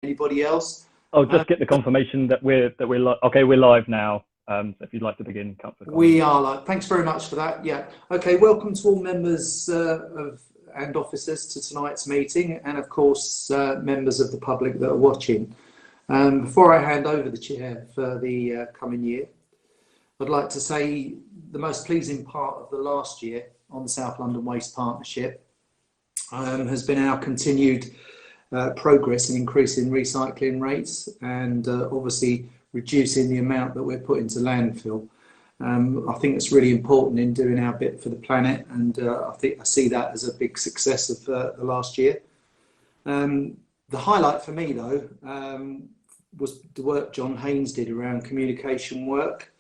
anybody else? I'll just get the confirmation that we're okay. We're live now. So if you'd like to begin, Councillor. We are live. Thanks very much for that. Yeah. Okay. Welcome to all members and officers to tonight's meeting, and of course members of the public that are watching. Before I hand over the chair for the coming year, I'd like to say the most pleasing part of the last year on the South London Waste Partnership has been our continued progress in increasing recycling rates and obviously reducing the amount that we're putting to landfill. I think it's really important in doing our bit for the planet, and I see that as a big success of the last year. The highlight for me though was the work John Haynes did around communication work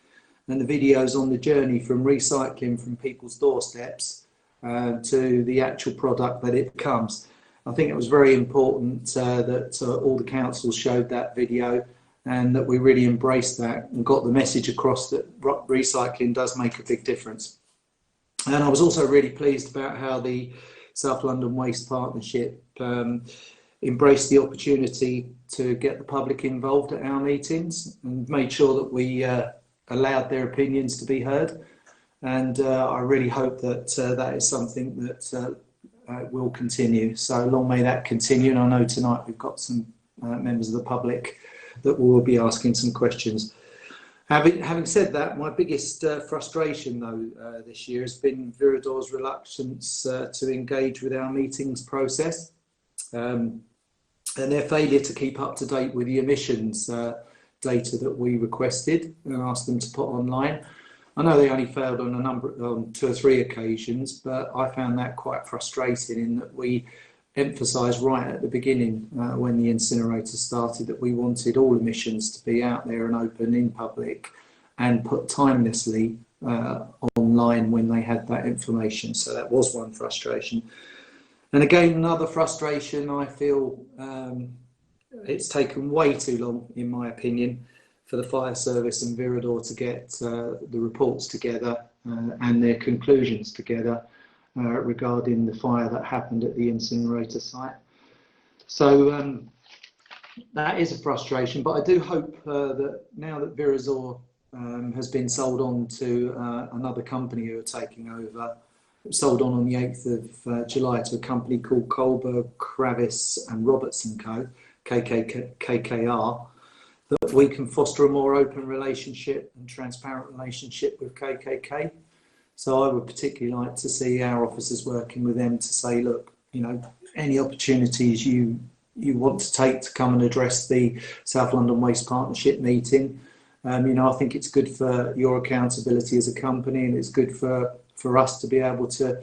and the videos on the journey from recycling from people's doorsteps to the actual product that it becomes. I think it was very important that all the councils showed that video and that we really embraced that and got the message across that recycling does make a big difference. And I was also really pleased about how the South London Waste Partnership embraced the opportunity to get the public involved at our meetings and made sure that we allowed their opinions to be heard. And I really hope that that is something that will continue. So long may that continue. And I know tonight we've got some members of the public that will be asking some questions. Having said that, my biggest frustration though this year has been Viridor's reluctance to engage with our meetings process and their failure to keep up to date with the emissions data that we requested and asked them to put online. I know they only failed on 2 or 3 occasions, but I found that quite frustrating in that we emphasised right at the beginning when the incinerator started that we wanted all emissions to be out there and open in public and put timelessly online when they had that information. So that was one frustration. And again, another frustration, I feel it's taken way too long, in my opinion, for the fire service and Viridor to get the reports together and their conclusions together regarding the fire that happened at the incinerator site. So that is a frustration, but I do hope that now that Viridor has been sold on to another company who are taking over, sold on the 8th of July to a company called Cllr, Kravis and Robertson Co, KKR, that we can foster a more open relationship and transparent relationship with KKK. So I would particularly like to see our officers working with them to say, look, you know, any opportunities you want to take to come and address the South London Waste Partnership meeting, you know, I think it's good for your accountability as a company, and it's good for us to be able to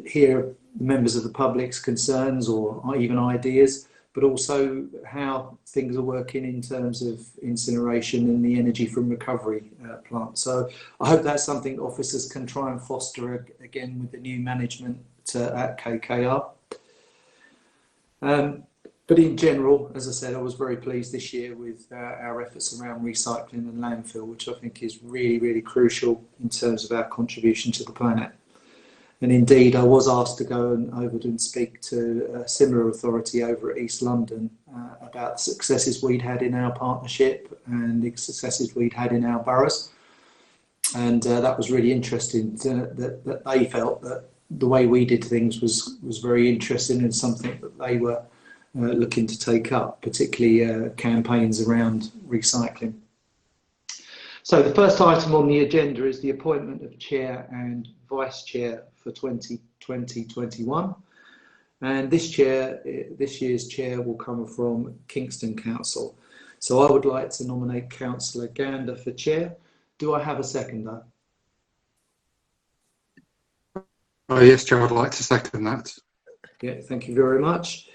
hear members of the public's concerns or even ideas, but also how things are working in terms of incineration and the energy from recovery plant. So I hope that's something officers can try and foster again with the new management at KKR. But in general, as I said, I was very pleased this year with our efforts around recycling and landfill, which I think is really, really crucial in terms of our contribution to the planet. And indeed, I was asked to go over and speak to a similar authority over at East London about the successes we'd had in our partnership and the successes we'd had in our boroughs. And that was really interesting that they felt that the way we did things was very interesting and something that they were looking to take up, particularly campaigns around recycling. So the first item on the agenda is the appointment of chair and vice chair for 2020-21, and this year's chair will come from Kingston Council. So I would like to nominate Councillor Gander for chair. Do I have a seconder? Yes, Chair, I'd like to second that. Yeah, thank you very much.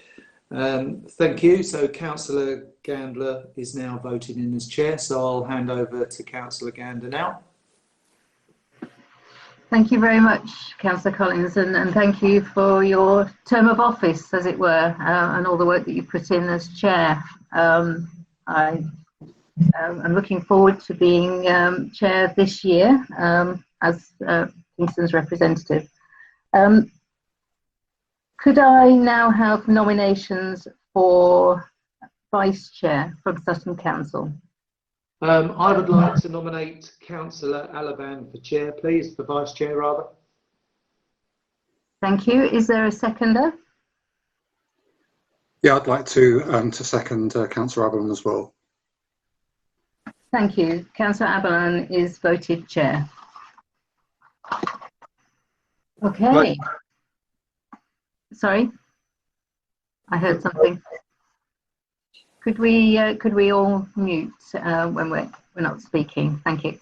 Thank you. So Councillor Gander is now voted in as chair, so I'll hand over to Councillor Gander now. Thank you very much, Councillor Collins, and thank you for your term of office, as it were, and all the work that you put in as chair. I'm looking forward to being chair this year as Kingston's representative. Could I now have nominations for Vice Chair from Sutton Council? I would like to nominate Councillor Alaban for chair, please, for vice chair rather. Thank you. Is there a seconder? Yeah, I'd like to second Councillor Aberlin as well. Thank you. Councillor Aberlin is voted chair. Okay. Right. Sorry, I heard something. Could we all mute when we're not speaking? Thank you.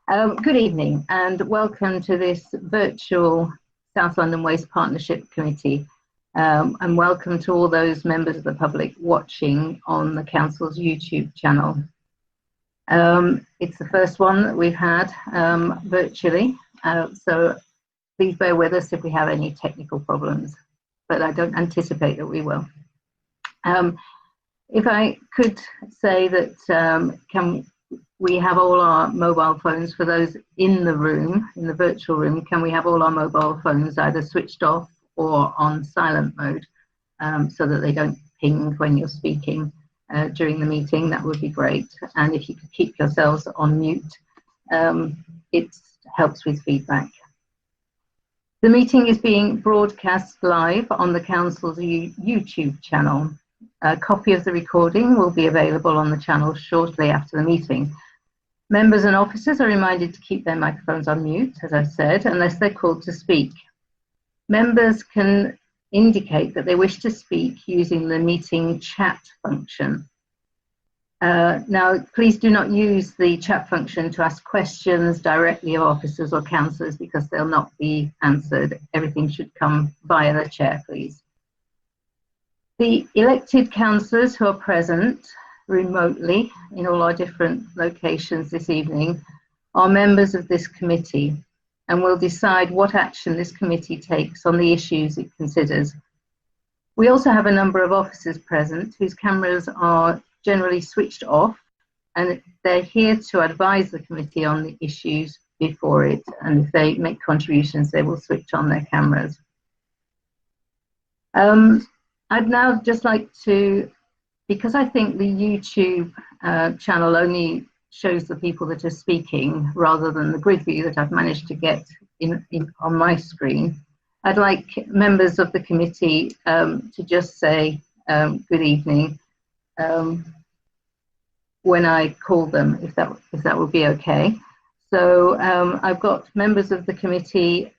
Good evening and welcome to this virtual South London Waste Partnership Committee, and welcome to all those members of the public watching on the Council's YouTube channel. It's the first one that we've had virtually, so please bear with us if we have any technical problems, but I don't anticipate that we will. If I could say that, can we have all our mobile phones, for those in the room, in the virtual room, can we have all our mobile phones either switched off or on silent mode, so that they don't ping when you're speaking during the meeting? That would be great. And if you could keep yourselves on mute, it helps with feedback. The meeting is being broadcast live on the Council's YouTube channel. A copy of the recording will be available on the channel shortly after the meeting. Members and officers are reminded to keep their microphones on mute, as I said, unless they're called to speak. Members can indicate that they wish to speak using the meeting chat function. Now, please do not use the chat function to ask questions directly of officers or councillors, because they'll not be answered. Everything should come via the chair, please. The elected councillors who are present remotely in all our different locations this evening are members of this committee and will decide what action this committee takes on the issues it considers. We also have a number of officers present whose cameras are generally switched off, and they're here to advise the committee on the issues before it, and if they make contributions they will switch on their cameras. I'd now just like to, because I think the YouTube channel only shows the people that are speaking rather than the grid view that I've managed to get on my screen, I'd like members of the committee to just say good evening when I call them, if that would be okay. So I've got members of the committee.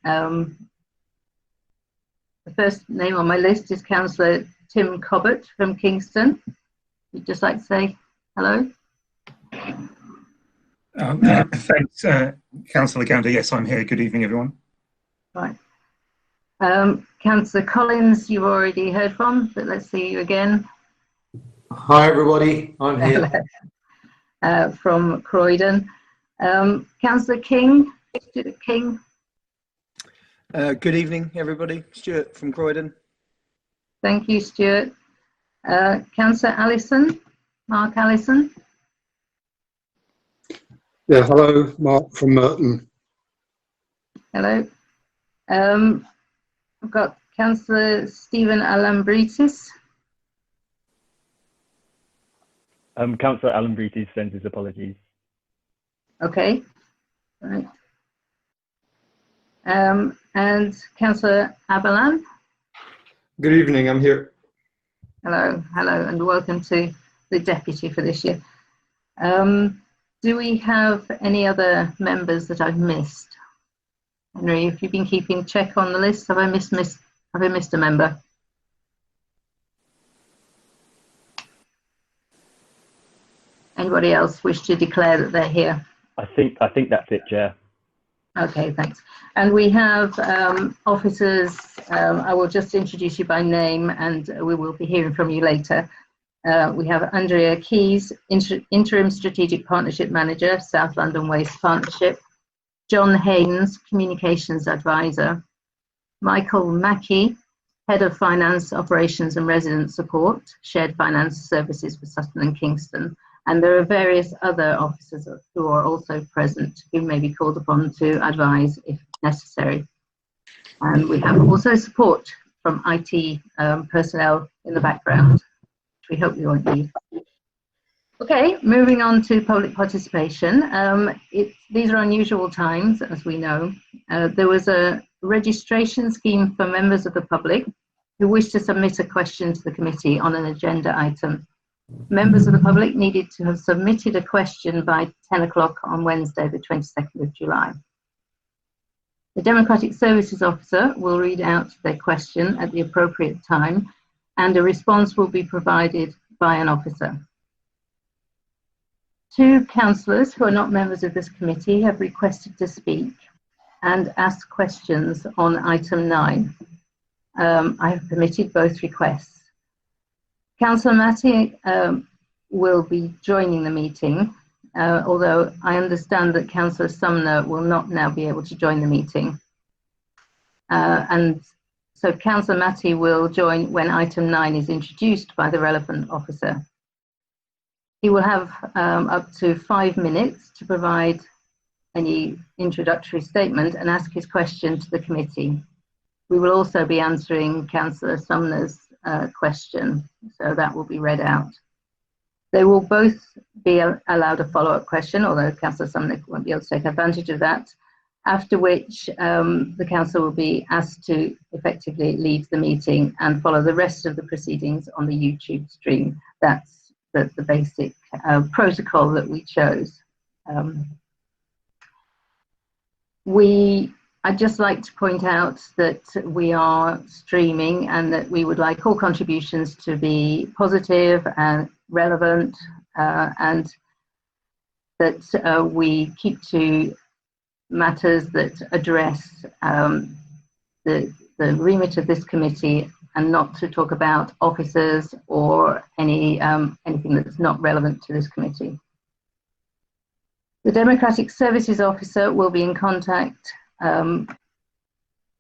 The first name on my list is Councillor Tim Cobbett from Kingston. You'd just like to say hello? Thanks, Councillor Gander. Yes, I'm here. Good evening, everyone. Right. Councillor Collins, you've already heard from, but let's see you again. Hi everybody, I'm here. From Croydon. Councillor King, Stuart King. Good evening, everybody. Stuart from Croydon. Thank you, Stuart. Councillor Allison, Mark Allison. Yeah, hello, Mark from Merton. Hello. I've got Councillor Stephen Alambritis. Councillor Alambritis sends his apologies. Okay. Right. And Councillor Aberlin. Good evening, I'm here. Hello, and welcome to the deputy for this year. Do we have any other members that I've missed? Henry, have you been keeping check on the list? Have I missed a member? Anybody else wish to declare that they're here? I think that's it, Chair. Okay, thanks. And we have officers. I will just introduce you by name, and we will be hearing from you later. We have Andrea Keys, Interim Strategic Partnership Manager, South London Waste Partnership. John Haynes, Communications Advisor. Michael Mackey, Head of Finance, Operations and Resident Support, Shared Finance Services for Sutton and Kingston. And there are various other officers who are also present who may be called upon to advise if necessary. And we have also support from IT personnel in the background, which we hope you won't need. Okay, moving on to public participation. These are unusual times, as we know. There was a registration scheme for members of the public who wish to submit a question to the committee on an agenda item. Members of the public needed to have submitted a question by 10 o'clock on Wednesday, the 22nd of July. The Democratic Services Officer will read out their question at the appropriate time, and a response will be provided by an officer. 2 councillors who are not members of this committee have requested to speak and ask questions on item 9. I have permitted both requests. Councillor Matty will be joining the meeting, although I understand that Councillor Sumner will not now be able to join the meeting. And so Councillor Matty will join when item 9 is introduced by the relevant officer. He will have up to 5 minutes to provide any introductory statement and ask his question to the committee. We will also be answering Councillor Sumner's question, so that will be read out. They will both be allowed a follow-up question, although Councillor Sumner won't be able to take advantage of that, after which the council will be asked to effectively leave the meeting and follow the rest of the proceedings on the YouTube stream. That's the basic protocol that we chose. I'd just like to point out that we are streaming and that we would like all contributions to be positive and relevant, and that we keep to matters that address the remit of this committee, and not to talk about officers or anything that's not relevant to this committee. The Democratic Services Officer will be in contact.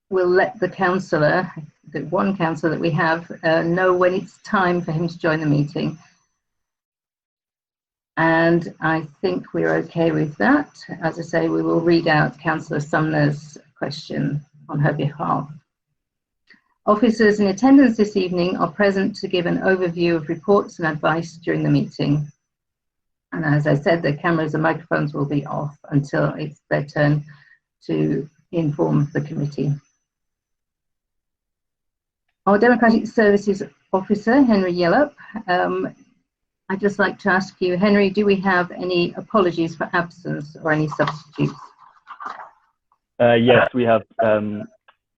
We'll let the councillor, the one councillor that we have, know when it's time for him to join the meeting. And I think we're okay with that. As I say, we will read out Councillor Sumner's question on her behalf. Officers in attendance this evening are present to give an overview of reports and advice during the meeting. And as I said, the cameras and microphones will be off until it's their turn to inform the committee. Our Democratic Services Officer, Henry Yellop, I'd just like to ask you, Henry, do we have any apologies for absence or any substitutes? Yes, we have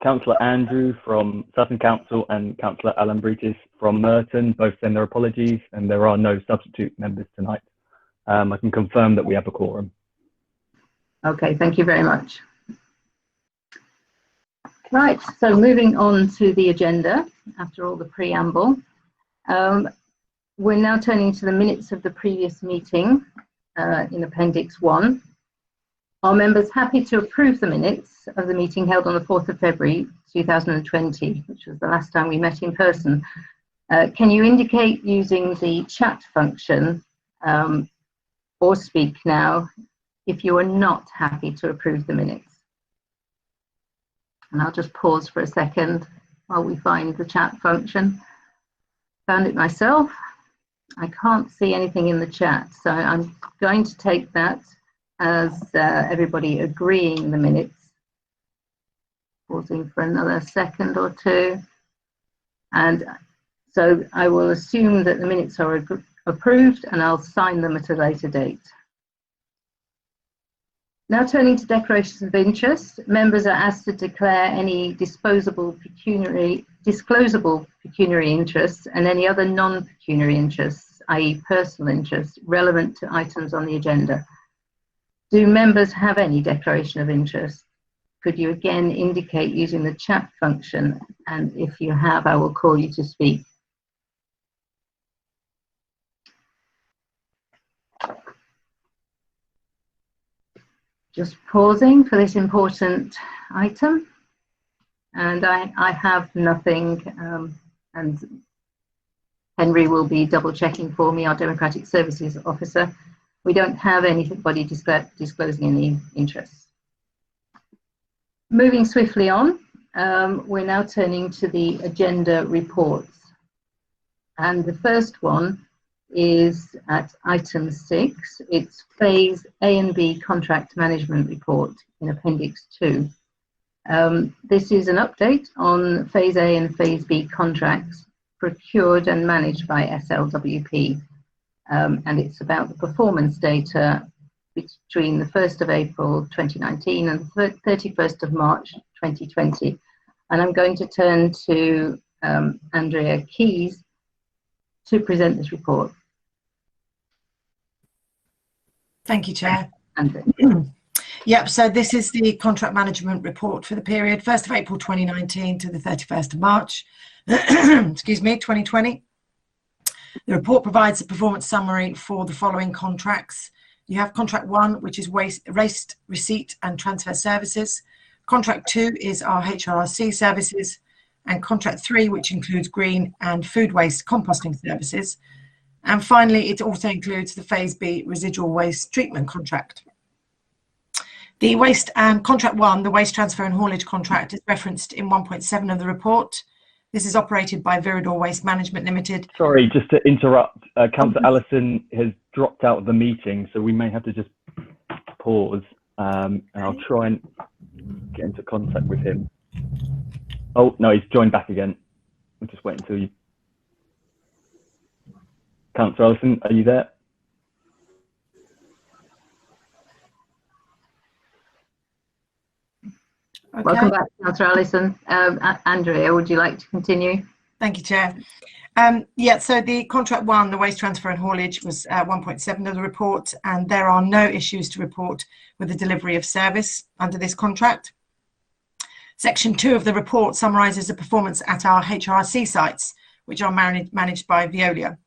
Councillor Andrew from Sutton Council and Councillor Alambritis from Merton both send their apologies, and there are no substitute members tonight. I can confirm that we have a quorum. Okay, thank you very much. Right, so moving on to the agenda after all the preamble. We're now turning to the minutes of the previous meeting in Appendix 1. Are members happy to approve the minutes of the meeting held on the 4th of February 2020, which was the last time we met in person? Can you indicate using the chat function or speak now if you are not happy to approve the minutes? And I'll just pause for a second while we find the chat function. Found it myself. I can't see anything in the chat, so I'm going to take that as everybody agreeing the minutes. Pausing for another second or two. And so I will assume that the minutes are approved, and I'll sign them at a later date. Now turning to declarations of interest, members are asked to declare any disclosable pecuniary interests and any other non-pecuniary interests, i.e. personal interests, relevant to items on the agenda. Do members have any declaration of interest? Could you again indicate using the chat function, and if you have, I will call you to speak. Just pausing for this important item, and I have nothing, and Henry will be double checking for me, our Democratic Services Officer. We don't have anybody disclosing any interests. Moving swiftly on, we're now turning to the agenda reports. And the first one is at item 6. It's phase A and B contract management report in appendix 2. This is an update on phase A and phase B contracts procured and managed by SLWP. And it's about the performance data between the 1st of April 2019 and the 31st of March 2020. And I'm going to turn to Andrea Keys to present this report. Thank you, Chair. Andrea. Yep, so this is the contract management report for the period 1st of April 2019 to the 31st of March, excuse me, 2020. The report provides a performance summary for the following contracts. You have contract 1, which is waste receipt and transfer services. Contract 2 is our HRC services, and contract 3, which includes green and food waste composting services. And finally, it also includes the phase B residual waste treatment contract. The waste and contract 1, the waste transfer and haulage contract, is referenced in 1.7 of the report. This is operated by Viridor Waste Management Limited. Sorry, just to interrupt, Councillor Allison has dropped out of the meeting, so we may have to just pause, and I'll try and get into contact with him. Oh, no, he's joined back again. We'll just wait until you... Councillor Allison, are you there? Okay. Welcome back, Councillor Allison. Andrea, would you like to continue? Thank you, Chair. Yeah, so the contract 1, the waste transfer and haulage, was 1.7 of the report, and there are no issues to report with the delivery of service under this contract. Section 2 of the report summarises the performance at our HRC sites, which are managed by Veolia.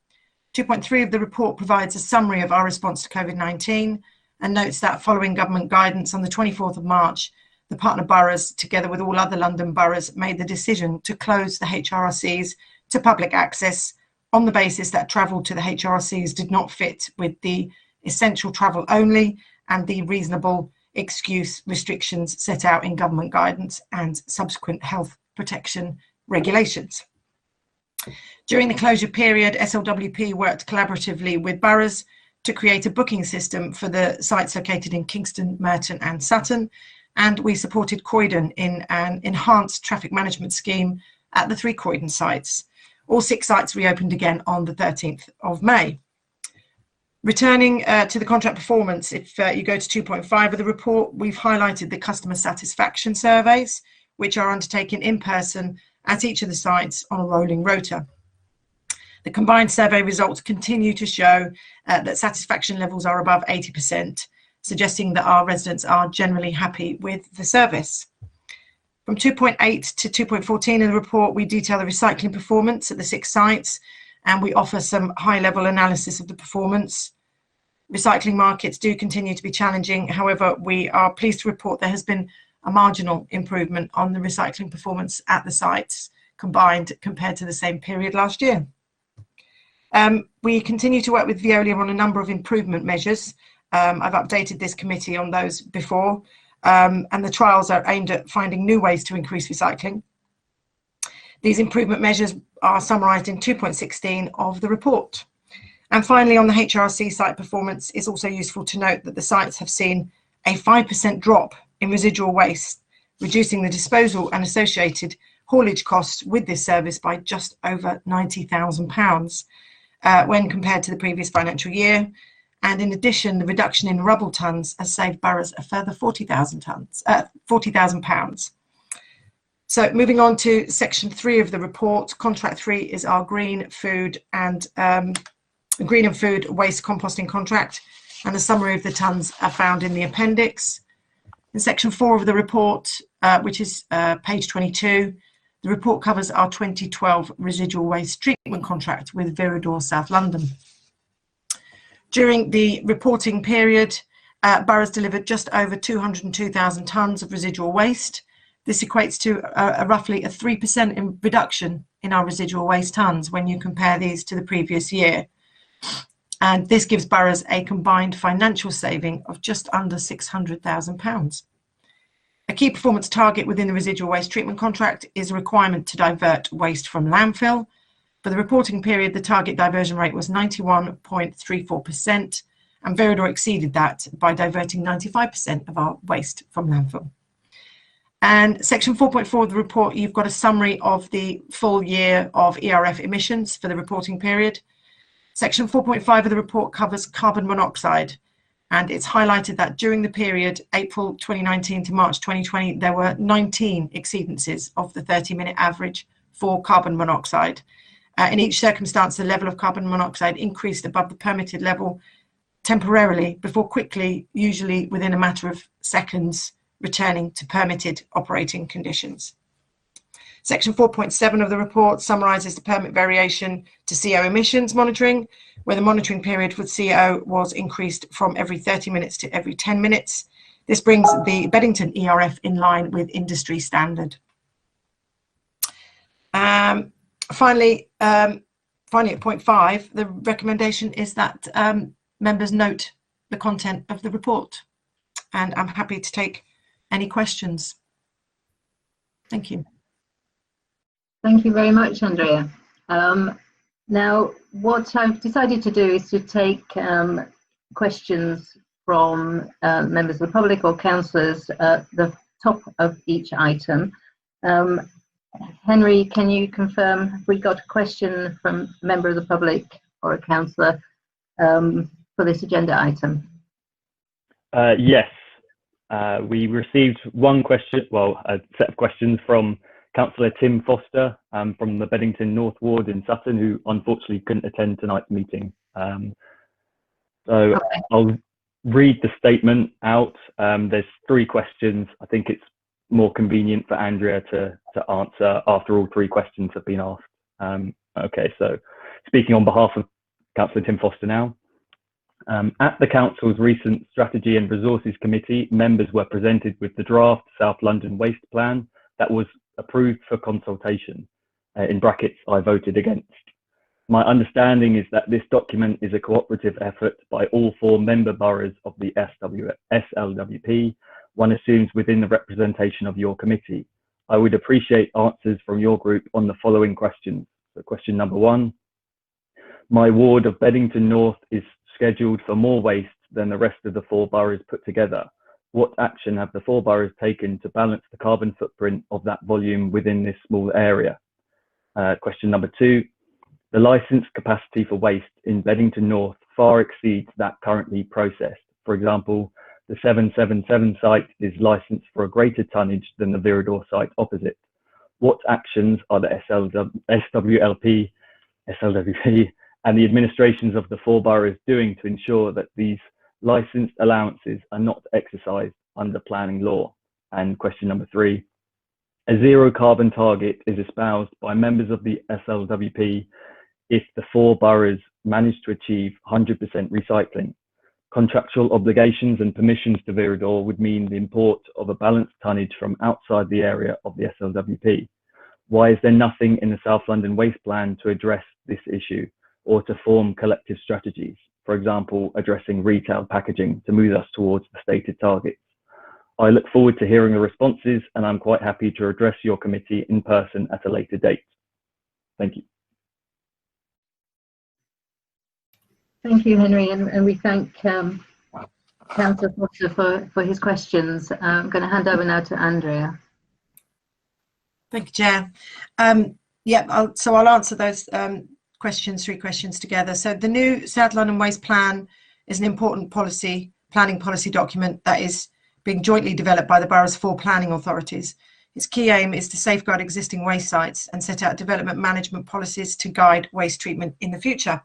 2.3 of the report provides a summary of our response to COVID-19 and notes that following government guidance on the 24th of March, the partner boroughs, together with all other London boroughs, made the decision to close the HRCs to public access on the basis that travel to the HRCs did not fit with the essential travel only and the reasonable excuse restrictions set out in government guidance and subsequent health protection regulations. During the closure period, SLWP worked collaboratively with boroughs to create a booking system for the sites located in Kingston, Merton and Sutton, and we supported Croydon in an enhanced traffic management scheme at the 3 Croydon sites. All 6 sites reopened again on the 13th of May. Returning to the contract performance, if you go to 2.5 of the report, we've highlighted the customer satisfaction surveys, which are undertaken in person at each of the sites on a rolling rota. The combined survey results continue to show that satisfaction levels are above 80%, suggesting that our residents are generally happy with the service. From 2.8 to 2.14 in the report, we detail the recycling performance at the 6 sites, and we offer some high-level analysis of the performance. Recycling markets do continue to be challenging. However, we are pleased to report there has been a marginal improvement on the recycling performance at the sites combined compared to the same period last year. We continue to work with Veolia on a number of improvement measures. I've updated this committee on those before, and the trials are aimed at finding new ways to increase recycling. These improvement measures are summarised in 2.16 of the report. And finally, on the HRC site performance, it's also useful to note that the sites have seen a 5% drop in residual waste, reducing the disposal and associated haulage costs with this service by just over £90,000 when compared to the previous financial year. And in addition, the reduction in rubble tonnes has saved boroughs a further £40,000. So moving on to section 3 of the report, contract 3 is our green food waste composting contract, and a summary of the tonnes are found in the appendix. In section 4 of the report, which is page 22, the report covers our 2012 residual waste treatment contract with Viridor South London. During the reporting period, boroughs delivered just over 202,000 tonnes of residual waste. This equates to roughly a 3% reduction in our residual waste tonnes when you compare these to the previous year. And this gives boroughs a combined financial saving of just under £600,000. A key performance target within the residual waste treatment contract is a requirement to divert waste from landfill. For the reporting period, the target diversion rate was 91.34%, and Viridor exceeded that by diverting 95% of our waste from landfill. And section 4.4 of the report, you've got a summary of the full year of ERF emissions for the reporting period. Section 4.5 of the report covers carbon monoxide, and it's highlighted that during the period April 2019 to March 2020, there were 19 exceedances of the 30-minute average for carbon monoxide. In each circumstance, the level of carbon monoxide increased above the permitted level temporarily before quickly, usually within a matter of seconds, returning to permitted operating conditions. Section 4.7 of the report summarises the permit variation to CO emissions monitoring, where the monitoring period for CO was increased from every 30 minutes to every 10 minutes. This brings the Bennington ERF in line with industry standard. Finally, at point 5, the recommendation is that members note the content of the report, and I'm happy to take any questions. Thank you. Thank you very much, Andrea. Now, what I've decided to do is to take questions from members of the public or councillors at the top of each item. Henry, can you confirm if we got a question from a member of the public or a councillor for this agenda item? Yes. We received one question, well, a set of questions from Councillor Tim Foster from the Bennington North Ward in Sutton, who unfortunately couldn't attend tonight's meeting. Okay. I'll read the statement out. There's 3 questions. I think it's more convenient for Andrea to answer after all 3 questions have been asked. Okay, so speaking on behalf of Councillor Tim Foster now. At the Council's recent Strategy and Resources Committee, members were presented with the draft South London Waste Plan that was approved for consultation. In brackets, I voted against. My understanding is that this document is a cooperative effort by all 4 member boroughs of the SLWP, one assumes within the representation of your committee. I would appreciate answers from your group on the following questions. So question number 1, my ward of Bennington North is scheduled for more waste than the rest of the 4 boroughs put together. What action have the 4 boroughs taken to balance the carbon footprint of that volume within this small area? Question number 2, the licence capacity for waste in Bennington North far exceeds that currently processed. For example, the 777 site is licensed for a greater tonnage than the Viridor site opposite. What actions are the SLWP and the administrations of the 4 boroughs doing to ensure that these licensed allowances are not exercised under planning law? And question number 3, a zero carbon target is espoused by members of the SLWP if the 4 boroughs manage to achieve 100% recycling. Contractual obligations and permissions to Veridor would mean the import of a balanced tonnage from outside the area of the SLWP. Why is there nothing in the South London Waste Plan to address this issue or to form collective strategies, for example, addressing retail packaging to move us towards the stated targets? I look forward to hearing the responses, and I'm quite happy to address your committee in person at a later date. Thank you. Thank you, Henry, and we thank Councillor Foster for his questions. I'm going to hand over now to Andrea. Thank you, Chair. So I'll answer those questions, 3 questions together. So the new South London Waste Plan is an important planning policy document that is being jointly developed by the borough's 4 planning authorities. Its key aim is to safeguard existing waste sites and set out development management policies to guide waste treatment in the future.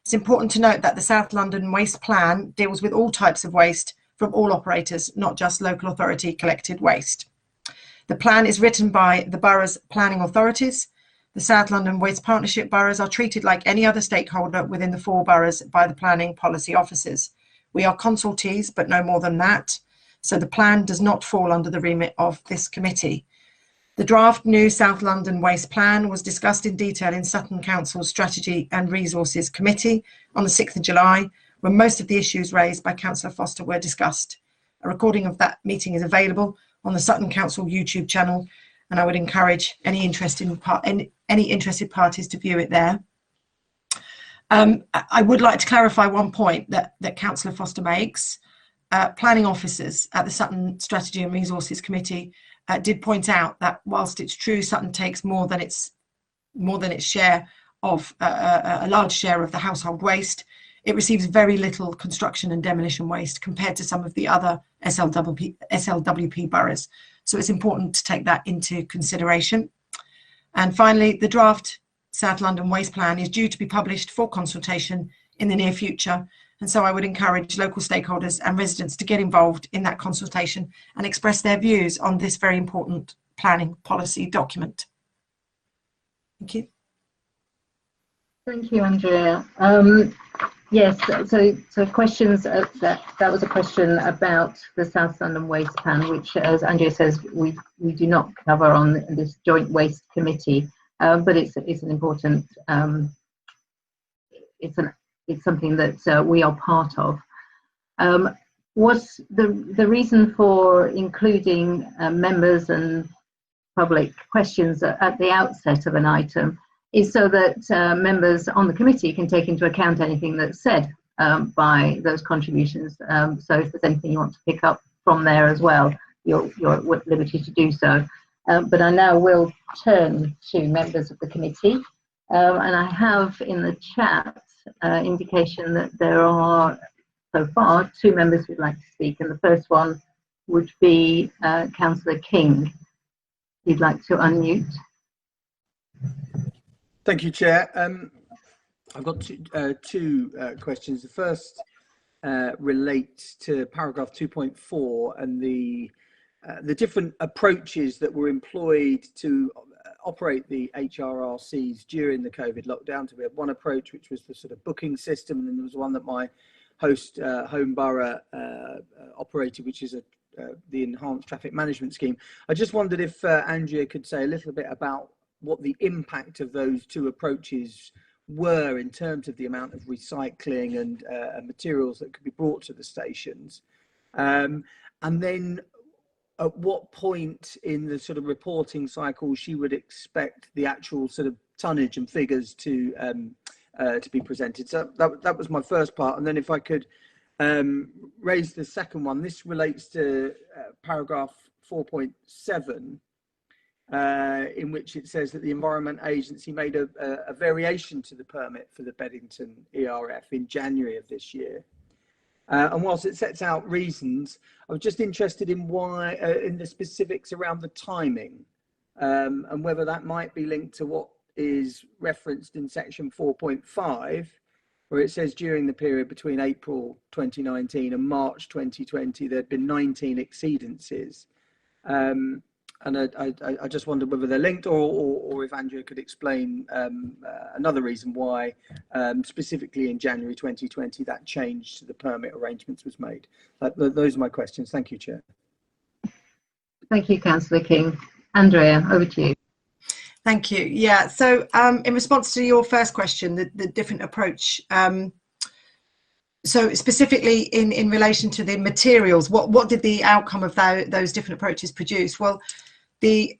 It's important to note that the South London Waste Plan deals with all types of waste from all operators, not just local authority collected waste. The plan is written by the borough's planning authorities. The South London Waste Partnership boroughs are treated like any other stakeholder within the 4 boroughs by the planning policy officers. We are consultees, but no more than that. So the plan does not fall under the remit of this committee. The draft new South London Waste Plan was discussed in detail in Sutton Council's Strategy and Resources Committee on the 6th of July, when most of the issues raised by Councillor Foster were discussed. A recording of that meeting is available on the Sutton Council YouTube channel, and I would encourage any interested parties to view it there. I would like to clarify one point that Councillor Foster makes. Planning officers at the Sutton Strategy and Resources Committee did point out that whilst it's true Sutton takes more than its share of a large share of the household waste, it receives very little construction and demolition waste compared to some of the other SLWP boroughs. So it's important to take that into consideration. And finally, the draft South London Waste Plan is due to be published for consultation in the near future. And so I would encourage local stakeholders and residents to get involved in that consultation and express their views on this very important planning policy document. Thank you. Thank you, Andrea. Yes, so questions, that was a question about the South London Waste Plan, which, as Andrea says, we do not cover on this joint waste committee, but it's an important, it's something that we are part of. Was the reason for including members and public questions at the outset of an item is so that members on the committee can take into account anything that's said by those contributions. So if there's anything you want to pick up from there as well, you're at liberty to do so. But I now will turn to members of the committee. And I have in the chat indication that there are, so far, 2 members who'd like to speak. And the first one would be Councillor King. You'd like to unmute. Thank you, Chair. I've got two questions. The first relates to paragraph 2.4 and the different approaches that were employed to operate the HRRCs during the COVID lockdown. So we had one approach, which was the sort of booking system, and then there was one that my host home borough operated, which is the enhanced traffic management scheme. I just wondered if Andrea could say a little bit about what the impact of those 2 approaches were in terms of the amount of recycling and materials that could be brought to the stations. And then at what point in the sort of reporting cycle she would expect the actual sort of tonnage and figures to be presented. So that was my first part. And then if I could raise the second one, this relates to paragraph 4.7. In which it says that the Environment Agency made a variation to the permit for the Bennington ERF in January of this year. And whilst it sets out reasons, I was just interested in why, in the specifics around the timing, and whether that might be linked to what is referenced in section 4.5, where it says during the period between April 2019 and March 2020, there had been 19 exceedances. And I just wondered whether they're linked, or if Andrea could explain another reason why, specifically in January 2020, that change to the permit arrangements was made. Those are my questions. Thank you, Chair. Thank you, Councillor King. Andrea, over to you. Thank you. Yeah, so in response to your first question, the different approach, so specifically in relation to the materials, what did the outcome of those different approaches produce? Well, the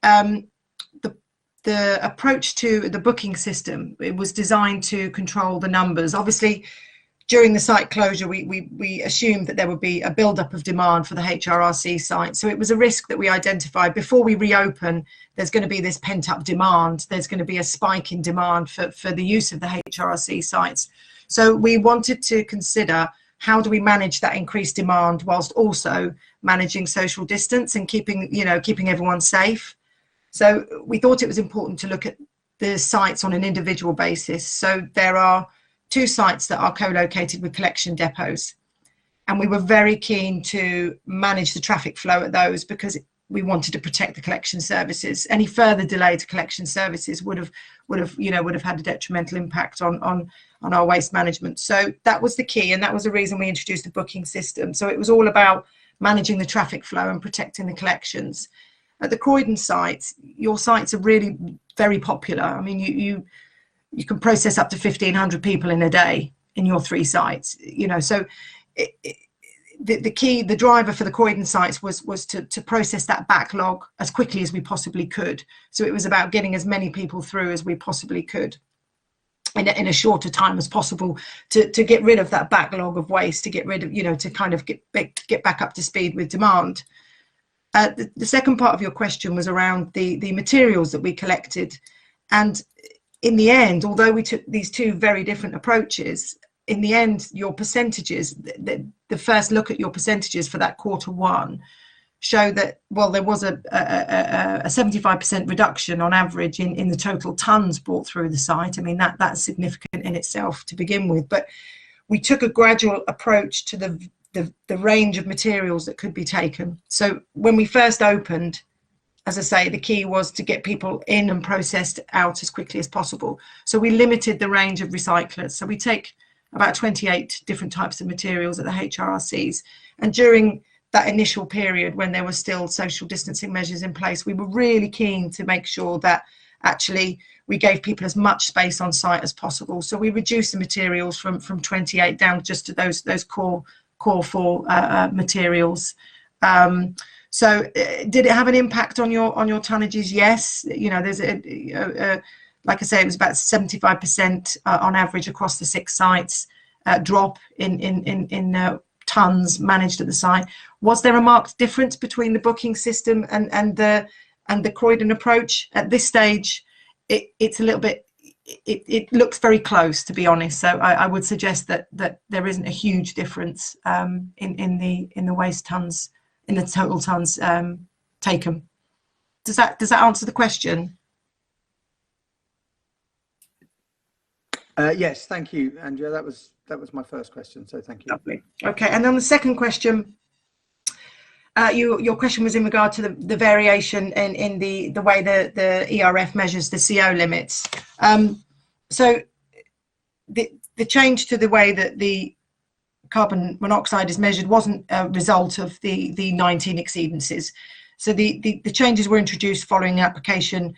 approach to the booking system, it was designed to control the numbers. Obviously, during the site closure, we assumed that there would be a build-up of demand for the HRRC site. So it was a risk that we identified before we reopen. There's going to be this pent-up demand. There's going to be a spike in demand for the use of the HRRC sites. So we wanted to consider, how do we manage that increased demand whilst also managing social distance and keeping everyone safe? So we thought it was important to look at the sites on an individual basis. So there are 2 sites that are co-located with collection depots, and we were very keen to manage the traffic flow at those because we wanted to protect the collection services. Any further delay to collection services would have had a detrimental impact on our waste management. So that was the key, and that was the reason we introduced the booking system. So it was all about managing the traffic flow and protecting the collections. At the Croydon sites, your sites are really very popular. I mean, you can process up to 1,500 people in a day in your 3 sites. So the driver for the Croydon sites was to process that backlog as quickly as we possibly could. So it was about getting as many people through as we possibly could in a shorter time as possible to get rid of that backlog of waste, to get rid of, to kind of get back up to speed with demand. The second part of your question was around the materials that we collected. And in the end, although we took these two very different approaches, in the end, your percentages, the first look at your percentages for that Q1 show that, well, there was a 75% reduction on average in the total tons brought through the site. I mean, that's significant in itself to begin with. But we took a gradual approach to the range of materials that could be taken. So when we first opened, as I say, the key was to get people in and processed out as quickly as possible. So we limited the range of recyclers. So we take about 28 different types of materials at the HRRCs. And during that initial period, when there were still social distancing measures in place, we were really keen to make sure that actually we gave people as much space on site as possible. So we reduced the materials from 28 down just to those core 4 materials. So did it have an impact on your tonnages? Yes. There's like I say, it was about 75% on average across the 6 sites drop in tons managed at the site. Was there a marked difference between the booking system and the Croydon approach? At this stage, it's a little bit. It looks very close, to be honest. So I would suggest that there isn't a huge difference in the waste tons, in the total tons taken. Does that answer the question? Yes, thank you, Andrea. That was my first question, so thank you. Lovely. Okay, and then the second question, your question was in regard to the variation in the way the ERF measures the CO limits. So the change to the way that the carbon monoxide is measured wasn't a result of the 19 exceedances. So the changes were introduced following the application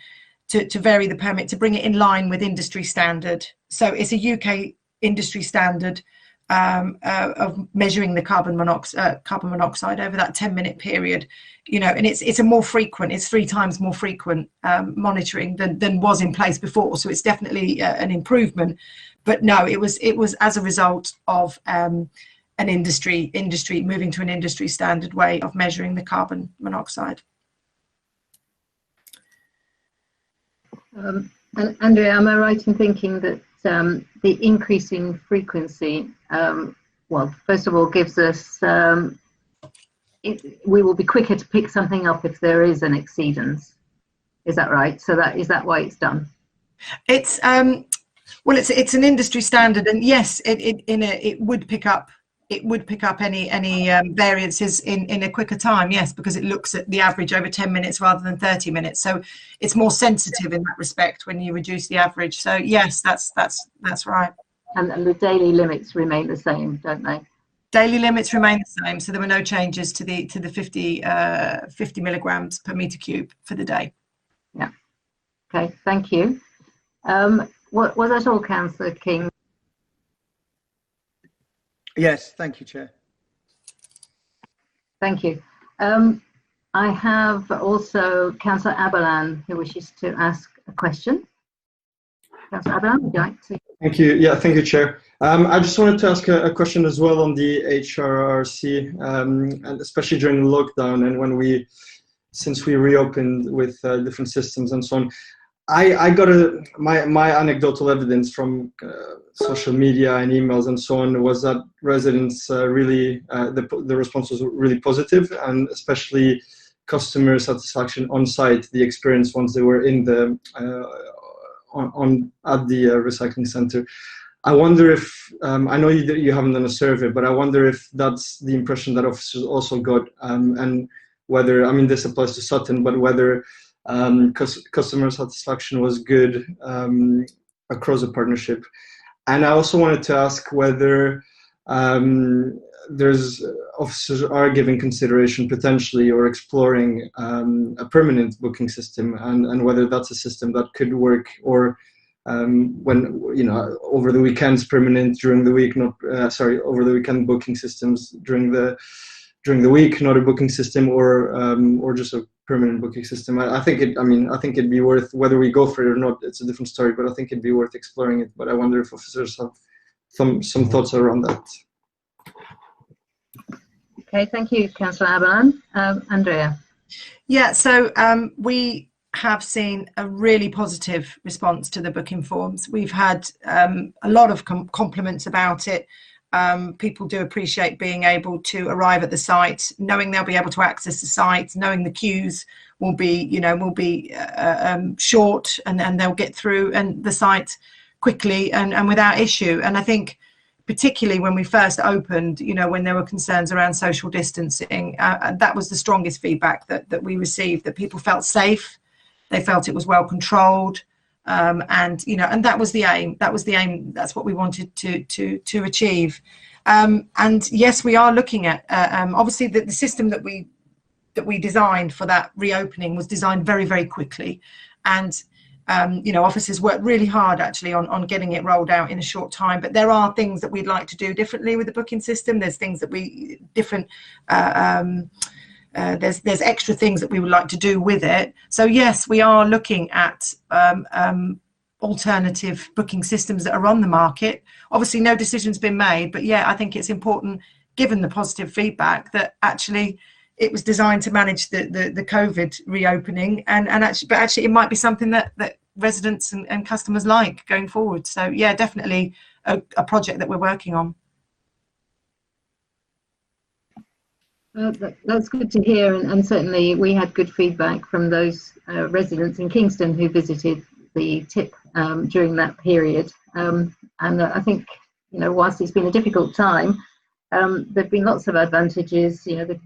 to vary the permit to bring it in line with industry standard. So it's a UK industry standard of measuring the carbon monoxide over that 10-minute period, and it's a more frequent, it's 3 times more frequent monitoring than was in place before. So it's definitely an improvement. But no, it was as a result of an industry moving to an industry standard way of measuring the carbon monoxide. And Andrea, am I right in thinking that the increasing frequency, well, first of all, gives us, we will be quicker to pick something up if there is an exceedance. Is that right? So is that why it's done? It's well, it's an industry standard, and yes, it would pick up. It would pick up any variances in a quicker time, yes, because it looks at the average over 10 minutes rather than 30 minutes. So it's more sensitive in that respect when you reduce the average. So yes, that's right. And the daily limits remain the same, don't they? Daily limits remain the same. So there were no changes to the 50 milligrams per meter cube for the day. Yeah. Okay. Thank you. Was that all, Councillor King? Yes, thank you, Chair. Thank you. I have also Councillor Aberlan who wishes to ask a question. Councillor Aberlan, would you like to? Thank you. Yeah, thank you, Chair. I just wanted to ask a question as well on the HRRC, and especially during the lockdown and since we reopened with different systems and so on. I got my anecdotal evidence from social media and emails and so on was that residents really the response was really positive, and especially customer satisfaction on site, the experience once they were in the at the recycling center. I wonder if I know you haven't done a survey, but I wonder if that's the impression that officers also got, and whether, I mean, this applies to Sutton, but whether customer satisfaction was good across the partnership. And I also wanted to ask whether there's officers are giving consideration potentially or exploring a permanent booking system, and whether that's a system that could work, or when, you know, over the weekends permanent, during the week not, over the weekend booking systems during the week, not a booking system, or just a permanent booking system. I think it'd be worth, whether we go for it or not, it's a different story, but I think it'd be worth exploring it. But I wonder if officers have some thoughts around that. Okay, thank you, Councillor Aberlin. Andrea. Yeah, so we have seen a really positive response to the booking forms. We've had a lot of compliments about it. People do appreciate being able to arrive at the site, knowing they'll be able to access the site, knowing the queues will be, short, and they'll get through and the site quickly and without issue. And I think, particularly when we first opened, when there were concerns around social distancing, that was the strongest feedback that we received, that people felt safe, they felt it was well controlled, and that was the aim. That's what we wanted to achieve. And yes, we are looking at, obviously the system that we designed for that reopening was designed very, very quickly. And officers worked really hard actually on getting it rolled out in a short time, but there are things that we'd like to do differently with the booking system. There's things that there's extra things that we would like to do with it. So yes, we are looking at alternative booking systems that are on the market. Obviously no decision's been made, but yeah, I think it's important, given the positive feedback, that actually it was designed to manage the COVID reopening, but actually it might be something that residents and customers like going forward. So yeah, definitely a project that we're working on. That's good to hear, and certainly we had good feedback from those residents in Kingston who visited the TIP during that period. And I think, whilst it's been a difficult time, there've been lots of advantages, the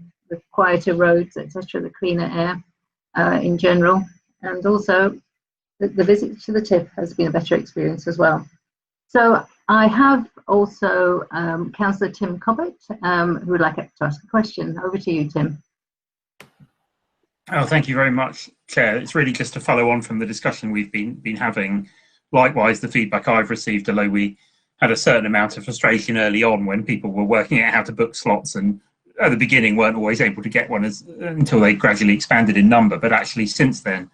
quieter roads, etc., the cleaner air in general, and also the visit to the TIP has been a better experience as well. So I have also Councillor Tim Cobbett, who would like to ask a question. Over to you, Tim. Oh, thank you very much, Chair. It's really just to follow on from the discussion we've been having. Likewise, the feedback I've received, although we had a certain amount of frustration early on when people were working out how to book slots and at the beginning weren't always able to get one until they gradually expanded in number. But actually since then,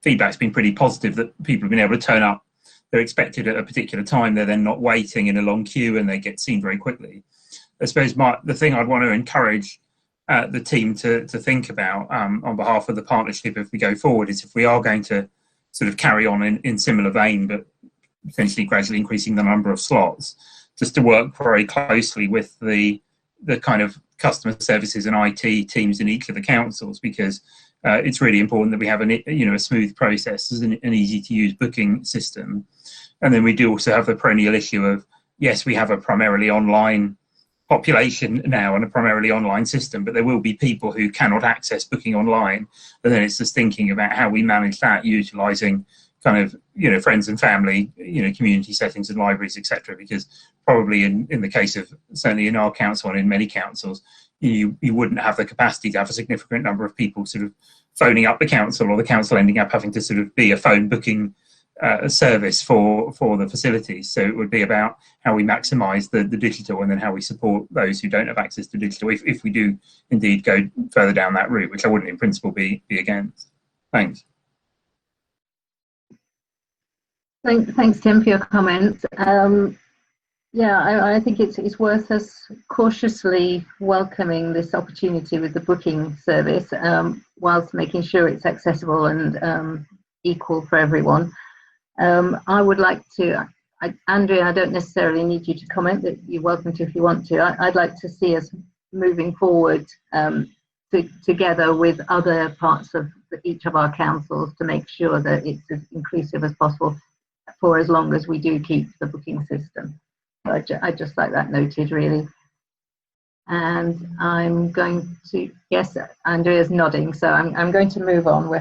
feedback's been pretty positive that people have been able to turn up. They're expected at a particular time. They're then not waiting in a long queue and they get seen very quickly. I suppose the thing I'd want to encourage the team to think about on behalf of the partnership if we go forward is, if we are going to sort of carry on in similar vein, but potentially gradually increasing the number of slots, just to work very closely with the kind of customer services and IT teams in each of the councils, because it's really important that we have a smooth process and an easy to use booking system. And then we do also have the perennial issue of, yes, we have a primarily online population now and a primarily online system, but there will be people who cannot access booking online. And then it's just thinking about how we manage that, utilising kind of, friends and family, community settings and libraries, etc. Because probably in the case of, certainly in our council and in many councils, you wouldn't have the capacity to have a significant number of people sort of phoning up the council, or the council ending up having to sort of be a phone booking service for the facilities. So it would be about how we maximise the digital, and then how we support those who don't have access to digital if we do indeed go further down that route, which I wouldn't in principle be against. Thanks. Thanks, Tim, for your comments. I think it's worth us cautiously welcoming this opportunity with the booking service, whilst making sure it's accessible and equal for everyone. I would like to, Andrea, I don't necessarily need you to comment, that you're welcome to if you want to. I'd like to see us moving forward together with other parts of each of our councils to make sure that it's as inclusive as possible for as long as we do keep the booking system. I'd just like that noted, really. And I'm going to, yes, Andrea's nodding, so I'm going to move on.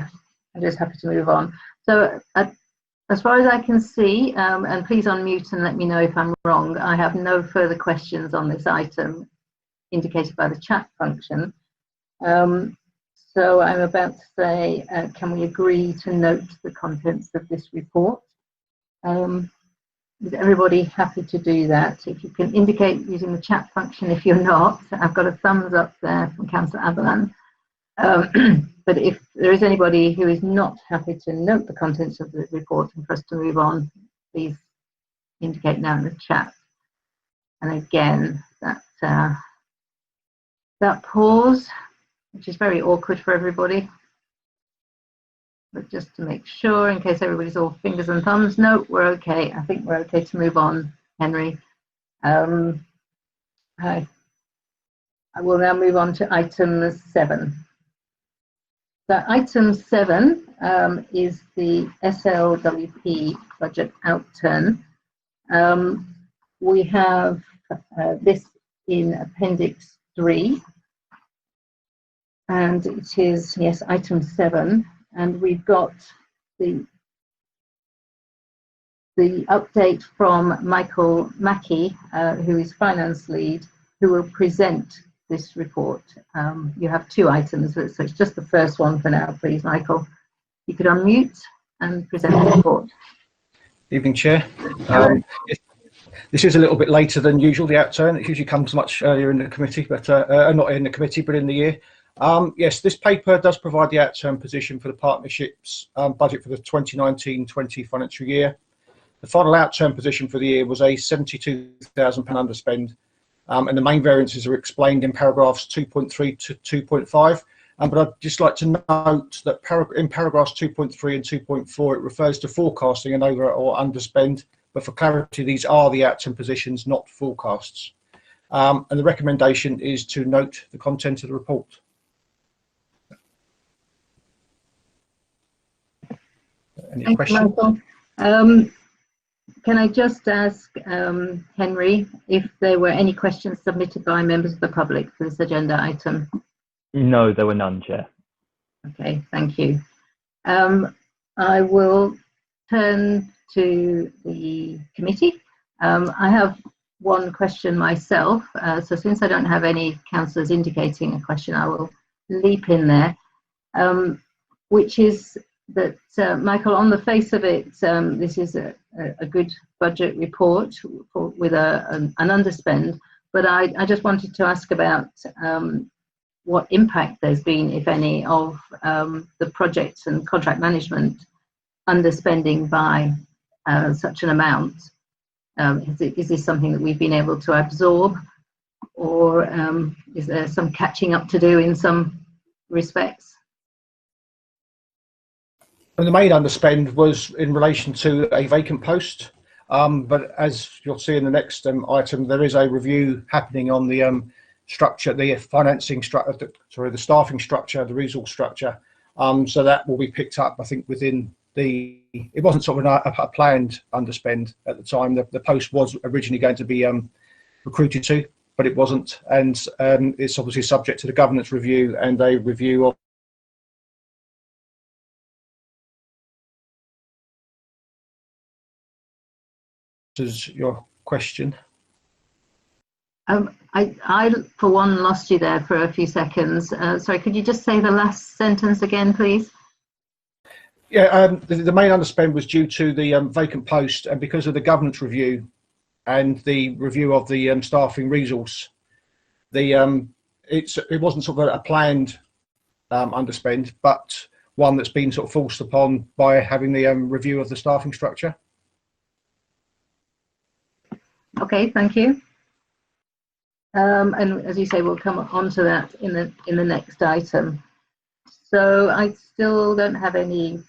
I'm just happy to move on. So as far as I can see, and please unmute and let me know if I'm wrong, I have no further questions on this item indicated by the chat function. So I'm about to say, can we agree to note the contents of this report? Is everybody happy to do that? If you can indicate using the chat function if you're not. I've got a thumbs up there from Councillor Aberlin. But if there is anybody who is not happy to note the contents of the report and for us to move on, please indicate now in the chat. And again, that pause, which is very awkward for everybody. But just to make sure, in case everybody's all fingers and thumbs, no, we're okay. I think we're okay to move on, Henry. I will now move on to item 7. So item 7 is the SLWP Budget Outturn. We have this in Appendix 3, and it is, yes, item 7. And we've got the update from Michael Mackey, who is finance lead, who will present this report. You have 2 items, so it's just the first one for now, please, Michael. You could unmute and present the report. Evening, Chair. This is a little bit later than usual, the outturn. It usually comes much earlier in the committee, but not in the committee, but in the year. Yes, this paper does provide the outturn position for the partnership's budget for the 2019-20 financial year. The final outturn position for the year was a £72,000 underspend, and the main variances are explained in paragraphs 2.3 to 2.5. But I'd just like to note that in paragraphs 2.3 and 2.4, it refers to forecasting an over or underspend, but for clarity, these are the outturn positions, not forecasts. And the recommendation is to note the content of the report. Any questions? Michael. Can I just ask Henry if there were any questions submitted by members of the public for this agenda item? No, there were none, Chair. Okay, thank you. I will turn to the committee. I have one question myself, so since I don't have any councillors indicating a question, I will leap in there, which is that, Michael, on the face of it, this is a good budget report with an underspend, but I just wanted to ask about what impact there's been, if any, of the projects and contract management underspending by such an amount. Is this something that we've been able to absorb, or is there some catching up to do in some respects? And the main underspend was in relation to a vacant post, but as you'll see in the next item, there is a review happening on the structure, the financing structure, sorry, the staffing structure, the resource structure. So that will be picked up, I think, within the. It wasn't sort of a planned underspend at the time. The post was originally going to be recruited to, but it wasn't, and it's obviously subject to the governance review and a review of. Is your question? I for one lost you there for a few seconds. Sorry, could you just say the last sentence again, please? Yeah, the main underspend was due to the vacant post, and because of the governance review and the review of the staffing resource, it wasn't sort of a planned underspend, but one that's been sort of forced upon by having the review of the staffing structure. Okay, thank you. And as you say, we'll come on to that in the next item. So I still don't have any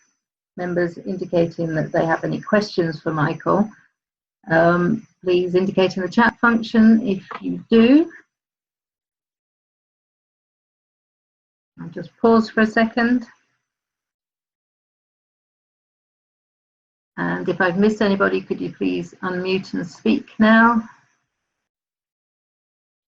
members indicating that they have any questions for Michael. Please indicate in the chat function if you do. I'll just pause for a second. And if I've missed anybody, could you please unmute and speak now?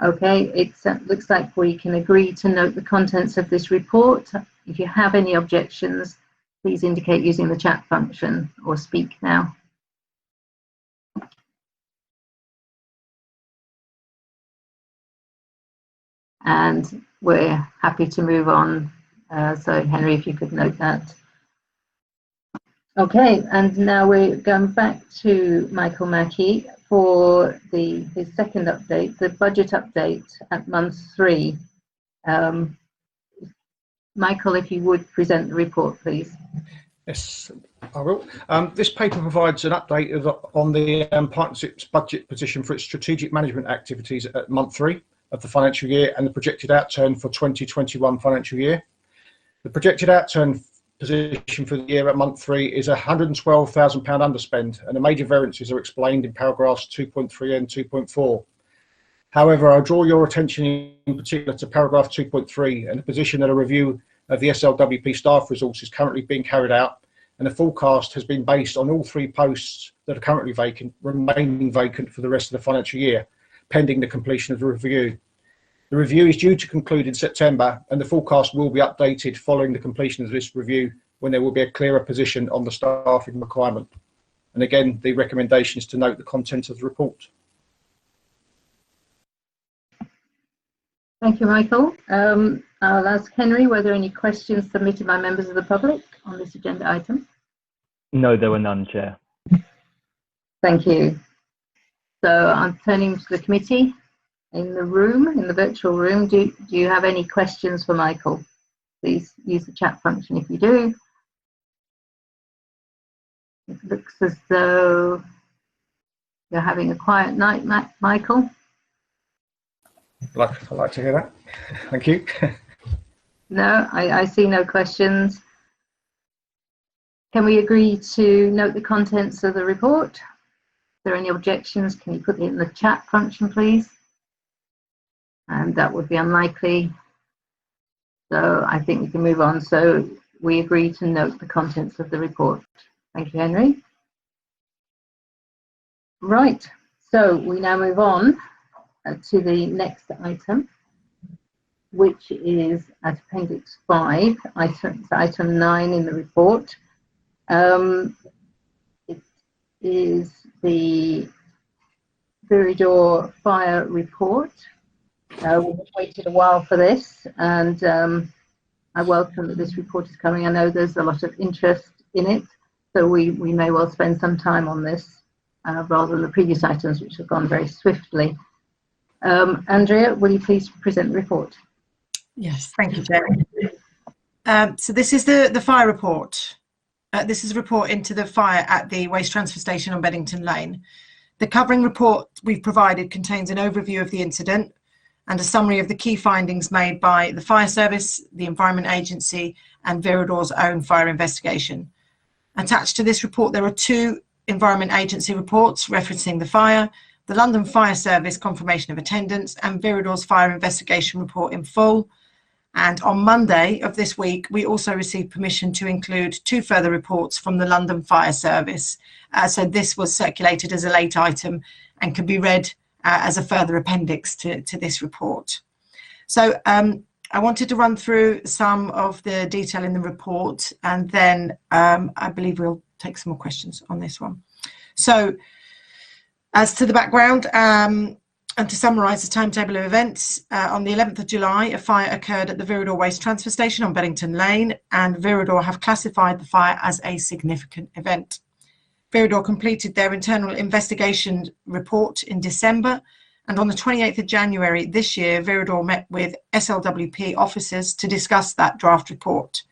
Okay, it looks like we can agree to note the contents of this report. If you have any objections, please indicate using the chat function or speak now. And we're happy to move on. So Henry, if you could note that. Okay, and now we're going back to Michael Mackey for his second update, the budget update at month 3. Michael, if you would present the report, please. Yes, I will. This paper provides an update on the partnership's budget position for its strategic management activities at month 3 of the financial year and the projected outturn for 2021 financial year. The projected outturn position for the year at month 3 is £112,000 underspend, and the major variances are explained in paragraphs 2.3 and 2.4. However, I'll draw your attention in particular to paragraph 2.3 and the position that a review of the SLWP staff resource is currently being carried out, and the forecast has been based on all 3 posts that are currently vacant, remaining vacant for the rest of the financial year, pending the completion of the review. The review is due to conclude in September, and the forecast will be updated following the completion of this review, when there will be a clearer position on the staffing requirement. And again, the recommendation is to note the content of the report. Thank you, Michael. I'll ask Henry, were there any questions submitted by members of the public on this agenda item? No, there were none, Chair. Thank you. So I'm turning to the committee in the room, in the virtual room. Do you have any questions for Michael? Please use the chat function if you do. It looks as though you're having a quiet night, Michael. I'd like to hear that. Thank you. No, I see no questions. Can we agree to note the contents of the report? If there are any objections, can you put it in the chat function, please? And that would be unlikely. So I think we can move on. So we agree to note the contents of the report. Thank you, Henry. Right, so we now move on to the next item, which is at Appendix 5, item 9 in the report. It is the Viridor fire report. We've waited a while for this, and I welcome that this report is coming. I know there's a lot of interest in it, so we may well spend some time on this rather than the previous items, which have gone very swiftly. Andrea, will you please present the report? Yes, thank you, Chair. So this is the fire report. This is a report into the fire at the waste transfer station on Bennington Lane. The covering report we've provided contains an overview of the incident and a summary of the key findings made by the fire service, the Environment Agency and Veridor's own fire investigation. Attached to this report there are 2 Environment Agency reports referencing the fire, the London Fire Service confirmation of attendance and Veridor's fire investigation report in full. And on Monday of this week, we also received permission to include 2 further reports from the London Fire Service. So this was circulated as a late item and can be read as a further appendix to this report. So I wanted to run through some of the detail in the report, and then I believe we'll take some more questions on this one. So as to the background, and to summarise the timetable of events, on the 11th of July, a fire occurred at the Viridor waste transfer station on Bennington Lane, and Viridor have classified the fire as a significant event. Viridor completed their internal investigation report in December, and on the 28th of January this year, Viridor met with SLWP officers to discuss that draft report.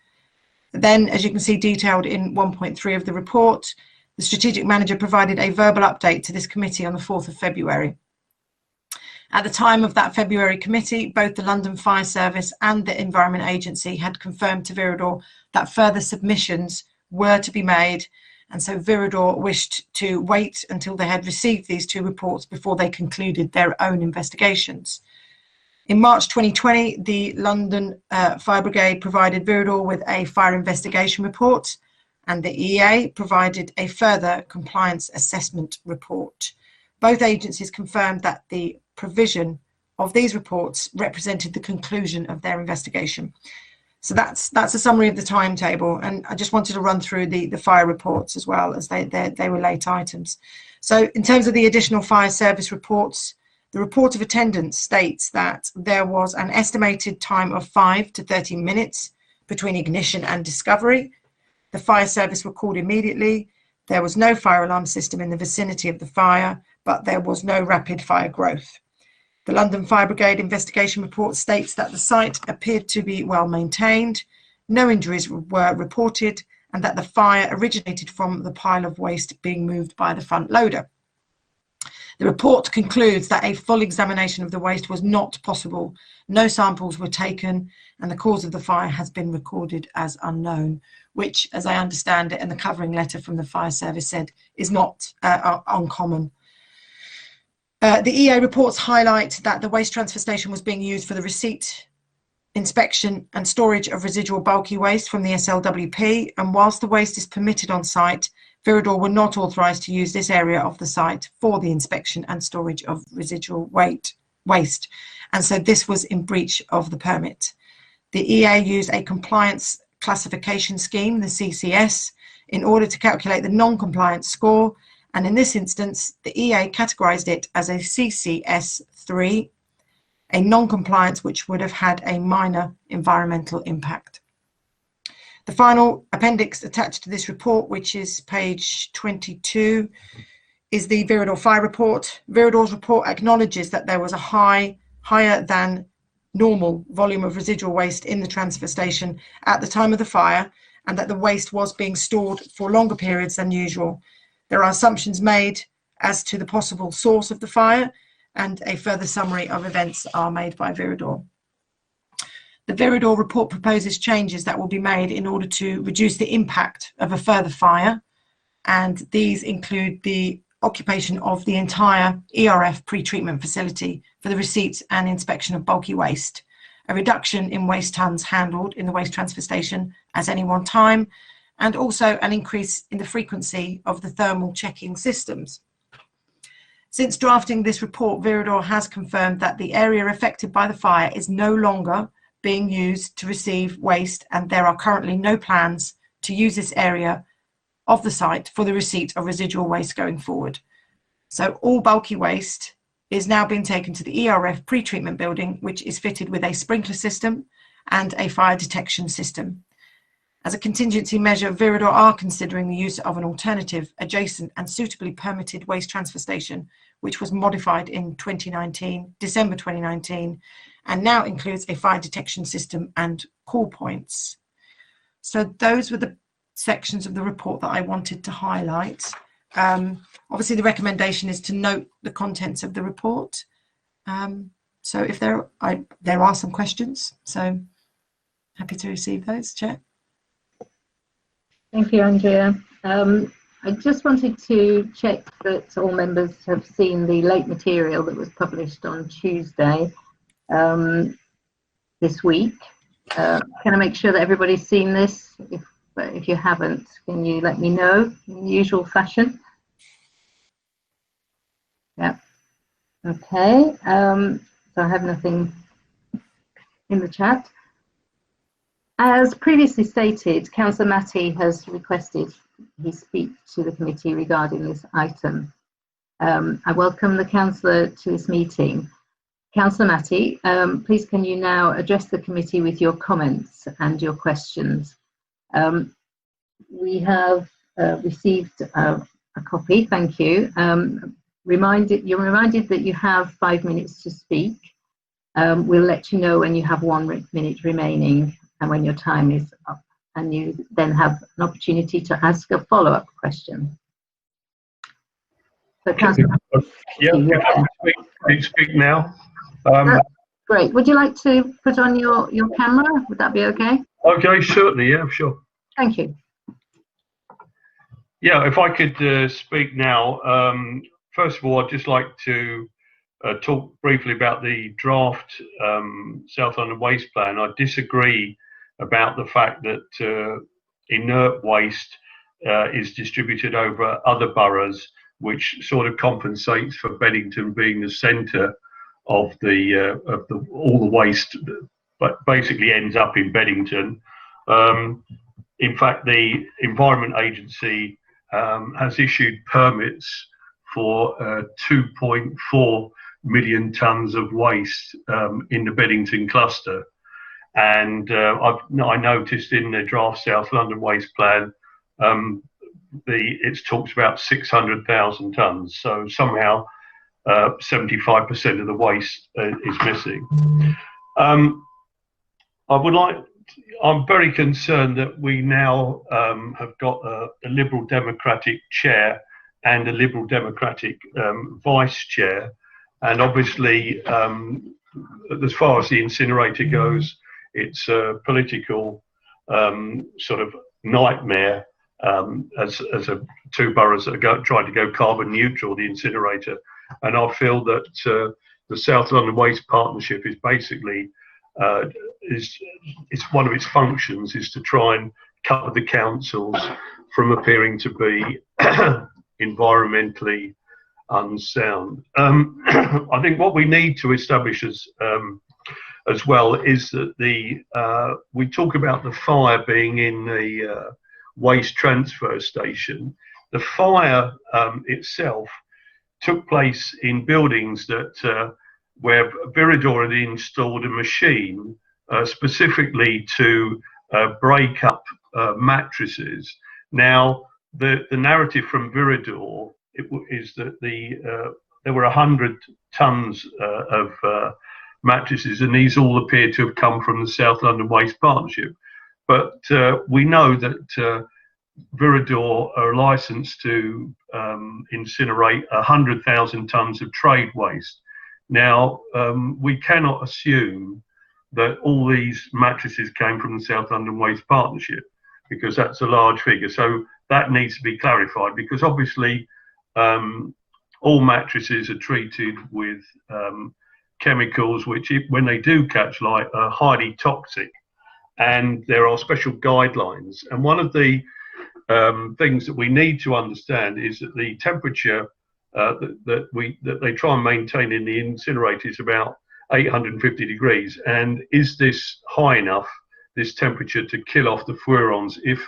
Then, as you can see detailed in 1.3 of the report, the strategic manager provided a verbal update to this committee on the 4th of February. At the time of that February committee, both the London Fire Service and the Environment Agency had confirmed to Viridor that further submissions were to be made, and so Viridor wished to wait until they had received these 2 reports before they concluded their own investigations. In March 2020, the London Fire Brigade provided Viridor with a fire investigation report, and the EA provided a further compliance assessment report. Both agencies confirmed that the provision of these reports represented the conclusion of their investigation. So that's a summary of the timetable, and I just wanted to run through the fire reports as well, as they were late items. So in terms of the additional fire service reports, the report of attendance states that there was an estimated time of 5 to 13 minutes between ignition and discovery. The fire service were called immediately. There was no fire alarm system in the vicinity of the fire, but there was no rapid fire growth. The London Fire Brigade investigation report states that the site appeared to be well maintained, no injuries were reported, and that the fire originated from the pile of waste being moved by the front loader. The report concludes that a full examination of the waste was not possible. No samples were taken, and the cause of the fire has been recorded as unknown, which, as I understand it, and the covering letter from the fire service said, is not uncommon. The EA reports highlight that the waste transfer station was being used for the receipt, inspection and storage of residual bulky waste from the SLWP, and whilst the waste is permitted on site, Viridor were not authorised to use this area of the site for the inspection and storage of residual waste, and so this was in breach of the permit. The EA used a compliance classification scheme, the CCS, in order to calculate the non-compliance score, and in this instance, the EA categorised it as a CCS3, a non-compliance which would have had a minor environmental impact. The final appendix attached to this report, which is page 22, is the Viridorfi Report. Viridor's report acknowledges that there was a higher than normal volume of residual waste in the transfer station at the time of the fire, and that the waste was being stored for longer periods than usual. There are assumptions made as to the possible source of the fire, and a further summary of events are made by Viridor. The Viridor report proposes changes that will be made in order to reduce the impact of a further fire, and these include the occupation of the entire ERF pre-treatment facility for the receipts and inspection of bulky waste, a reduction in waste tonnes handled in the waste transfer station at any one time, and also an increase in the frequency of the thermal checking systems. Since drafting this report, Viridor has confirmed that the area affected by the fire is no longer being used to receive waste, and there are currently no plans to use this area of the site for the receipt of residual waste going forward. So all bulky waste is now being taken to the ERF pre-treatment building, which is fitted with a sprinkler system and a fire detection system. As a contingency measure, Viridor are considering the use of an alternative, adjacent and suitably permitted waste transfer station, which was modified in December 2019, and now includes a fire detection system and call points. So those were the sections of the report that I wanted to highlight. Obviously, the recommendation is to note the contents of the report. So if there are some questions, so happy to receive those, Chair. Thank you, Andrea. I just wanted to check that all members have seen the late material that was published on Tuesday this week. Can I make sure that everybody's seen this? If you haven't, can you let me know in the usual fashion? Yeah. Okay. So I have nothing in the chat. As previously stated, Councillor Matty has requested he speak to the committee regarding this item. I welcome the councillor to this meeting. Councillor Matty, please can you now address the committee with your comments and your questions? We have received a copy, thank you. You're reminded that you have 5 minutes to speak. We'll let you know when you have 1 minute remaining and when your time is up, and you then have an opportunity to ask a follow-up question. So, Councillor, speak now. Great. Would you like to put on your camera? Would that be okay? Okay, certainly. Yeah, sure. Thank you. Yeah, if I could speak now. First of all, I'd just like to talk briefly about the draft South London Waste Plan. I disagree about the fact that inert waste is distributed over other boroughs, which sort of compensates for Bennington being the centre of all the waste, but basically ends up in Bennington. In fact, the Environment Agency has issued permits for 2.4 million tonnes of waste in the Bennington cluster. And I noticed in the draft South London Waste Plan it talks about 600,000 tonnes. So somehow 75% of the waste is missing. I'm very concerned that we now have got a Liberal Democratic chair and a Liberal Democratic vice chair, and obviously as far as the incinerator goes, it's a political sort of nightmare as two boroughs that are trying to go carbon neutral, the incinerator. And I feel that the South London Waste Partnership is basically it's one of its functions is to try and cover the councils from appearing to be environmentally unsound. I think what we need to establish as well is that we talk about the fire being in the waste transfer station. The fire itself took place in buildings that where Viridor had installed a machine specifically to break up mattresses. Now, the narrative from Viridor is that there were 100 tonnes of mattresses, and these all appear to have come from the South London Waste Partnership. But we know that Viridor are licensed to incinerate 100,000 tonnes of trade waste. Now, we cannot assume that all these mattresses came from the South London Waste Partnership, because that's a large figure. So that needs to be clarified, because obviously all mattresses are treated with chemicals which, when they do catch light, are highly toxic, and there are special guidelines. And one of the things that we need to understand is that the temperature that they try and maintain in the incinerator is about 850 degrees. And is this high enough, this temperature, to kill off the furans if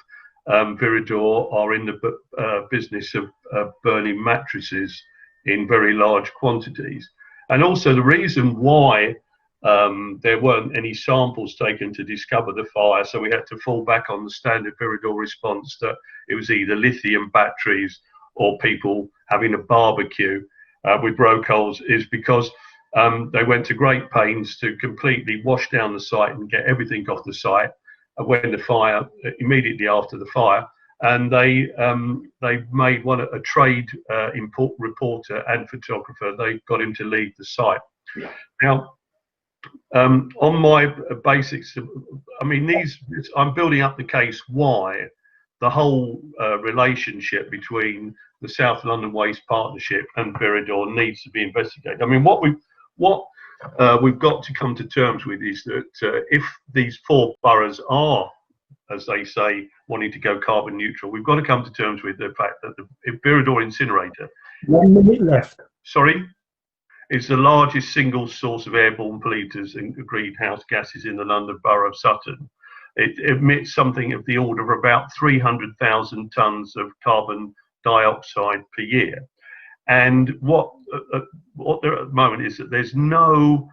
Viridor are in the business of burning mattresses in very large quantities? And also the reason why there weren't any samples taken to discover the fire, so we had to fall back on the standard Viridor response that it was either lithium batteries or people having a barbecue with broke-holes, is because they went to great pains to completely wash down the site and get everything off the site when the fire, immediately after the fire, and they made a trade reporter and photographer. They got him to leave the site. Yeah. Now, on my basics, I mean, I'm building up the case why the whole relationship between the South London Waste Partnership and Veridor needs to be investigated. I mean, what we've got to come to terms with is that if these four boroughs are, as they say, wanting to go carbon neutral, we've got to come to terms with the fact that the Viridor incinerator, 1 minute left. Sorry, is the largest single source of airborne polluters and greenhouse gases in the London Borough of Sutton. It emits something of the order of about 300,000 tonnes of carbon dioxide per year. And what there at the moment is that there's no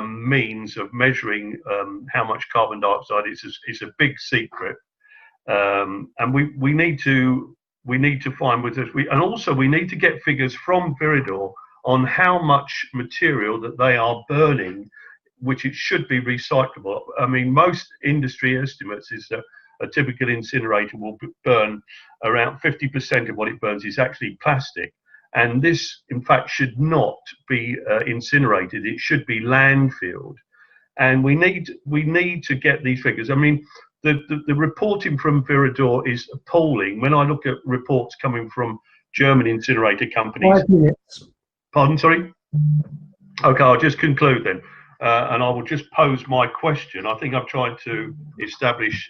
means of measuring how much carbon dioxide is. It's a big secret, and we need to find with this. And also we need to get figures from Viridor on how much material that they are burning, which it should be recyclable. I mean, most industry estimates is that a typical incinerator will burn around 50% of what it burns is actually plastic. And this, in fact, should not be incinerated. It should be landfilled. And we need to get these figures. I mean, the reporting from Viridor is appalling. When I look at reports coming from German incinerator companies. 5 minutes. Pardon, sorry? Okay, I'll just conclude then. And I will just pose my question. I think I've tried to establish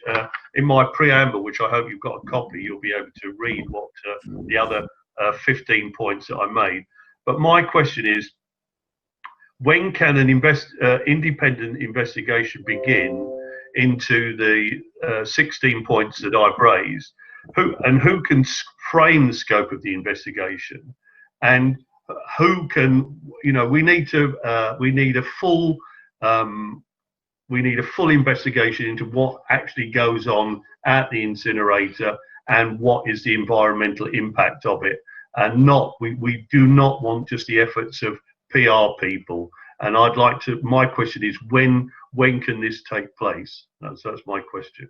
in my preamble, which I hope you've got a copy, you'll be able to read what the other 15 points that I made. But my question is, when can an independent investigation begin into the 16 points that I've raised? Who can frame the scope of the investigation? And who can, we need a full investigation into what actually goes on at the incinerator and what is the environmental impact of it, and not we do not want just the efforts of PR people. And I'd like to, my question is, when can this take place? That's my question.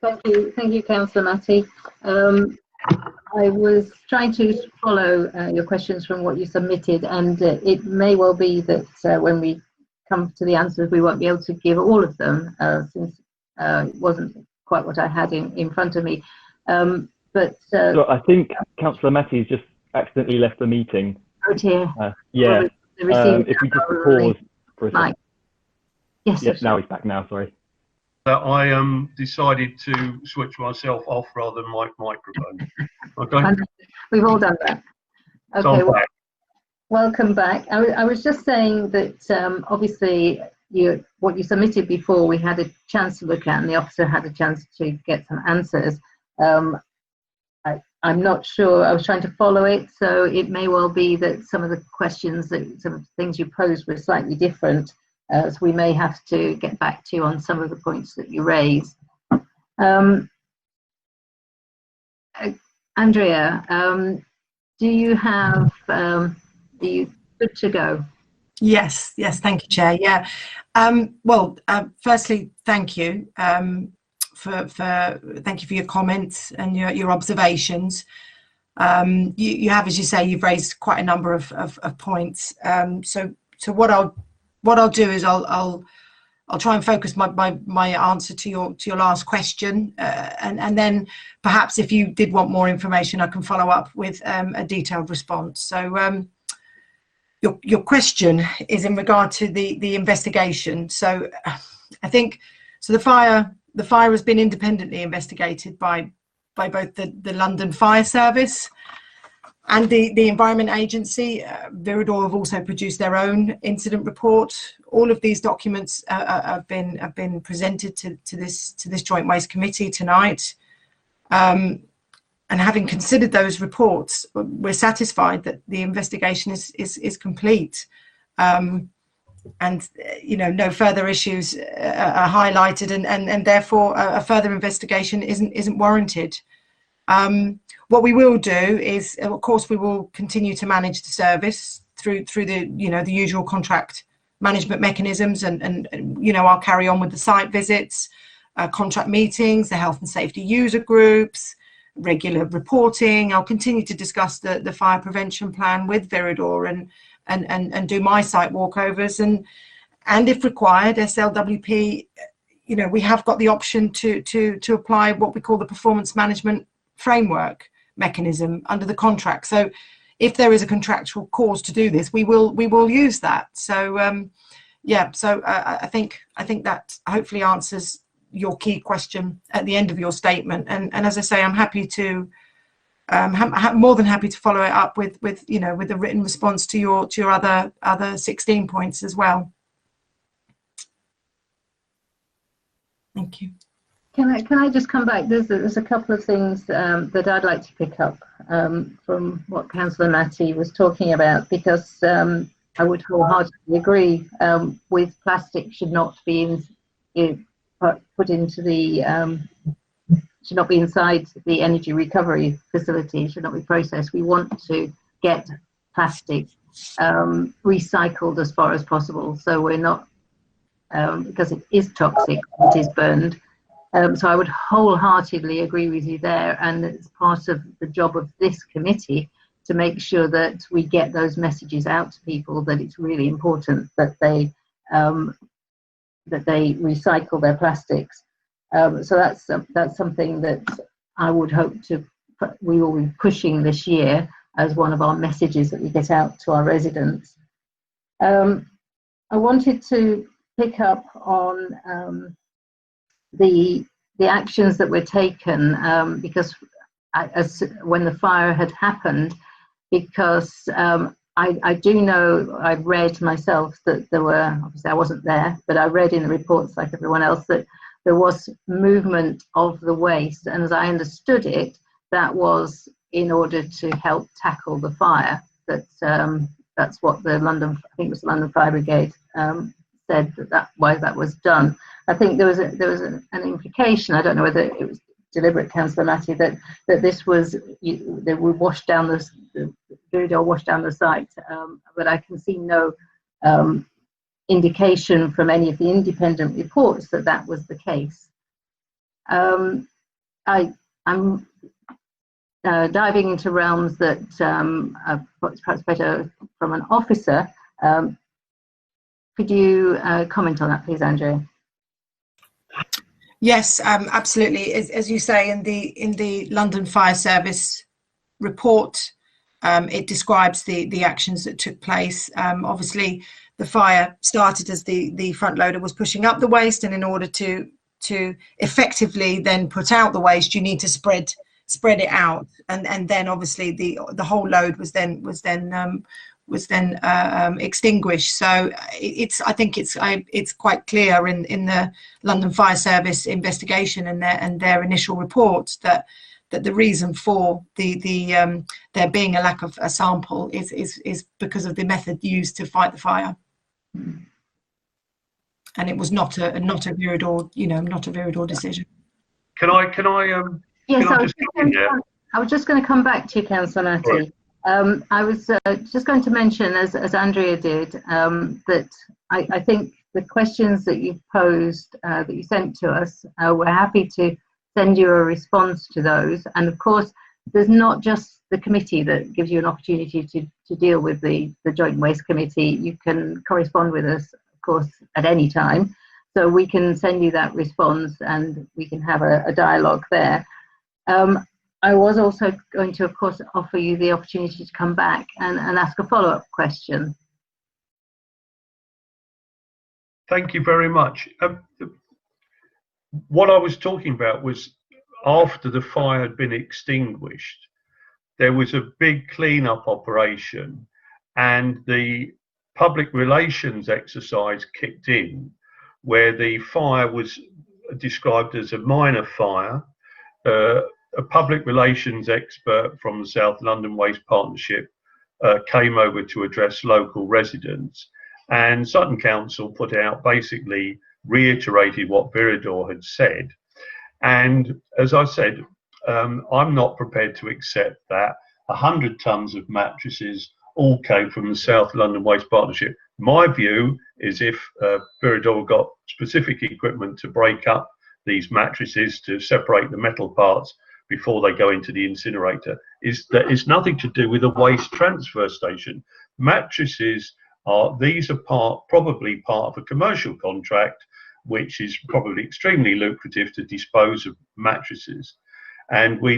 Thank you, Councillor Matty. I was trying to follow your questions from what you submitted, and it may well be that when we come to the answers, we won't be able to give all of them, since it wasn't quite what I had in front of me. So I think Councillor Matty's just accidentally left the meeting. Oh dear. Yeah. If we just pause for a second. Yes. Yes, now he's back now, sorry. I decided to switch myself off rather than my microphone. Okay. We've all done that. Okay. So Well, welcome back. I was just saying that obviously what you submitted before we had a chance to look at, and the officer had a chance to get some answers. I'm not sure. I was trying to follow it, so it may well be that some of the questions, some of the things you posed were slightly different. So we may have to get back to you on some of the points that you raised. Andrea, do you have, are you good to go? Yes, thank you, Chair. Yeah. Firstly, thank you thank you for your comments and your observations. You have, as you say, you've raised quite a number of points. So what I'll do is I'll try and focus my answer to your last question, and then perhaps if you did want more information, I can follow up with a detailed response. So your question is in regard to the investigation. So I think the fire has been independently investigated by both the London Fire Service and the Environment Agency. Viridor have also produced their own incident report. All of these documents have been presented to this Joint Waste Committee tonight. And having considered those reports, we're satisfied that the investigation is complete. And no further issues are highlighted, and therefore a further investigation isn't warranted. What we will do is, of course, we will continue to manage the service through the the usual contract management mechanisms, and I'll carry on with the site visits, contract meetings, the health and safety user groups, regular reporting. I'll continue to discuss the fire prevention plan with Veridor and do my site walkovers, and if required, SLWP, we have got the option to apply what we call the performance management framework mechanism under the contract. So if there is a contractual cause to do this, we will use that. So I think that hopefully answers your key question at the end of your statement, and as I say, I'm happy to more than happy to follow it up with a written response to your other 16 points as well. Thank you. Can I just come back? There's a couple of things that I'd like to pick up from what Councillor Matty was talking about, because I would wholeheartedly agree with plastic should not be put into the should not be inside the energy recovery facility, should not be processed. We want to get plastic recycled as far as possible, so we're not, because it is toxic, it is burned. So I would wholeheartedly agree with you there, and it's part of the job of this committee to make sure that we get those messages out to people, that it's really important that they recycle their plastics. So that's something that I would hope we will be pushing this year as one of our messages that we get out to our residents. I wanted to pick up on the actions that were taken, because when the fire had happened, because I do know, I've read myself that there were, obviously I wasn't there, but I read in the reports like everyone else that there was movement of the waste, and as I understood it, that was in order to help tackle the fire. That's what the London, I think it was the London Fire Brigade said that why that was done. I think there was an implication. I don't know whether it was deliberate, Councillor Matty, that this was they would wash down the Viridor washed down the site, but I can see no indication from any of the independent reports that that was the case. I'm diving into realms that perhaps better from an officer. Could you comment on that, please, Andrea? Yes, absolutely. As you say, in the London Fire Service report, it describes the actions that took place. Obviously, the fire started as the front loader was pushing up the waste, and in order to effectively then put out the waste, you need to spread it out, and then obviously the whole load was then extinguished. So I think it's quite clear in the London Fire Service investigation and their initial report that the reason for there being a lack of a sample is because of the method used to fight the fire. And it was not a Viridor, not a Viridor decision. Can I Yes, I was just going to come back to you, Councillor Matty. Right. I was just going to mention, as Andrea did, that I think the questions that you posed, that you sent to us, we're happy to send you a response to those. And of course, there's not just the committee that gives you an opportunity to deal with the Joint Waste Committee. You can correspond with us, of course, at any time. So we can send you that response and we can have a dialogue there. I was also going to, of course, offer you the opportunity to come back and ask a follow-up question. Thank you very much. What I was talking about was after the fire had been extinguished, there was a big clean-up operation and the public relations exercise kicked in, where the fire was described as a minor fire. A public relations expert from the South London Waste Partnership came over to address local residents, and Sutton Council put out, basically reiterated what Viridor had said. And as I said, I'm not prepared to accept that 100 tons of mattresses all came from the South London Waste Partnership. My view is if Viridor got specific equipment to break up these mattresses, to separate the metal parts before they go into the incinerator, is that it's nothing to do with a waste transfer station. Mattresses are probably part of a commercial contract, which is probably extremely lucrative to dispose of mattresses, and we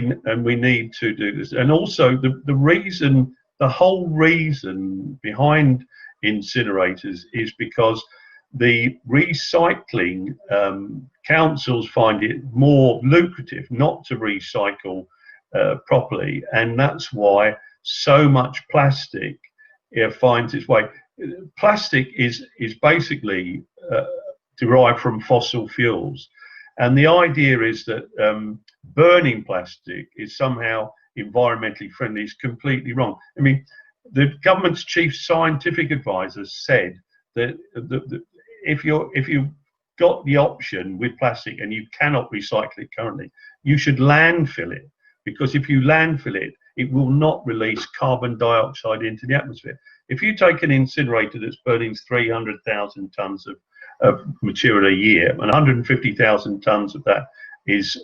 need to do this. And also the whole reason behind incinerators is because the recycling councils find it more lucrative not to recycle properly, and that's why so much plastic finds its way. Plastic is basically derived from fossil fuels, and the idea is that burning plastic is somehow environmentally friendly is completely wrong. I mean, the government's chief scientific advisor said that if you've got the option with plastic and you cannot recycle it currently, you should landfill it, because if you landfill it, it will not release carbon dioxide into the atmosphere. If you take an incinerator that's burning 300,000 tons of material a year, and 150,000 tons of that is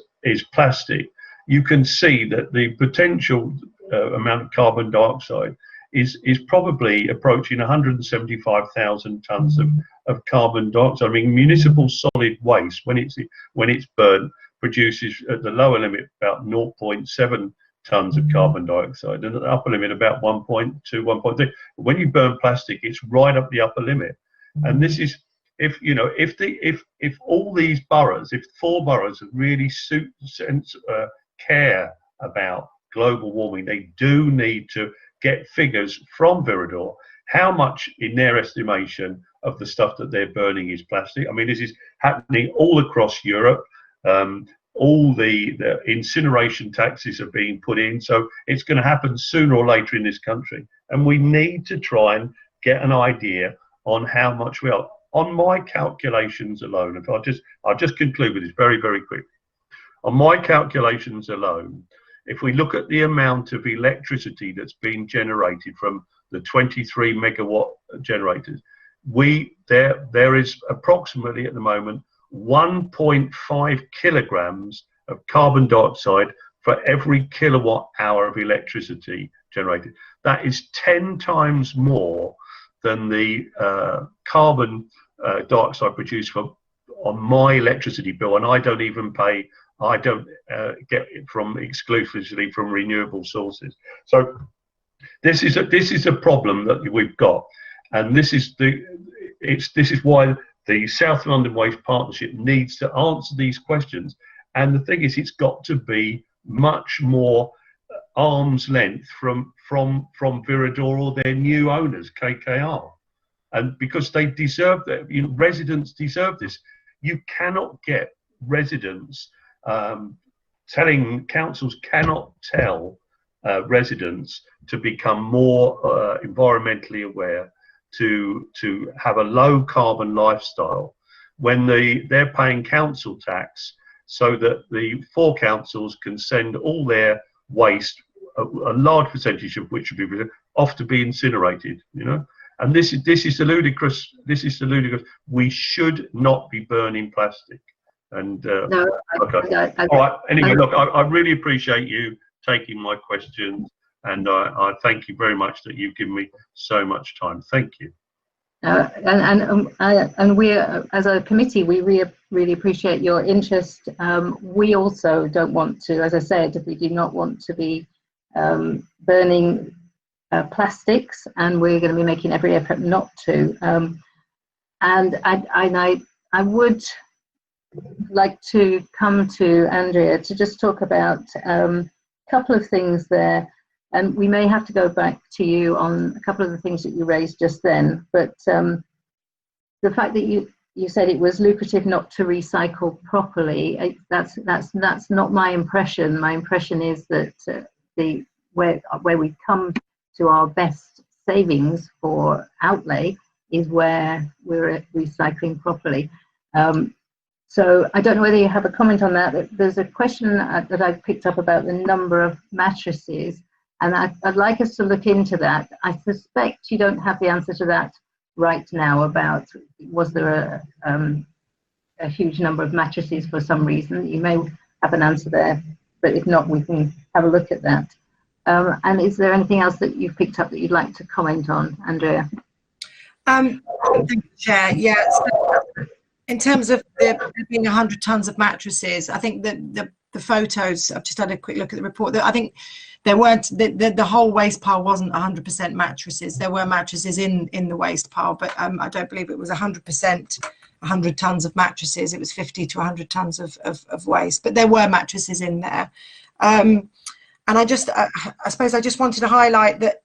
plastic, you can see that the potential amount of carbon dioxide is probably approaching 175,000 tons of carbon dioxide. I mean, municipal solid waste, when it's burned, produces at the lower limit about 0.7 tons of carbon dioxide, and at the upper limit about 1.2, 1.3. When you burn plastic, it's right up the upper limit. And this is, if all these boroughs, if 4 boroughs really care about global warming, they do need to get figures from Viridor, how much in their estimation of the stuff that they're burning is plastic. I mean, this is happening all across Europe. All the incineration taxes are being put in, so it's going to happen sooner or later in this country, and we need to try and get an idea on how much we are. on my calculations alone, if I'll just conclude with this very, very quickly. On my calculations alone, if we look at the amount of electricity that's being generated from the 23 megawatt generators, there is approximately at the moment 1.5 kilograms of carbon dioxide for every kilowatt hour of electricity generated. That is 10 times more than the carbon dioxide produced on my electricity bill, and I don't even pay. I don't get it exclusively from renewable sources. So this is a problem that we've got, and this is why the South London Waste Partnership needs to answer these questions. And the thing is, it's got to be much more arm's length from Viridor or their new owners, KKR, and because they deserve that. Residents deserve this. You cannot get residents councils cannot tell residents to become more environmentally aware, to have a low carbon lifestyle when they're paying council tax, so that the 4 councils can send all their waste, a large percentage of which would be off to be incinerated. And this is ludicrous. This is ludicrous. We should not be burning plastic. And no, okay. All right. Anyway, look, I really appreciate you taking my questions, and I thank you very much that you've given me so much time. Thank you. And we, as a committee, we really appreciate your interest. We also don't want to, as I said, we do not want to be burning plastics, and we're going to be making every effort not to. And I would like to come to Andrea to just talk about a couple of things there, and we may have to go back to you on a couple of the things that you raised just then, but the fact that you said it was lucrative not to recycle properly, that's not my impression. My impression is that where we come to our best savings for outlay is where we're recycling properly. So I don't know whether you have a comment on that. There's a question that I've picked up about the number of mattresses, and I'd like us to look into that. I suspect you don't have the answer to that right now about was there a huge number of mattresses for some reason. You may have an answer there, but if not, we can have a look at that. And is there anything else that you've picked up that you'd like to comment on, Andrea? Thank you, Chair. Yeah, so in terms of there being 100 tons of mattresses, I think that the photos, I've just had a quick look at the report, that I think there weren't, the whole waste pile wasn't 100% mattresses. There were mattresses in the waste pile, but I don't believe it was 100%, 100 tons of mattresses. It was 50 to 100 tons of waste, but there were mattresses in there. And I suppose I just wanted to highlight that,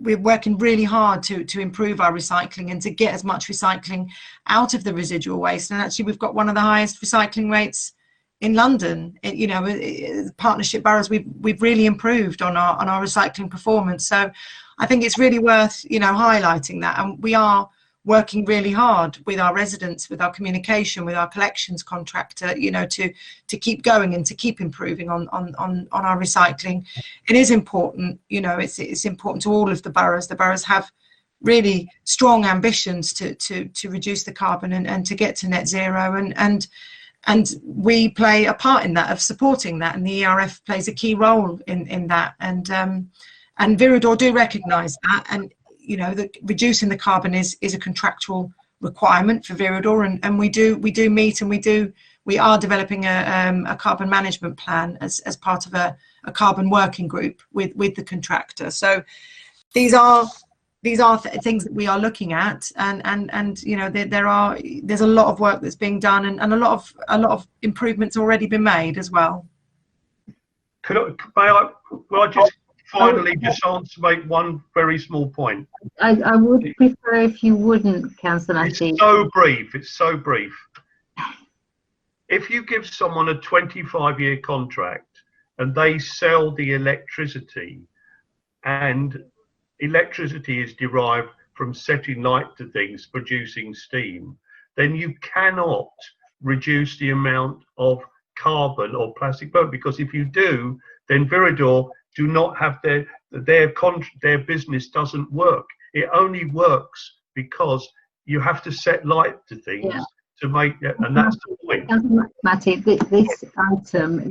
we're working really hard to improve our recycling and to get as much recycling out of the residual waste. And actually, we've got one of the highest recycling rates in London. Partnership boroughs, we've really improved on our recycling performance. So I think it's really worth highlighting that, and we are working really hard with our residents, with our communication, with our collections contractor, to keep going and to keep improving on our recycling. It is important, it's important to all of the boroughs. The boroughs have really strong ambitions to reduce the carbon and to get to net zero, and we play a part in that, of supporting that, and the ERF plays a key role in that, and Viridor do recognise that, and that reducing the carbon is a contractual requirement for Viridor, and we do meet, and we are developing a carbon management plan as part of a carbon working group with the contractor. So these are things that we are looking at, and there's a lot of work that's being done, and a lot of improvements already been made as well. Will I just finally just make one very small point? I would prefer if you wouldn't, Councillor Matty. It's so brief. It's so brief. If you give someone a 25-year contract and they sell the electricity, and electricity is derived from setting light to things producing steam, then you cannot reduce the amount of carbon or plastic burn, because if you do, then Viridor do not have their business doesn't work. It only works because you have to set light to things to make that, and that's the point. Matty, this item,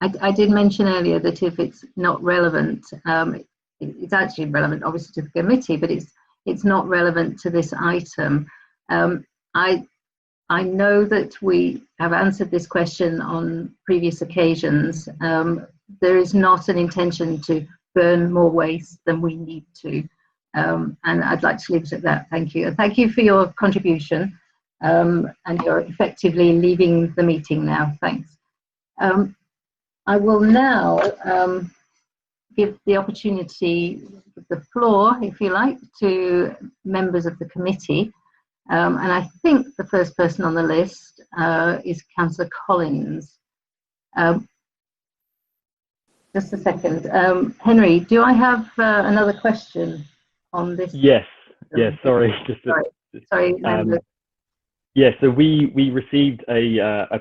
I did mention earlier that if it's not relevant, it's actually relevant obviously to the committee, but it's not relevant to this item. I know that we have answered this question on previous occasions. There is not an intention to burn more waste than we need to. And I'd like to leave it at that. Thank you. And thank you for your contribution. And you're effectively leaving the meeting now. Thanks. I will now give the opportunity, the floor, if you like, to members of the committee. And I think the first person on the list is Councillor Collins. Just a second. Henry, do I have another question on this? Yes. Sorry. Sorry. Yeah. So we received a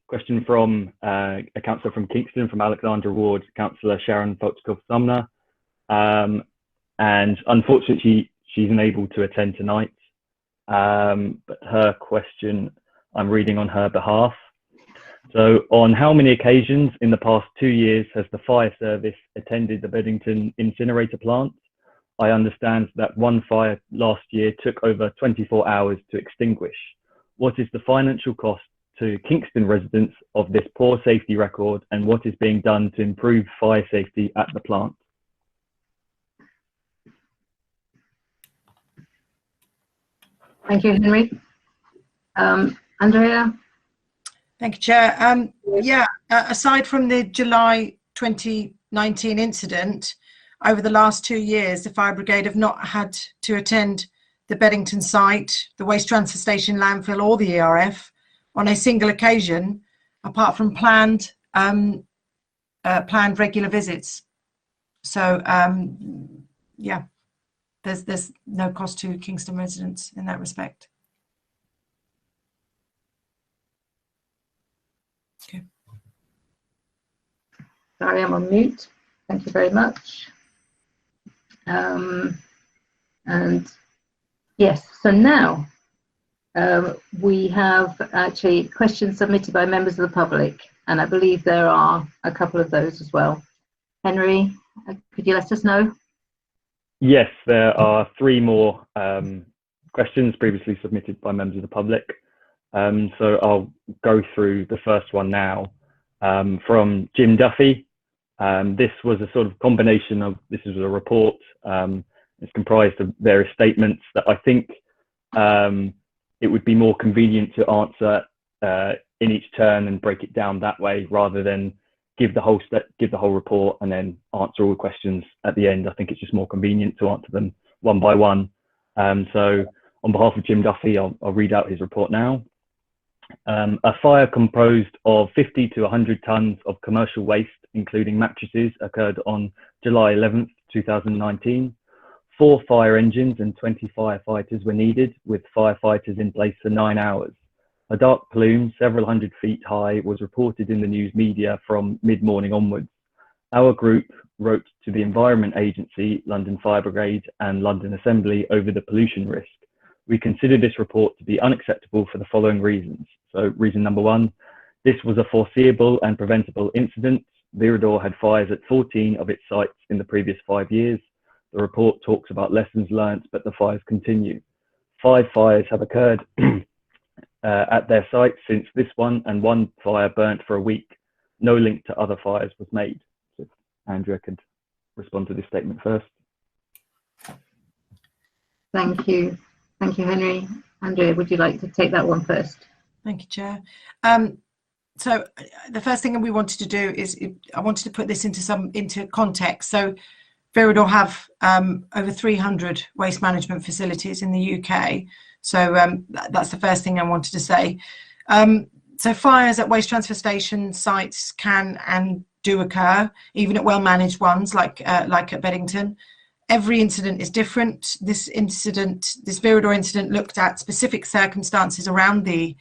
question from a councillor from Kingston, from Alexandra Ward, Councillor Sharon Folchkov-Sumner, and unfortunately she's unable to attend tonight. But her question I'm reading on her behalf. So, on how many occasions in the past 2 years has the fire service attended the Bennington incinerator plant? I understand that one fire last year took over 24 hours to extinguish. What is the financial cost to Kingston residents of this poor safety record, and what is being done to improve fire safety at the plant? Thank you, Henry. Andrea? Thank you, Chair. Aside from the July 2019 incident, over the last 2 years, the Fire Brigade have not had to attend the Bennington site, the waste transfer station, landfill, or the ERF on a single occasion, apart from planned regular visits. So, there's no cost to Kingston residents in that respect. Okay. Sorry, I'm on mute. Thank you very much. And yes, so now we have actually questions submitted by members of the public, and I believe there are a couple of those as well. Henry, could you let us know? Yes, there are 3 more questions previously submitted by members of the public. So I'll go through the first one now, from Jim Duffy. This was a sort of combination of, this is a report, it's comprised of various statements that I think it would be more convenient to answer in each turn and break it down that way, rather than give the whole report and then answer all the questions at the end. I think it's just more convenient to answer them one by one. So on behalf of Jim Duffy, I'll read out his report now. A fire composed of 50 to 100 tons of commercial waste, including mattresses, occurred on July 11th, 2019. 4 fire engines and 20 firefighters were needed, with firefighters in place for 9 hours. A dark plume, several hundred feet high, was reported in the news media from mid-morning onwards. Our group wrote to the Environment Agency, London Fire Brigade and London Assembly over the pollution risk. We consider this report to be unacceptable for the following reasons. So reason number 1, this was a foreseeable and preventable incident. Viridor had fires at 14 of its sites in the previous 5 years. The report talks about lessons learnt, but the fires continue. 5 fires have occurred at their sites since this one, and 1 fire burnt for a week. No link to other fires was made. So if Andrea could respond to this statement first. Thank you. Thank you, Henry. Andrea, would you like to take that one first? Thank you, Chair. So the first thing we wanted to do is, I wanted to put this into context. So Viridor have over 300 waste management facilities in the UK. So that's the first thing I wanted to say. So fires at waste transfer station sites can and do occur, even at well-managed ones like at Bennington. Every incident is different. This Viridor incident looked at specific circumstances around the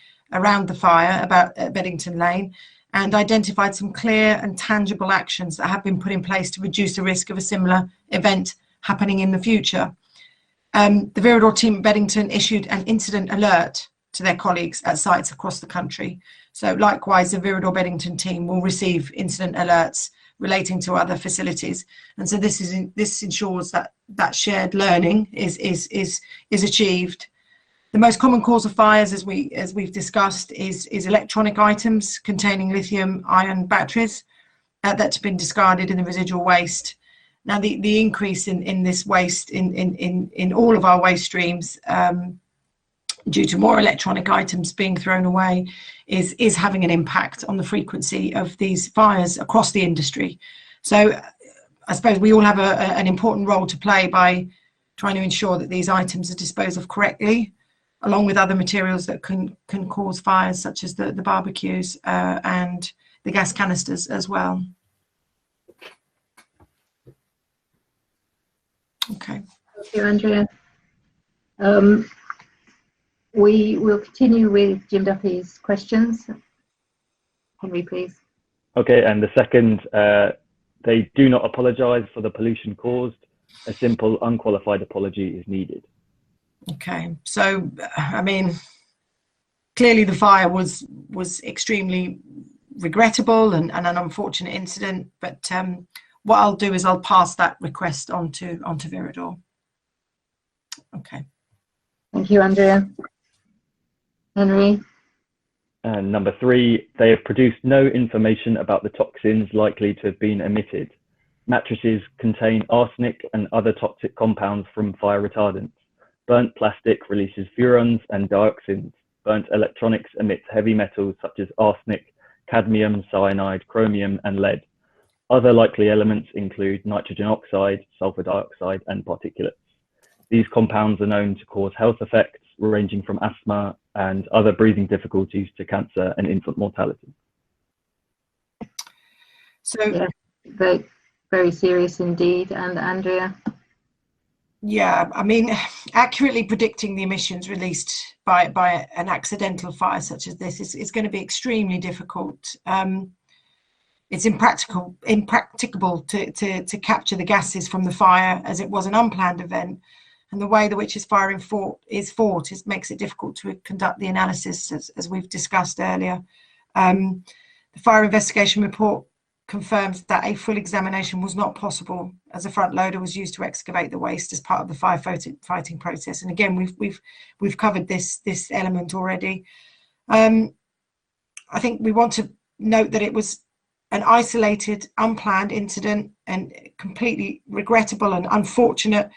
fire at Bennington Lane, and identified some clear and tangible actions that have been put in place to reduce the risk of a similar event happening in the future. The Viridor team at Bennington issued an incident alert to their colleagues at sites across the country. So likewise, the Viridor Bennington team will receive incident alerts relating to other facilities. And so this ensures that shared learning is achieved. The most common cause of fires, as we've discussed, is electronic items containing lithium-ion batteries that have been discarded in the residual waste. Now, the increase in this waste in all of our waste streams due to more electronic items being thrown away is having an impact on the frequency of these fires across the industry. So I suppose we all have an important role to play by trying to ensure that these items are disposed of correctly, along with other materials that can cause fires, such as the barbecues and the gas canisters as well. Okay. Thank you, Andrea. We will continue with Jim Duffy's questions. Henry, please. Okay, and the second, they do not apologise for the pollution caused. A simple, unqualified apology is needed. Okay, so I mean, clearly the fire was extremely regrettable and an unfortunate incident. But what I'll do is I'll pass that request on to Viridor. Okay. Thank you, Andrea. Henry. And number 3, they have produced no information about the toxins likely to have been emitted. Mattresses contain arsenic and other toxic compounds from fire retardants. Burnt plastic releases furans and dioxins. Burnt electronics emits heavy metals such as arsenic, cadmium, cyanide, chromium, and lead. Other likely elements include nitrogen oxide, sulfur dioxide, and particulates. These compounds are known to cause health effects ranging from asthma and other breathing difficulties to cancer and infant mortality. So, yeah, very, very serious indeed. And Andrea? Yeah, I mean, accurately predicting the emissions released by an accidental fire such as this is going to be extremely difficult. It's impracticable to capture the gases from the fire, as it was an unplanned event, and the way in which this fire is fought makes it difficult to conduct the analysis, as we've discussed earlier. The fire investigation report confirms that a full examination was not possible, as a front loader was used to excavate the waste as part of the firefighting process. And again, we've covered this element already. I think we want to note that it was an isolated, unplanned incident and completely regrettable and unfortunate.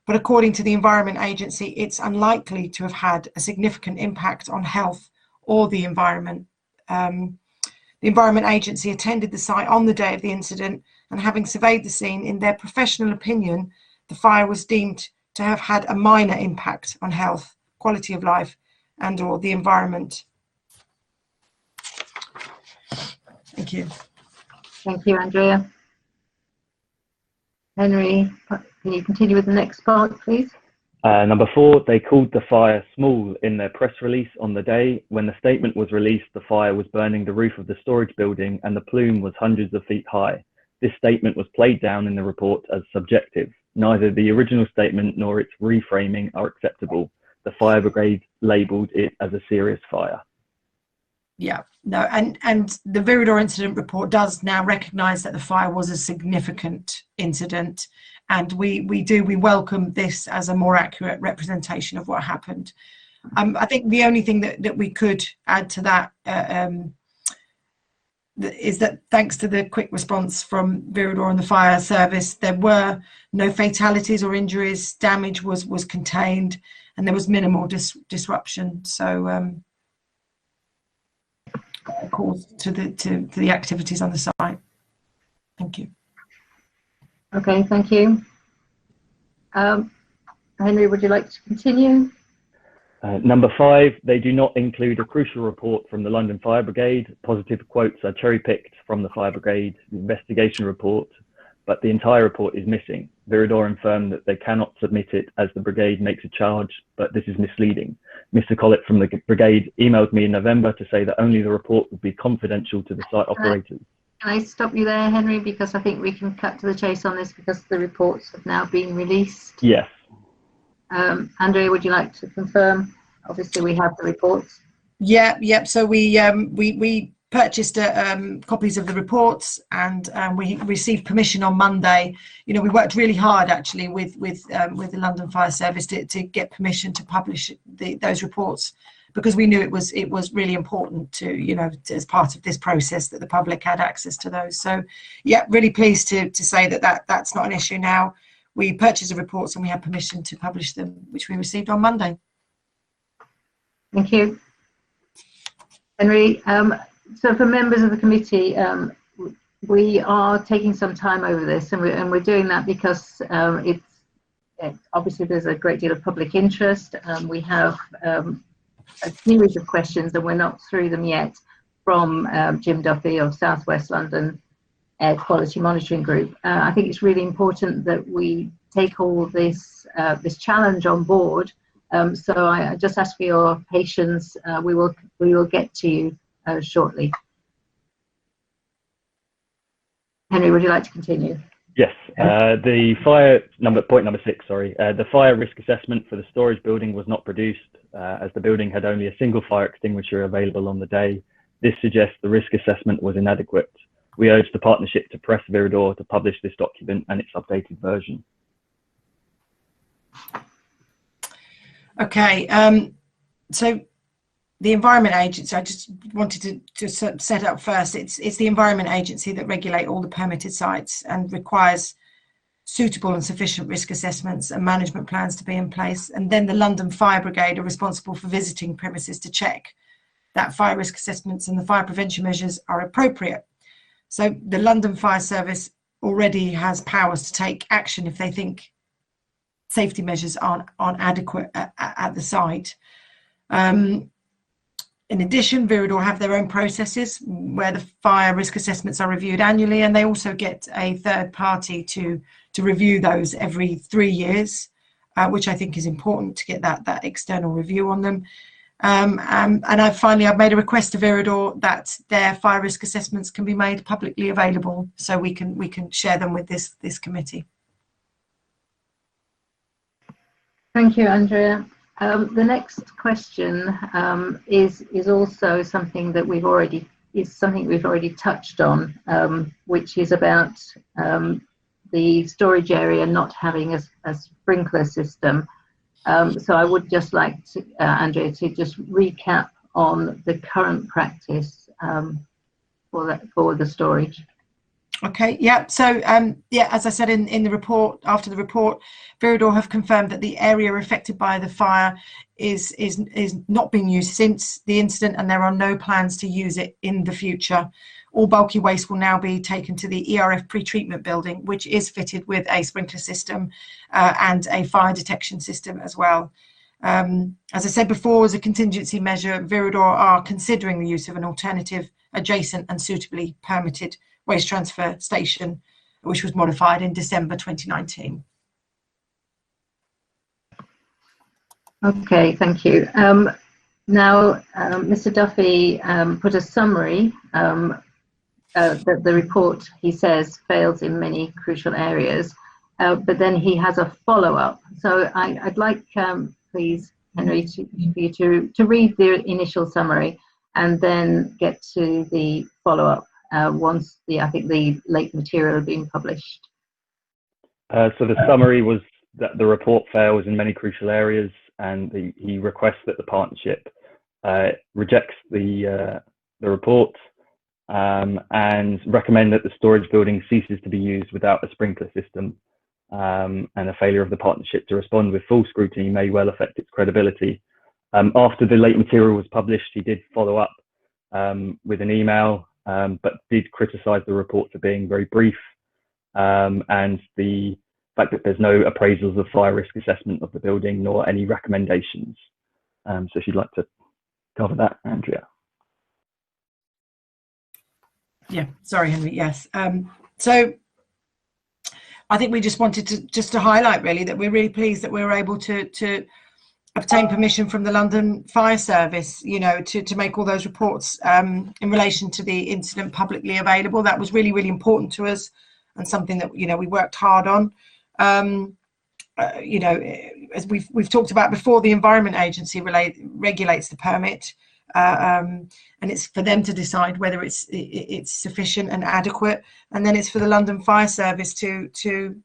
But according to the Environment Agency, it's unlikely to have had a significant impact on health or the environment. The Environment Agency attended the site on the day of the incident, and having surveyed the scene, in their professional opinion, the fire was deemed to have had a minor impact on health, quality of life, and or the environment. Thank you. Thank you, Andrea. Henry, can you continue with the next part, please? Number 4, they called the fire small in their press release on the day. When the statement was released, the fire was burning the roof of the storage building and the plume was hundreds of feet high. This statement was played down in the report as subjective. Neither the original statement nor its reframing are acceptable. The fire brigade labelled it as a serious fire. Yeah, no, and the Viridor incident report does now recognise that the fire was a significant incident, and we welcome this as a more accurate representation of what happened. I think the only thing that we could add to that is that thanks to the quick response from Viridor and the fire service, there were no fatalities or injuries. Damage was contained, and there was minimal disruption. So. Caused to the activities on the site. Thank you. Okay, thank you. Henry, would you like to continue? Number 5, they do not include a crucial report from the London Fire Brigade. Positive quotes are cherry-picked from the Fire Brigade investigation report. but the entire report is missing. Viridor informed that they cannot submit it as the Brigade makes a charge, but this is misleading. Mr. Collett from the Brigade emailed me in November to say that only the report would be confidential to the site operators. Can I stop you there, Henry, because I think we can cut to the chase on this because the reports have now been released. Yes. Andrea, would you like to confirm? Obviously, we have the reports. Yep. So we purchased copies of the reports, and we received permission on Monday. You know, we worked really hard actually with the London Fire Service to get permission to publish those reports, because we knew it was really important to, you know, as part of this process, that the public had access to those. So yeah, really pleased to say that's not an issue now. We purchased the reports and we had permission to publish them, which we received on Monday. Thank you, Henry. So for members of the committee, we are taking some time over this, and we're doing that because obviously there's a great deal of public interest. We have a series of questions, and we're not through them yet, from Jim Duffy of South West London Air Quality Monitoring Group. I think it's really important that we take all this challenge on board. So I just ask for your patience. We will get to you shortly. Henry, would you like to continue? Yes. The point number 6. Sorry. The fire risk assessment for the storage building was not produced, as the building had only a single fire extinguisher available on the day. This suggests the risk assessment was inadequate. We urge the partnership to press Viridor to publish this document and its updated version. Okay. So the Environment Agency, I just wanted to set up first, it's the Environment Agency that regulate all the permitted sites and requires suitable and sufficient risk assessments and management plans to be in place. And then the London Fire Brigade are responsible for visiting premises to check that fire risk assessments and the fire prevention measures are appropriate. So the London Fire Service already has powers to take action if they think safety measures aren't adequate at the site. In addition, Viridor have their own processes where the fire risk assessments are reviewed annually, and they also get a third party to review those every 3 years, which I think is important to get that external review on them. And I've made a request to Viridor that their fire risk assessments can be made publicly available, so we can share them with this committee. Thank you, Andrea. The next question is also something that we've already touched on, which is about the storage area not having a sprinkler system. So I would just like to, Andrea, to just recap on the current practice for the storage. Okay, yeah, so yeah, as I said in the report, after the report, Viridor have confirmed that the area affected by the fire is not being used since the incident, and there are no plans to use it in the future. All bulky waste will now be taken to the ERF pre-treatment building, which is fitted with a sprinkler system and a fire detection system as well. As I said before, as a contingency measure, Viridor are considering the use of an alternative, adjacent and suitably permitted waste transfer station, which was modified in December 2019. Okay, thank you. Now, Mr. Duffy put a summary that the report, he says, fails in many crucial areas, but then he has a follow-up. So I'd like, please, Henry, for you to read the initial summary and then get to the follow-up once I think the late material had been published. So the summary was that the report fails in many crucial areas, and he requests that the partnership rejects the report and recommend that the storage building ceases to be used without a sprinkler system, and a failure of the partnership to respond with full scrutiny may well affect its credibility. After the late material was published, he did follow up with an email, but did criticise the report for being very brief, and the fact that there's no appraisals of fire risk assessment of the building nor any recommendations. So if you'd like to cover that, Andrea. Yeah, sorry, Henry, yes. So I think we just wanted to highlight really that we're really pleased that we were able to obtain permission from the London Fire Service, you know, to make all those reports in relation to the incident publicly available. That was really, really important to us, and something that, you know, we worked hard on. You know, as we've talked about before, the Environment Agency regulates the permit, and it's for them to decide whether it's sufficient and adequate, and then it's for the London Fire Service to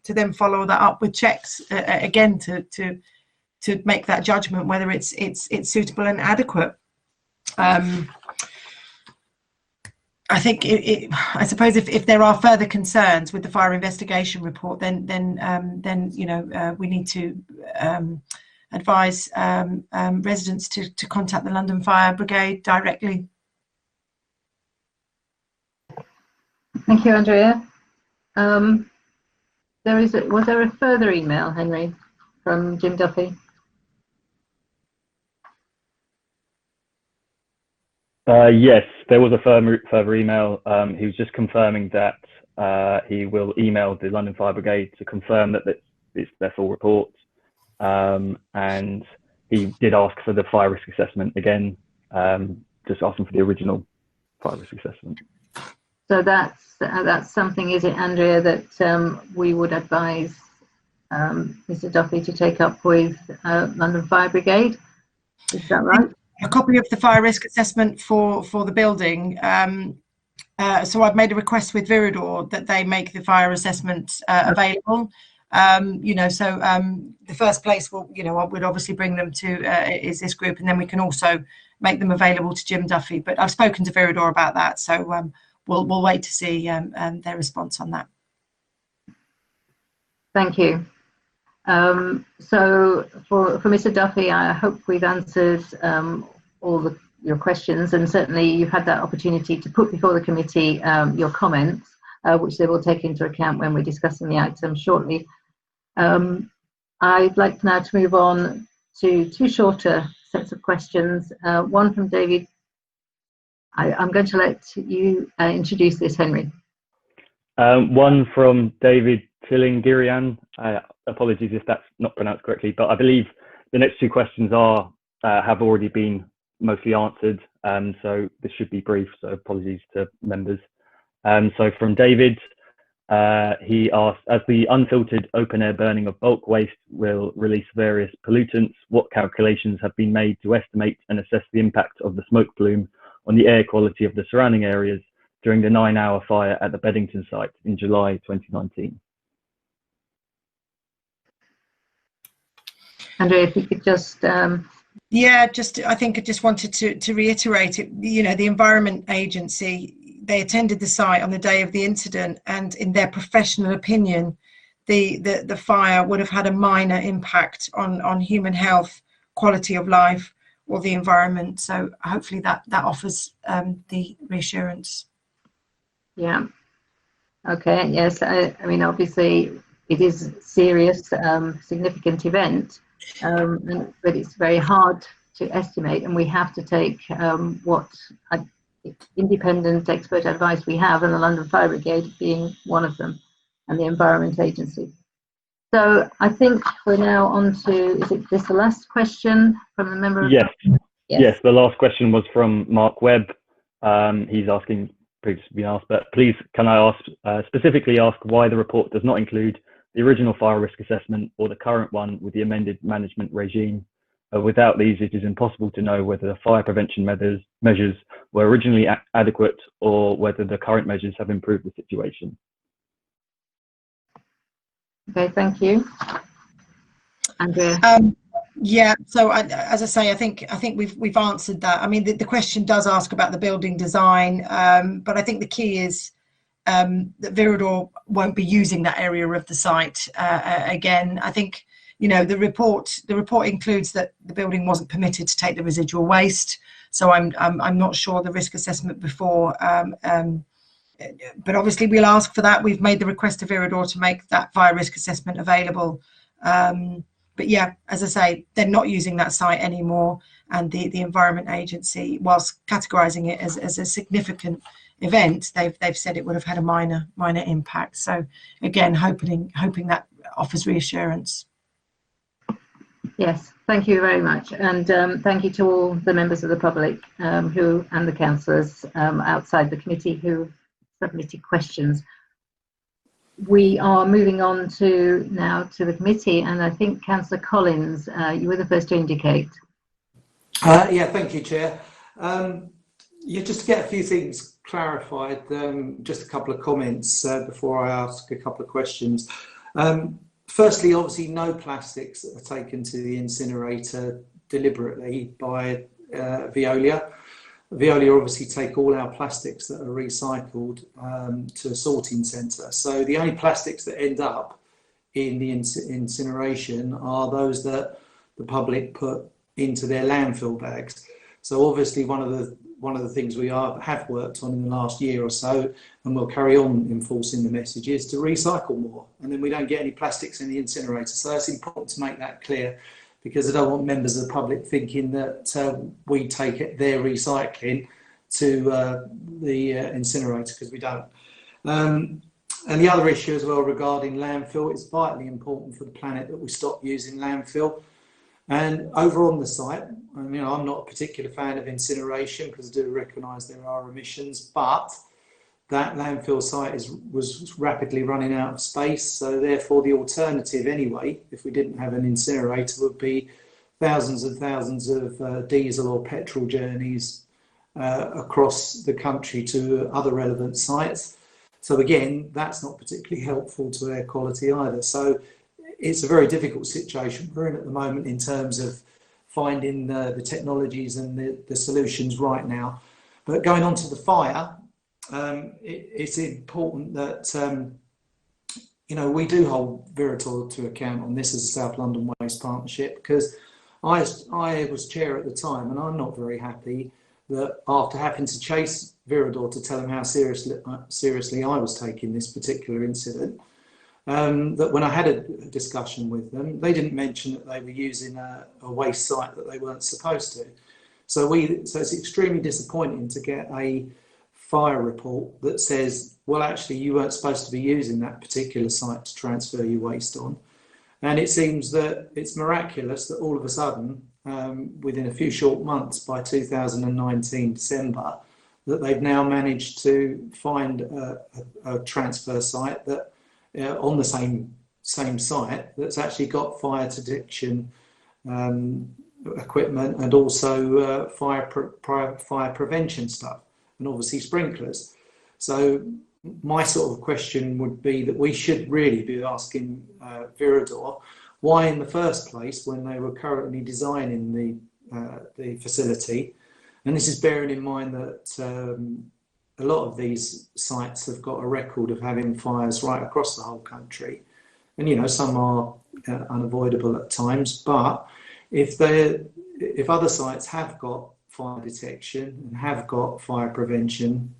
then follow that up with checks again to make that judgment whether it's suitable and adequate. I think I suppose if there are further concerns with the fire investigation report, then you know, we need to advise residents to contact the London Fire Brigade directly. Thank you, Andrea. Was there a further email, Henry, from Jim Duffy? Yes, there was a further email. He was just confirming that he will email the London Fire Brigade to confirm that it's their full report. And he did ask for the fire risk assessment again, just asking for the original fire risk assessment. So that's something, is it, Andrea, that we would advise Mr. Duffy to take up with London Fire Brigade? Is that right? A copy of the fire risk assessment for the building. So I've made a request with Viridor that they make the fire assessment available. You know, so the first place I would obviously bring them to is this group, and then we can also make them available to Jim Duffy. But I've spoken to Viridor about that, so we'll wait to see their response on that. Thank you. So for Mr. Duffy, I hope we've answered all your questions, and certainly you've had that opportunity to put before the committee your comments, which they will take into account when we're discussing the item shortly. I'd like now to move on to two shorter sets of questions. One from David. I'm going to let you introduce this, Henry. One from David Tillingirian. Apologies if that's not pronounced correctly, but I believe the next two questions have already been mostly answered, so this should be brief, so apologies to members. So from David, he asked, as the unfiltered open air burning of bulk waste will release various pollutants, what calculations have been made to estimate and assess the impact of the smoke plume on the air quality of the surrounding areas during the 9-hour fire at the Bennington site in July 2019? Andrea, if you could just... Yeah, I think I just wanted to reiterate it. You know, the Environment Agency, they attended the site on the day of the incident, and in their professional opinion, the fire would have had a minor impact on human health, quality of life, or the environment. So hopefully that offers the reassurance. Yeah. Okay. Yes. I mean, obviously, it is a serious, significant event. But it's very hard to estimate, and we have to take what independent expert advice we have, and the London Fire Brigade being one of them, and the Environment Agency. So I think we're now on to, is it this the last question from the member? Yes. Yes, the last question was from Mark Webb. He's asking, previously been asked, but please can I specifically ask why the report does not include the original fire risk assessment or the current one with the amended management regime? Without these, it is impossible to know whether the fire prevention measures were originally adequate or whether the current measures have improved the situation. Okay, thank you. Andrea. Yeah, so as I say, I think we've answered that. I mean, the question does ask about the building design, but I think the key is that Viridor won't be using that area of the site again. I think, you know, the report includes that the building wasn't permitted to take the residual waste. So I'm not sure the risk assessment before, but obviously we'll ask for that. We've made the request to Viridor to make that fire risk assessment available. But yeah, as I say, they're not using that site anymore, and the Environment Agency, whilst categorising it as a significant event, they've said it would have had a minor impact. So again, hoping that offers reassurance. Yes, thank you very much, and thank you to all the members of the public and the councillors outside the committee who submitted questions. We are moving on now to the committee, and I think Councillor Collins, you were the first to indicate. Yeah, thank you, Chair. Just to get a few things clarified, just a couple of comments before I ask a couple of questions. Firstly, obviously, no plastics are taken to the incinerator deliberately by Veolia. Veolia obviously take all our plastics that are recycled to a sorting centre. So the only plastics that end up in the incineration are those that the public put into their landfill bags. So obviously one of the things we have worked on in the last year or so, and we'll carry on enforcing the message, is to recycle more, and then we don't get any plastics in the incinerator. So it's important to make that clear, because I don't want members of the public thinking that we take their recycling to the incinerator, because we don't. And the other issue as well regarding landfill, it's vitally important for the planet that we stop using landfill. And over on the site, I'm not a particular fan of incineration, because I do recognise there are emissions, but that landfill site was rapidly running out of space. So therefore the alternative anyway, if we didn't have an incinerator, would be thousands and thousands of diesel or petrol journeys across the country to other relevant sites. So again, that's not particularly helpful to air quality either. So it's a very difficult situation we're in at the moment in terms of finding the technologies and the solutions right now. But going on to the fire, it's important that we do hold Viridor to account on this as a South London Waste Partnership, because I was chair at the time, and I'm not very happy that after having to chase Viridor to tell them how seriously I was taking this particular incident, that when I had a discussion with them, they didn't mention that they were using a waste site that they weren't supposed to. So it's extremely disappointing to get a fire report that says, well, actually, you weren't supposed to be using that particular site to transfer your waste on. And it seems that it's miraculous that all of a sudden, within a few short months, by 2019 December, that they've now managed to find a transfer site that on the same site that's actually got fire detection equipment, and also fire prevention stuff, and obviously sprinklers. So my sort of question would be that we should really be asking Viridor why in the first place, when they were currently designing the facility, and this is bearing in mind that a lot of these sites have got a record of having fires right across the whole country, and some are unavoidable at times, but if other sites have got fire detection and have got fire prevention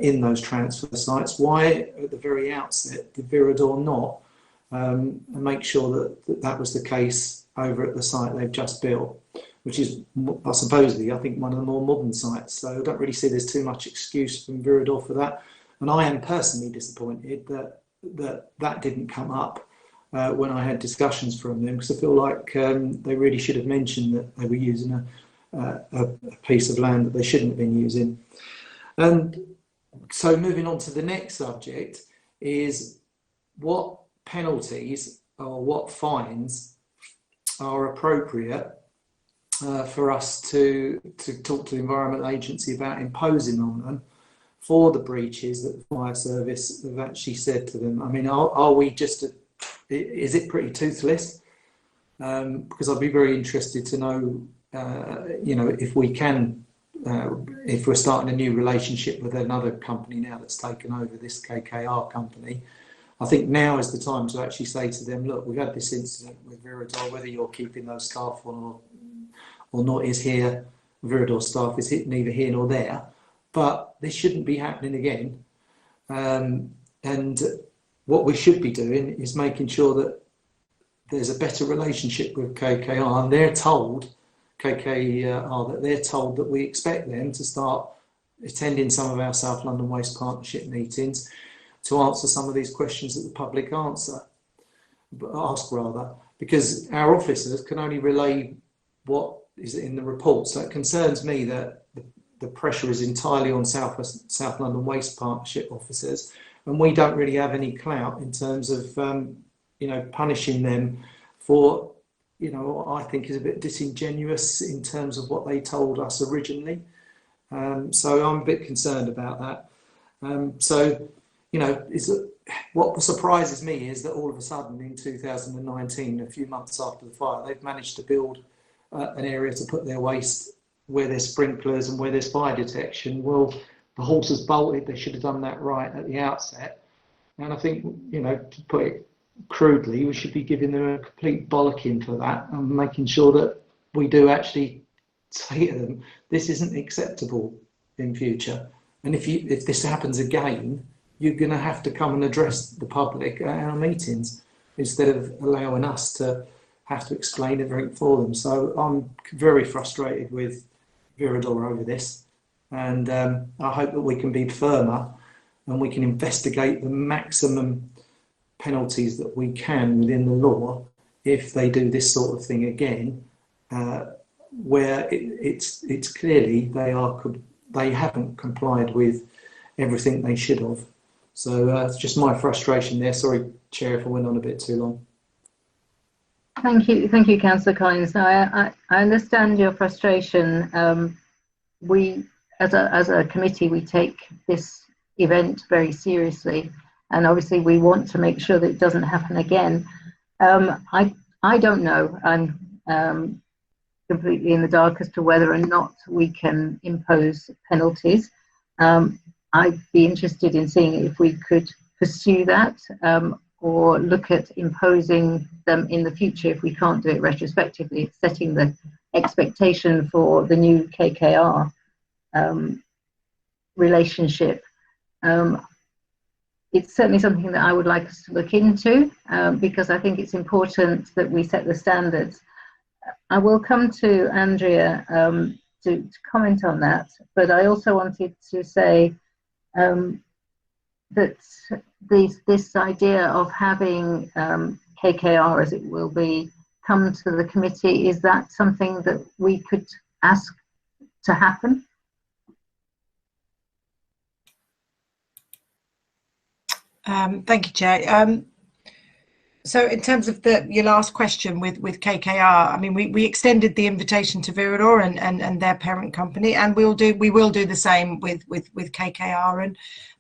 in those transfer sites, why at the very outset did Viridor not make sure that was the case over at the site they've just built, which is supposedly, I think, one of the more modern sites. So I don't really see there's too much excuse from Viridor for that. And I am personally disappointed that didn't come up when I had discussions from them, because I feel like they really should have mentioned that they were using a piece of land that they shouldn't have been using. And so moving on to the next subject is what penalties or what fines are appropriate for us to talk to the Environment Agency about imposing on them for the breaches that the fire service have actually said to them. I mean, are we just, is it pretty toothless? Because I'd be very interested to know, if we can, if we're starting a new relationship with another company now that's taken over this Cllr company, I think now is the time to actually say to them, look, we've had this incident with Viridor, whether you're keeping those staff on or not is here, Viridor staff is neither here nor there, but this shouldn't be happening again. And what we should be doing is making sure that there's a better relationship with Cllr, and they're told, Cllr, that they're told that we expect them to start attending some of our South London Waste Partnership meetings to answer some of these questions that the public ask rather, because our officers can only relay what is in the report. So it concerns me that the pressure is entirely on South London Waste Partnership officers, and we don't really have any clout in terms of punishing them for what I think is a bit disingenuous in terms of what they told us originally. So I'm a bit concerned about that. What surprises me is that all of a sudden in 2019, a few months after the fire, they've managed to build an area to put their waste where there's sprinklers and where there's fire detection. Well, the horse has bolted. They should have done that right at the outset. And I think, to put it crudely, we should be giving them a complete bollocking for that and making sure that we do actually say to them, this isn't acceptable in future. And if this happens again, you're going to have to come and address the public at our meetings instead of allowing us to have to explain everything for them. So I'm very frustrated with Viridor over this, and I hope that we can be firmer and we can investigate the maximum penalties that we can within the law if they do this sort of thing again, where it's clearly they haven't complied with everything they should have. So it's just my frustration there. Sorry, Chair, if I went on a bit too long. Thank you, Councillor Collins. Now, I understand your frustration. We, as a committee, we take this event very seriously, and obviously we want to make sure that it doesn't happen again. I don't know. I'm completely in the dark as to whether or not we can impose penalties. I'd be interested in seeing if we could pursue that or look at imposing them in the future if we can't do it retrospectively, setting the expectation for the new KKR relationship. It's certainly something that I would like us to look into because I think it's important that we set the standards. I will come to Andrea to comment on that, but I also wanted to say that this idea of having KKR, as it will be, come to the committee, is that something that we could ask to happen? Thank you, Chair. So in terms of your last question with KKR, I mean, we extended the invitation to Viridor and their parent company, and we will do the same with KKR,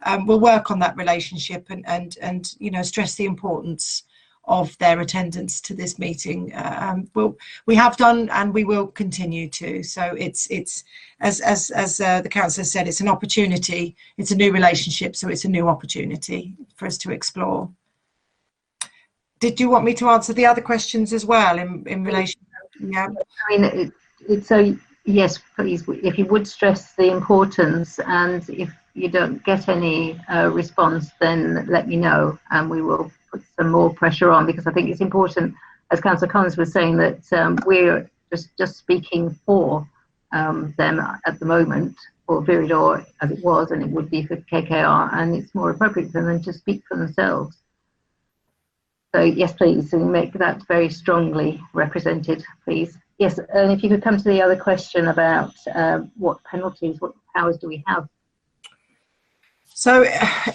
and we'll work on that relationship and stress the importance of their attendance to this meeting. We have done and we will continue to. So it's as the councillor said, it's an opportunity. It's a new relationship, so it's a new opportunity for us to explore. Did you want me to answer the other questions as well in relation? Yeah. I mean, so yes, please, if you would stress the importance, and if you don't get any response, then let me know, and we will put some more pressure on, because I think it's important, as Councillor Collins was saying, that we're just speaking for them at the moment, for Viridor as it was, and it would be for KKR, and it's more appropriate for them to speak for themselves. So yes, please, and make that very strongly represented, please. Yes, and if you could come to the other question about what penalties, what powers do we have? So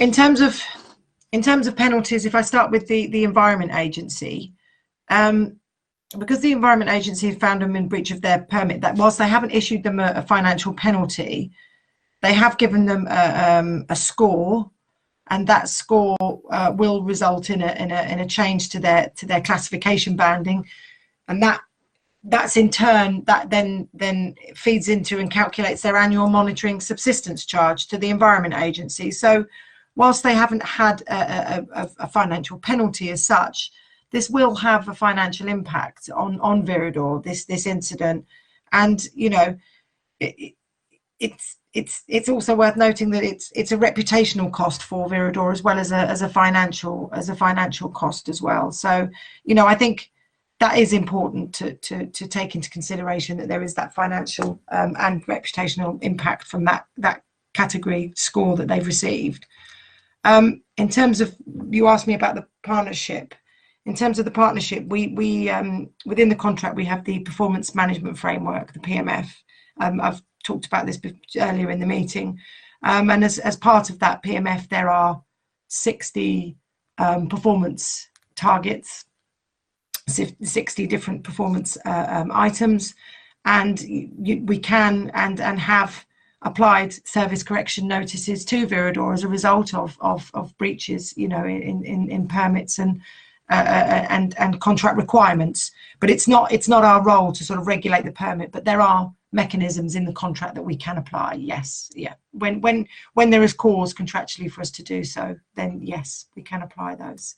in terms of penalties, if I start with the Environment Agency, because the Environment Agency found them in breach of their permit, that whilst they haven't issued them a financial penalty, they have given them a score, and that score will result in a change to their classification banding, and that's in turn that then feeds into and calculates their annual monitoring subsistence charge to the Environment Agency. So whilst they haven't had a financial penalty as such, this will have a financial impact on Viridor, this incident. And it's also worth noting that it's a reputational cost for Viridor as well as a financial cost as well. So I think that is important to take into consideration, that there is that financial and reputational impact from that category score that they've received. In terms of, you asked me about the partnership. In terms of the partnership, we within the contract, we have the performance management framework, the PMF. I've talked about this earlier in the meeting. And as part of that PMF, there are 60 performance targets, 60 different performance items. And we can and have applied service correction notices to Viridor as a result of breaches, you know, in permits and contract requirements. But it's not our role to sort of regulate the permit, but there are mechanisms in the contract that we can apply. Yes, yeah. When there is cause contractually for us to do so, then yes, we can apply those.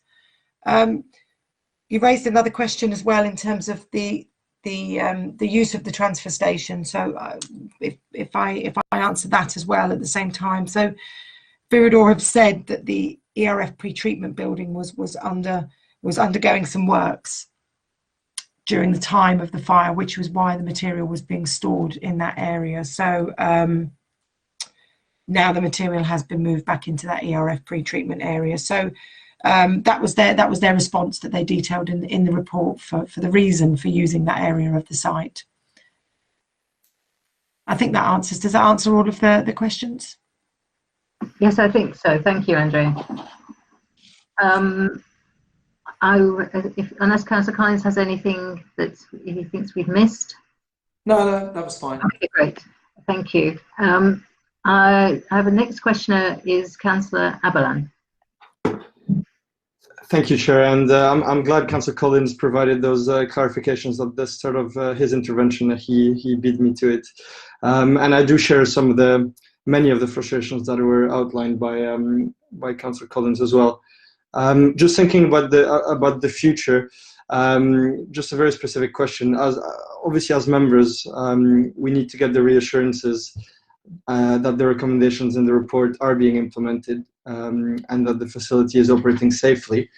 You raised another question as well in terms of the use of the transfer station. So if I answer that as well at the same time. So Viridor have said that the ERF pre-treatment building was undergoing some works during the time of the fire, which was why the material was being stored in that area. So now the material has been moved back into that ERF pre-treatment area. So that was their response that they detailed in the report for the reason for using that area of the site. I think that answers. Does that answer all of the questions? Yes, I think so. Thank you, Andrea. Unless Councillor Collins has anything that he thinks we've missed. No, that was fine. Okay, great. Thank you. I have a next questioner is Councillor Aberlan. Thank you, Chair, and I'm glad Councillor Collins provided those clarifications at the start of his intervention. He beat me to it, and I do share many of the frustrations that were outlined by Councillor Collins as well. Just thinking about the future, just a very specific question. Obviously, as members, we need to get the reassurances that the recommendations in the report are being implemented and that the facility is operating safely.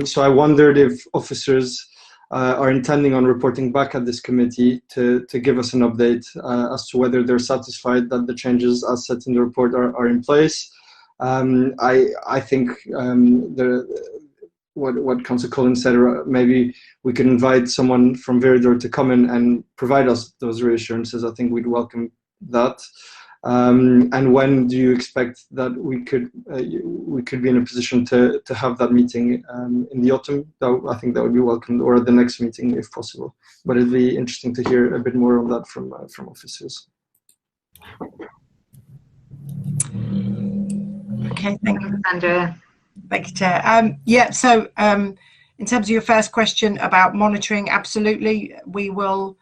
So I wondered if officers are intending on reporting back at this committee to give us an update as to whether they're satisfied that the changes as set in the report are in place. I think what Councillor Collins said, maybe we could invite someone from Veridor to come in and provide us those reassurances. I think we'd welcome that. And when do you expect that we could be in a position to have that meeting in the autumn? I think that would be welcomed, or at the next meeting if possible. But it'd be interesting to hear a bit more on that from officers. Okay, thank you, Andrea. Thank you, Chair. Yeah, so in terms of your first question about monitoring, absolutely, we'll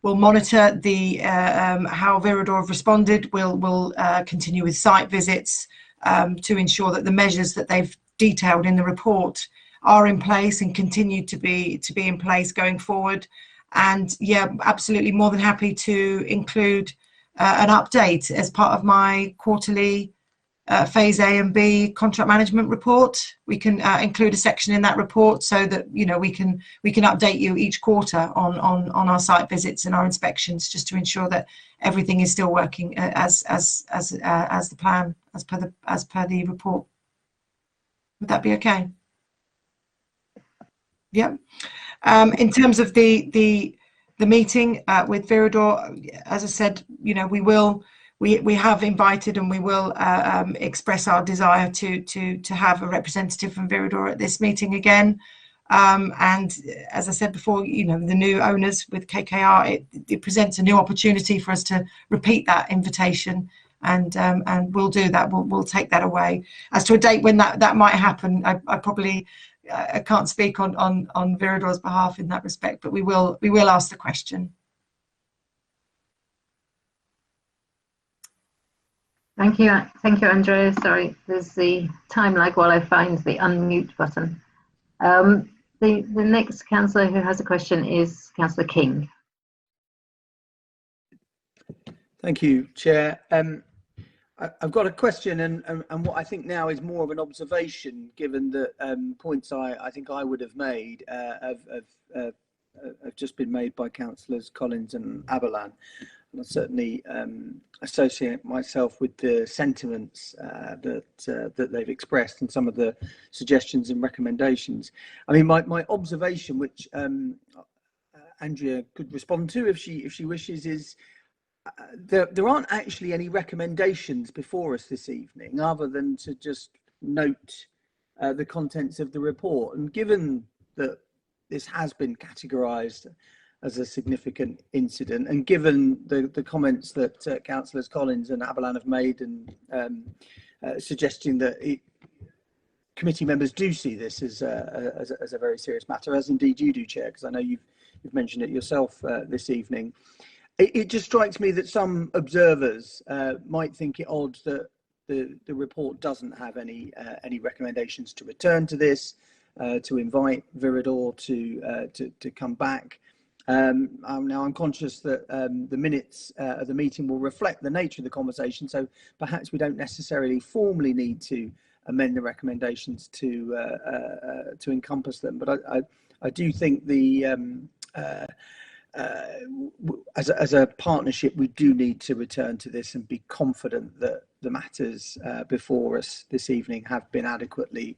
monitor how Viridor have responded. We'll continue with site visits to ensure that the measures that they've detailed in the report are in place and continue to be in place going forward. And yeah, absolutely more than happy to include an update as part of my quarterly phase A and B contract management report. We can include a section in that report so that, you know, we can update you each quarter on our site visits and our inspections, just to ensure that everything is still working as the plan, as per the report. Would that be okay? Yeah. In terms of the meeting with Viridor, as I said, you know, we have invited and we will express our desire to have a representative from Viridor at this meeting again. And as I said before, you know, the new owners with KKR, it presents a new opportunity for us to repeat that invitation, and we'll do that. We'll take that away. As to a date when that might happen, I can't speak on Viridor's behalf in that respect, but we will ask the question. Thank you, Andrea. Sorry, there's the time lag while I find the unmute button. The next councillor who has a question is Councillor King. Thank you, Chair. I've got a question and what I think now is more of an observation, given the points I think I would have made have just been made by Councillors Collins and Aberlan. I certainly associate myself with the sentiments that they've expressed and some of the suggestions and recommendations. I mean, my observation, which Andrea could respond to if she wishes, is there aren't actually any recommendations before us this evening, other than to just note the contents of the report. And given that this has been categorised as a significant incident, and given the comments that Councillors Collins and Abelan have made, and suggesting that committee members do see this as a very serious matter, as indeed you do, Chair, because I know you've mentioned it yourself this evening. It just strikes me that some observers might think it odd that the report doesn't have any recommendations to return to this, to invite Viridor to come back. Now I'm conscious that the minutes of the meeting will reflect the nature of the conversation, so perhaps we don't necessarily formally need to amend the recommendations to encompass them. But I do think as a partnership, we do need to return to this and be confident that the matters before us this evening have been adequately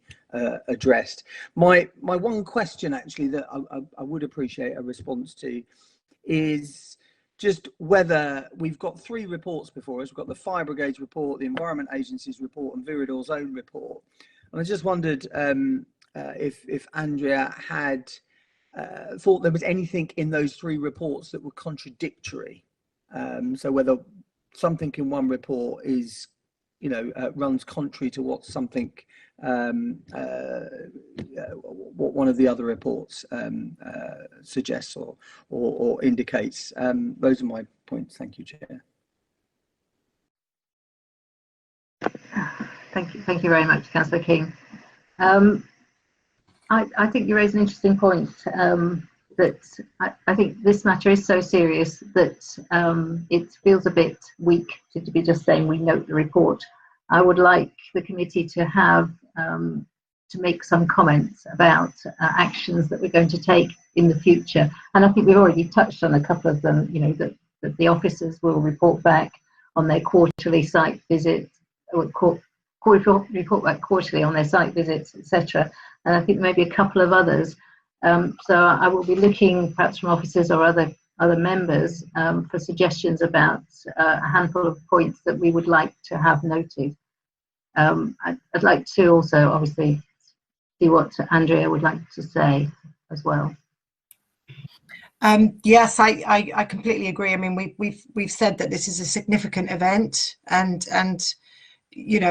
addressed. My one question, actually, that I would appreciate a response to is just whether we've got 3 reports before us. We've got the Fire Brigade's report, the Environment Agency's report, and Viridor's own report. And I just wondered if Andrea had thought there was anything in those 3 reports that were contradictory. So whether something in one report is, runs contrary to what something, what one of the other reports suggests or indicates. Those are my points. Thank you, Chair. Thank you very much, Councillor King. I think you raise an interesting point, that I think this matter is so serious that it feels a bit weak to be just saying we note the report. I would like the committee to have to make some comments about actions that we're going to take in the future, and I think we've already touched on a couple of them. That the officers will report back on their quarterly site visits, or report back quarterly on their site visits, etc. And I think maybe a couple of others. So I will be looking perhaps from officers or other members for suggestions about a handful of points that we would like to have noted. I'd like to also obviously see what Andrea would like to say as well. Yes, I completely agree. I mean, we've said that this is a significant event, and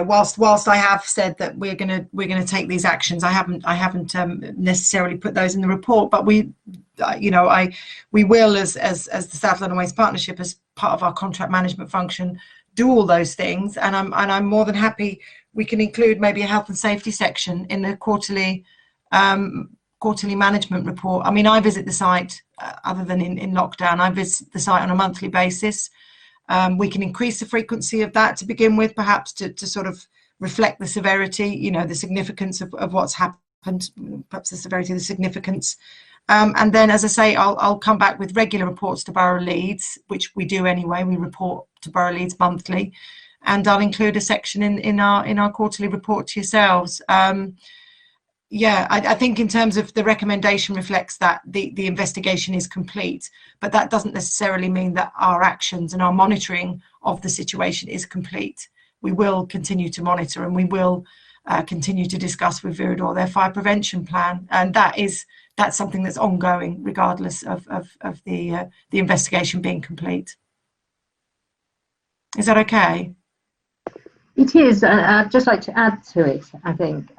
whilst I have said that we're gonna take these actions, I haven't necessarily put those in the report, but we will, as the South London Waste Partnership, as part of our contract management function, do all those things, and I'm more than happy. We can include maybe a health and safety section in the quarterly management report. I mean, I visit the site, other than in lockdown, I visit the site on a monthly basis. We can increase the frequency of that to begin with, perhaps to sort of reflect the severity, the significance of what's happened, perhaps the severity, the significance. And then, as I say, I'll come back with regular reports to borough leads, which we do anyway. We report to borough leads monthly, and I'll include a section in our quarterly report to yourselves. Yeah, I think in terms of the recommendation reflects that the investigation is complete, but that doesn't necessarily mean that our actions and our monitoring of the situation is complete. We will continue to monitor, and we will continue to discuss with Viridor their fire prevention plan, and that's something that's ongoing regardless of the investigation being complete. Is that okay? It is. I'd just like to add to it. I think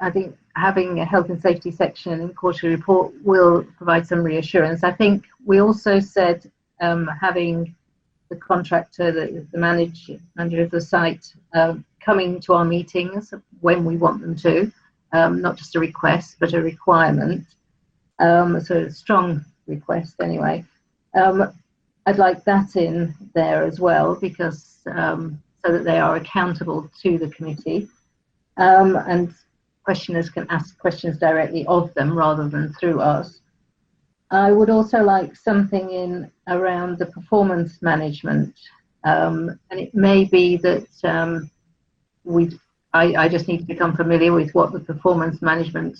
having a health and safety section in the quarterly report will provide some reassurance. I think we also said having the contractor, the manager of the site, coming to our meetings when we want them to, not just a request but a requirement. So a strong request anyway. I'd like that in there as well, because so that they are accountable to the committee, and questioners can ask questions directly of them rather than through us. I would also like something in around the performance management, and it may be that I just need to become familiar with what the performance management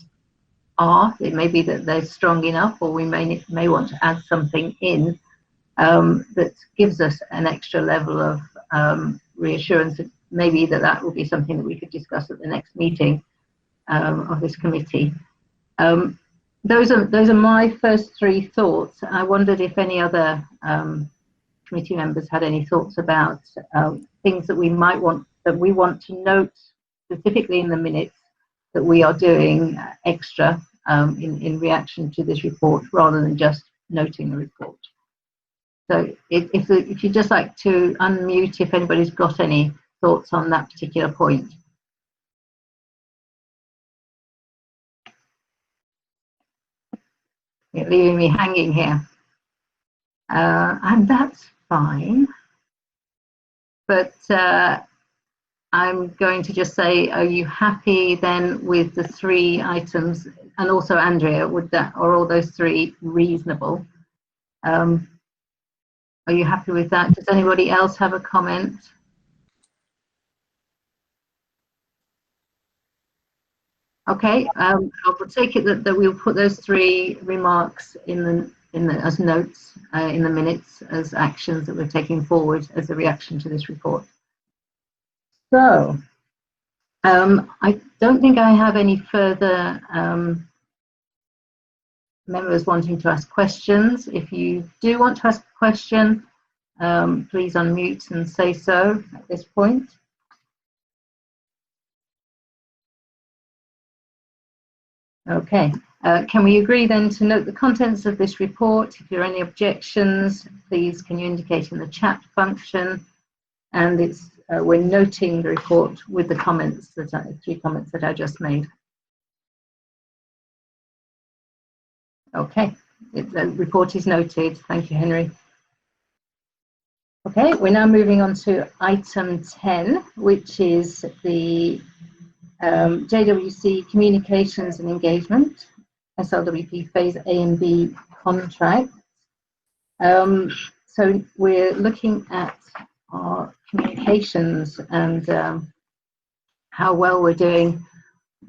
are. It may be that they're strong enough, or we may want to add something in that gives us an extra level of reassurance. Maybe that will be something that we could discuss at the next meeting of this committee. Those are my first three thoughts. I wondered if any other committee members had any thoughts about things that we want to note specifically in the minutes that we are doing extra in reaction to this report, rather than just noting the report. So if you'd just like to unmute if anybody's got any thoughts on that particular point. You're leaving me hanging here. And that's fine. But I'm going to just say, are you happy then with the 3 items? And also Andrea, are all those 3 reasonable? Are you happy with that? Does anybody else have a comment? Okay, I'll take it that we'll put those 3 remarks as notes in the minutes as actions that we're taking forward as a reaction to this report. So, I don't think I have any further members wanting to ask questions. If you do want to ask a question, please unmute and say so at this point. Okay, can we agree then to note the contents of this report? If there are any objections, please can you indicate in the chat function? And we're noting the report with the comments, 3 comments that I just made. Okay, the report is noted. Thank you, Henry. Okay, we're now moving on to item 10, which is the JWC Communications and Engagement, SLWP Phase A and B contract. So we're looking at our communications and how well we're doing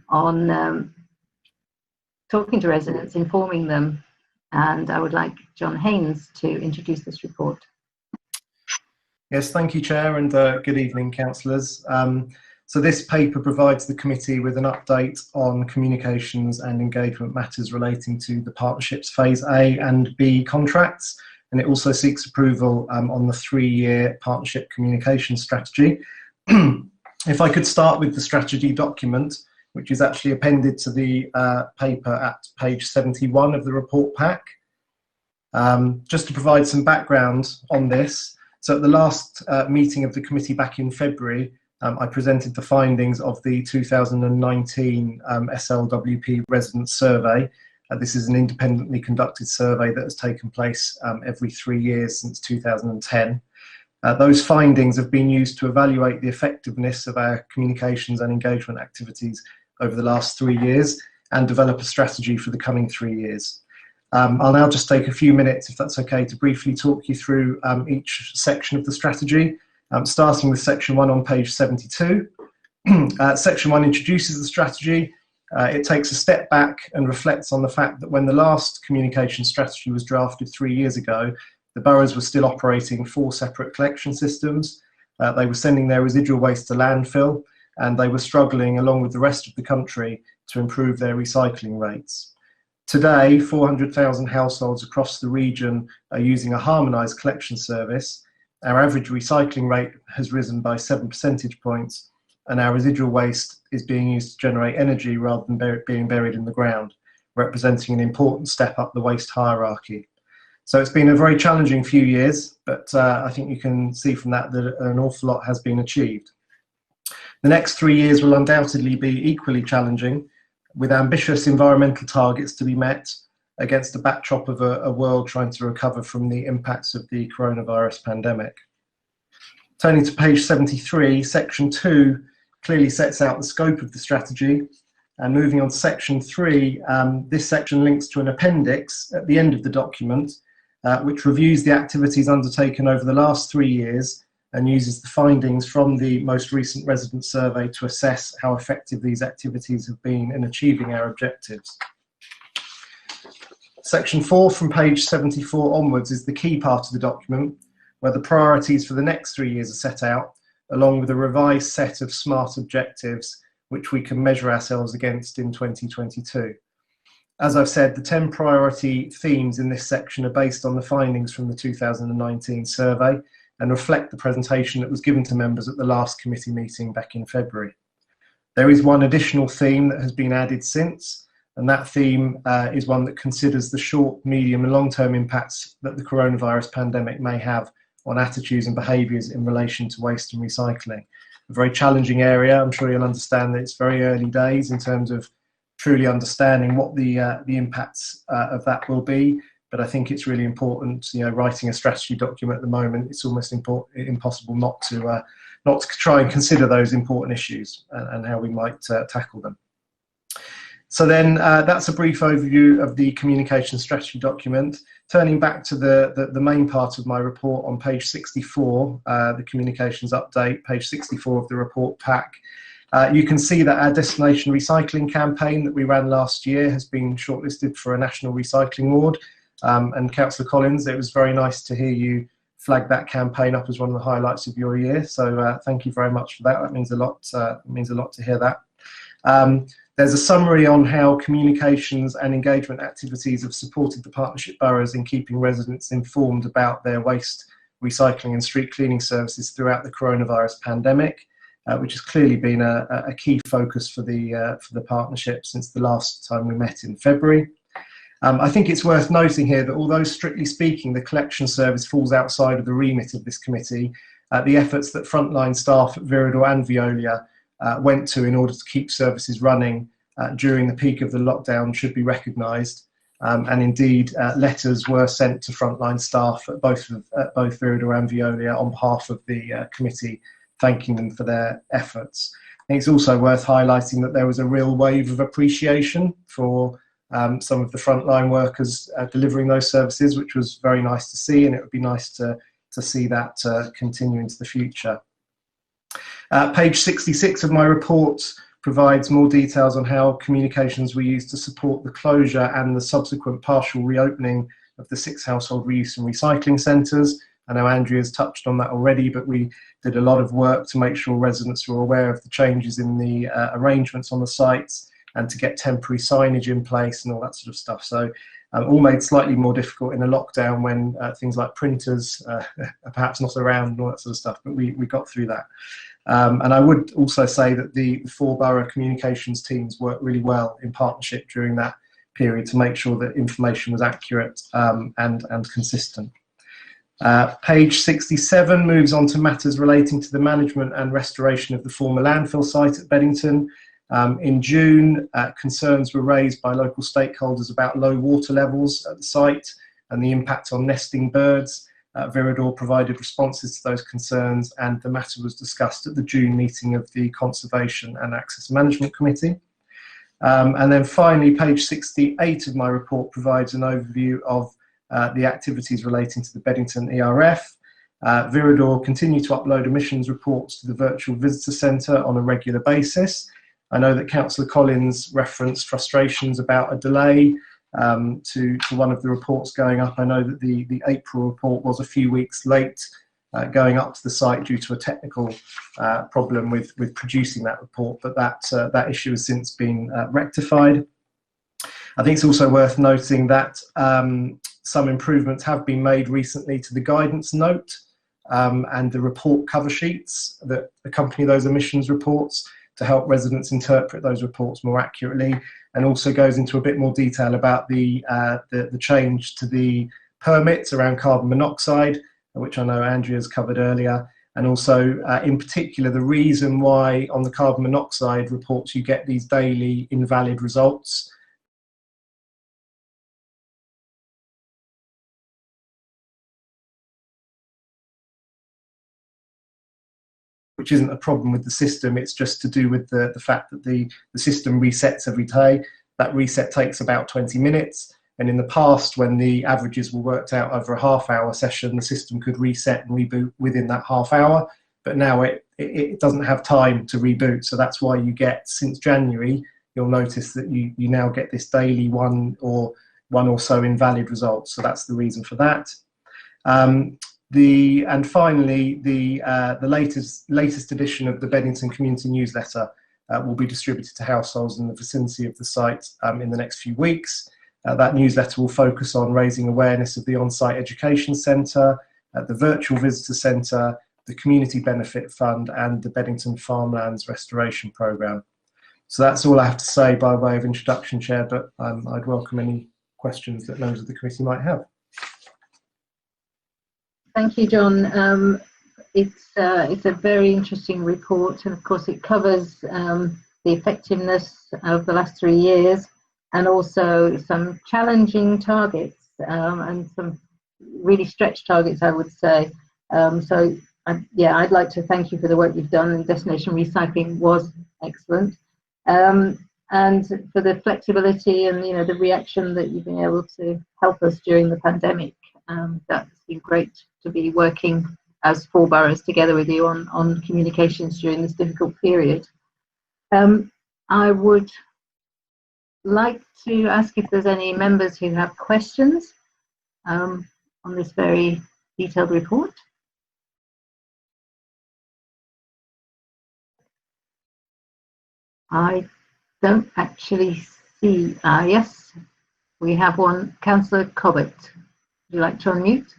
on talking to residents, informing them. And I would like John Haynes to introduce this report. Yes, thank you, Chair, and good evening, councillors. So this paper provides the committee with an update on communications and engagement matters relating to the Partnerships Phase A and B contracts, and it also seeks approval on the 3-year Partnership Communications Strategy. If I could start with the strategy document, which is actually appended to the paper at page 71 of the report pack. Just to provide some background on this, so at the last meeting of the committee back in February, I presented the findings of the 2019 SLWP resident survey. This is an independently conducted survey that has taken place every 3 years since 2010. Those findings have been used to evaluate the effectiveness of our communications and engagement activities over the last 3 years and develop a strategy for the coming 3 years. I'll now just take a few minutes, if that's okay, to briefly talk you through each section of the strategy. Starting with section 1 on page 72. Section 1 introduces the strategy. It takes a step back and reflects on the fact that when the last communication strategy was drafted 3 years ago, the boroughs were still operating 4 separate collection systems. They were sending their residual waste to landfill, and they were struggling, along with the rest of the country, to improve their recycling rates. Today, 400,000 households across the region are using a harmonised collection service. Our average recycling rate has risen by 7 percentage points, and our residual waste is being used to generate energy rather than being buried in the ground, representing an important step up the waste hierarchy. So it's been a very challenging few years, but I think you can see from that that an awful lot has been achieved. The next 3 years will undoubtedly be equally challenging, with ambitious environmental targets to be met against the backdrop of a world trying to recover from the impacts of the coronavirus pandemic. Turning to page 73, section 2 clearly sets out the scope of the strategy. And moving on to section 3, this section links to an appendix at the end of the document, which reviews the activities undertaken over the last 3 years and uses the findings from the most recent resident survey to assess how effective these activities have been in achieving our objectives. Section 4 from page 74 onwards is the key part of the document, where the priorities for the next 3 years are set out, along with a revised set of SMART objectives which we can measure ourselves against in 2022. As I've said, the 10 priority themes in this section are based on the findings from the 2019 survey and reflect the presentation that was given to members at the last committee meeting back in February. There is one additional theme that has been added since, and that theme is one that considers the short, medium and long-term impacts that the coronavirus pandemic may have on attitudes and behaviours in relation to waste and recycling. A very challenging area. I'm sure you'll understand that it's very early days in terms of truly understanding what the impacts of that will be. But I think it's really important, writing a strategy document at the moment, it's almost impossible not to try and consider those important issues and how we might tackle them. So then that's a brief overview of the communication strategy document. Turning back to the main part of my report on page 64, the communications update, page 64 of the report pack, you can see that our destination recycling campaign that we ran last year has been shortlisted for a National Recycling Award. And Councillor Collins, it was very nice to hear you flag that campaign up as one of the highlights of your year. So thank you very much for that. That means a lot. Means a lot to hear that. There's a summary on how communications and engagement activities have supported the partnership boroughs in keeping residents informed about their waste, recycling and street cleaning services throughout the coronavirus pandemic, which has clearly been a key focus for the partnership since the last time we met in February. I think it's worth noting here that although strictly speaking the collection service falls outside of the remit of this committee, the efforts that frontline staff at Viridor and Veolia went to in order to keep services running during the peak of the lockdown should be recognised. And indeed, letters were sent to frontline staff at both Viridor and Veolia on behalf of the committee, thanking them for their efforts. I think it's also worth highlighting that there was a real wave of appreciation for some of the frontline workers delivering those services, which was very nice to see, and it would be nice to see that continue into the future. Page 66 of my report provides more details on how communications were used to support the closure and the subsequent partial reopening of the 6 household reuse and recycling centres. I know Andrea's touched on that already, but we did a lot of work to make sure residents were aware of the changes in the arrangements on the sites and to get temporary signage in place and all that sort of stuff. So all made slightly more difficult in a lockdown when things like printers are perhaps not around and all that sort of stuff, but we got through that. And I would also say that the 4 borough communications teams worked really well in partnership during that period to make sure that information was accurate and consistent. Page 67 moves on to matters relating to the management and restoration of the former landfill site at Bennington. In June, concerns were raised by local stakeholders about low water levels at the site and the impact on nesting birds. Viridor provided responses to those concerns, and the matter was discussed at the June meeting of the Conservation and Access Management Committee. And then finally, page 68 of my report provides an overview of the activities relating to the Bennington ERF. Viridor continue to upload emissions reports to the Virtual Visitor Centre on a regular basis. I know that Councillor Collins referenced frustrations about a delay to one of the reports going up. I know that the April report was a few weeks late going up to the site due to a technical problem with producing that report, but that issue has since been rectified. I think it's also worth noting that some improvements have been made recently to the guidance note and the report cover sheets that accompany those emissions reports to help residents interpret those reports more accurately, and also goes into a bit more detail about the change to the permits around carbon monoxide, which I know Andrea's covered earlier, and also in particular the reason why on the carbon monoxide reports you get these daily invalid results. which isn't a problem with the system. It's just to do with the fact that the system resets every day. That reset takes about 20 minutes. And in the past, when the averages were worked out over a half-hour session, the system could reset and reboot within that half hour. But now it doesn't have time to reboot. So that's why you get, since January, you'll notice that you now get this daily one or so invalid results. So that's the reason for that. And finally, the latest edition of the Bennington community newsletter will be distributed to households in the vicinity of the site in the next few weeks. That newsletter will focus on raising awareness of the on-site education centre, the virtual visitor centre, the community benefit fund, and the Bennington farmlands restoration programme. So that's all I have to say by way of introduction, Chair, but I'd welcome any questions that members of the committee might have. Thank you, John. It's a very interesting report, and of course it covers the effectiveness of the last 3 years, and also some challenging targets and some really stretched targets, I would say. Yeah, I'd like to thank you for the work you've done, and destination recycling was excellent. And for the flexibility and the reaction that you've been able to help us during the pandemic. That's been great to be working as 4 boroughs together with you on communications during this difficult period. I would like to ask if there's any members who have questions on this very detailed report. I don't actually see. Yes, we have one. Councillor Cobbett, would you like to unmute?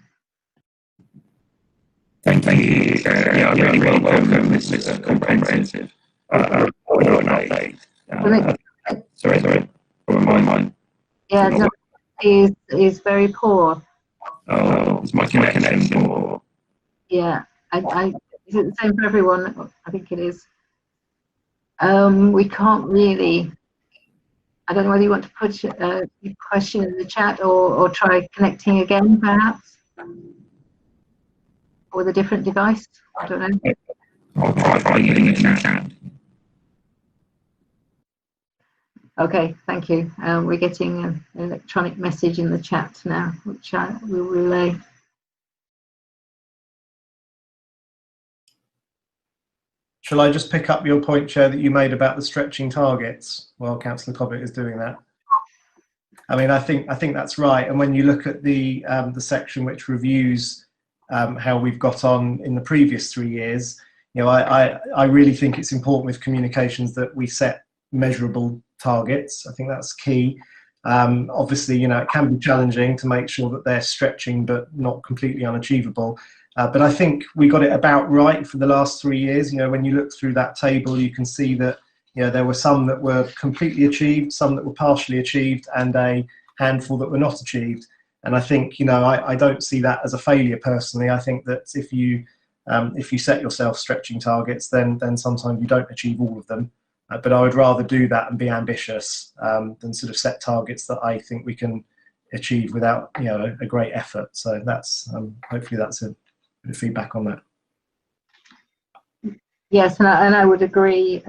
Thank you. Yeah, I really welcome this comprehensive report and update. Sorry, from mine. Yeah, no, is very poor. Oh, it's my connection or? Yeah, is it the same for everyone? I think it is. We can't really. I don't know whether you want to put a question in the chat or try connecting again, perhaps, with a different device. I don't know. I'll try using it in the chat. Okay, thank you. We're getting an electronic message in the chat now, which I will relay. Shall I just pick up your point, Chair, that you made about the stretching targets while Councillor Cobbett is doing that? I mean, I think that's right. And when you look at the section which reviews how we've got on in the previous 3 years, I really think it's important with communications that we set measurable targets. I think that's key. Obviously, it can be challenging to make sure that they're stretching but not completely unachievable. But I think we got it about right for the last 3 years. When you look through that table, you can see that there were some that were completely achieved, some that were partially achieved, and a handful that were not achieved. And I think I don't see that as a failure personally. I think that if you set yourself stretching targets, then sometimes you don't achieve all of them. But I would rather do that and be ambitious than sort of set targets that I think we can achieve without a great effort. So that's hopefully that's a bit of feedback on that. Yes, and I would agree.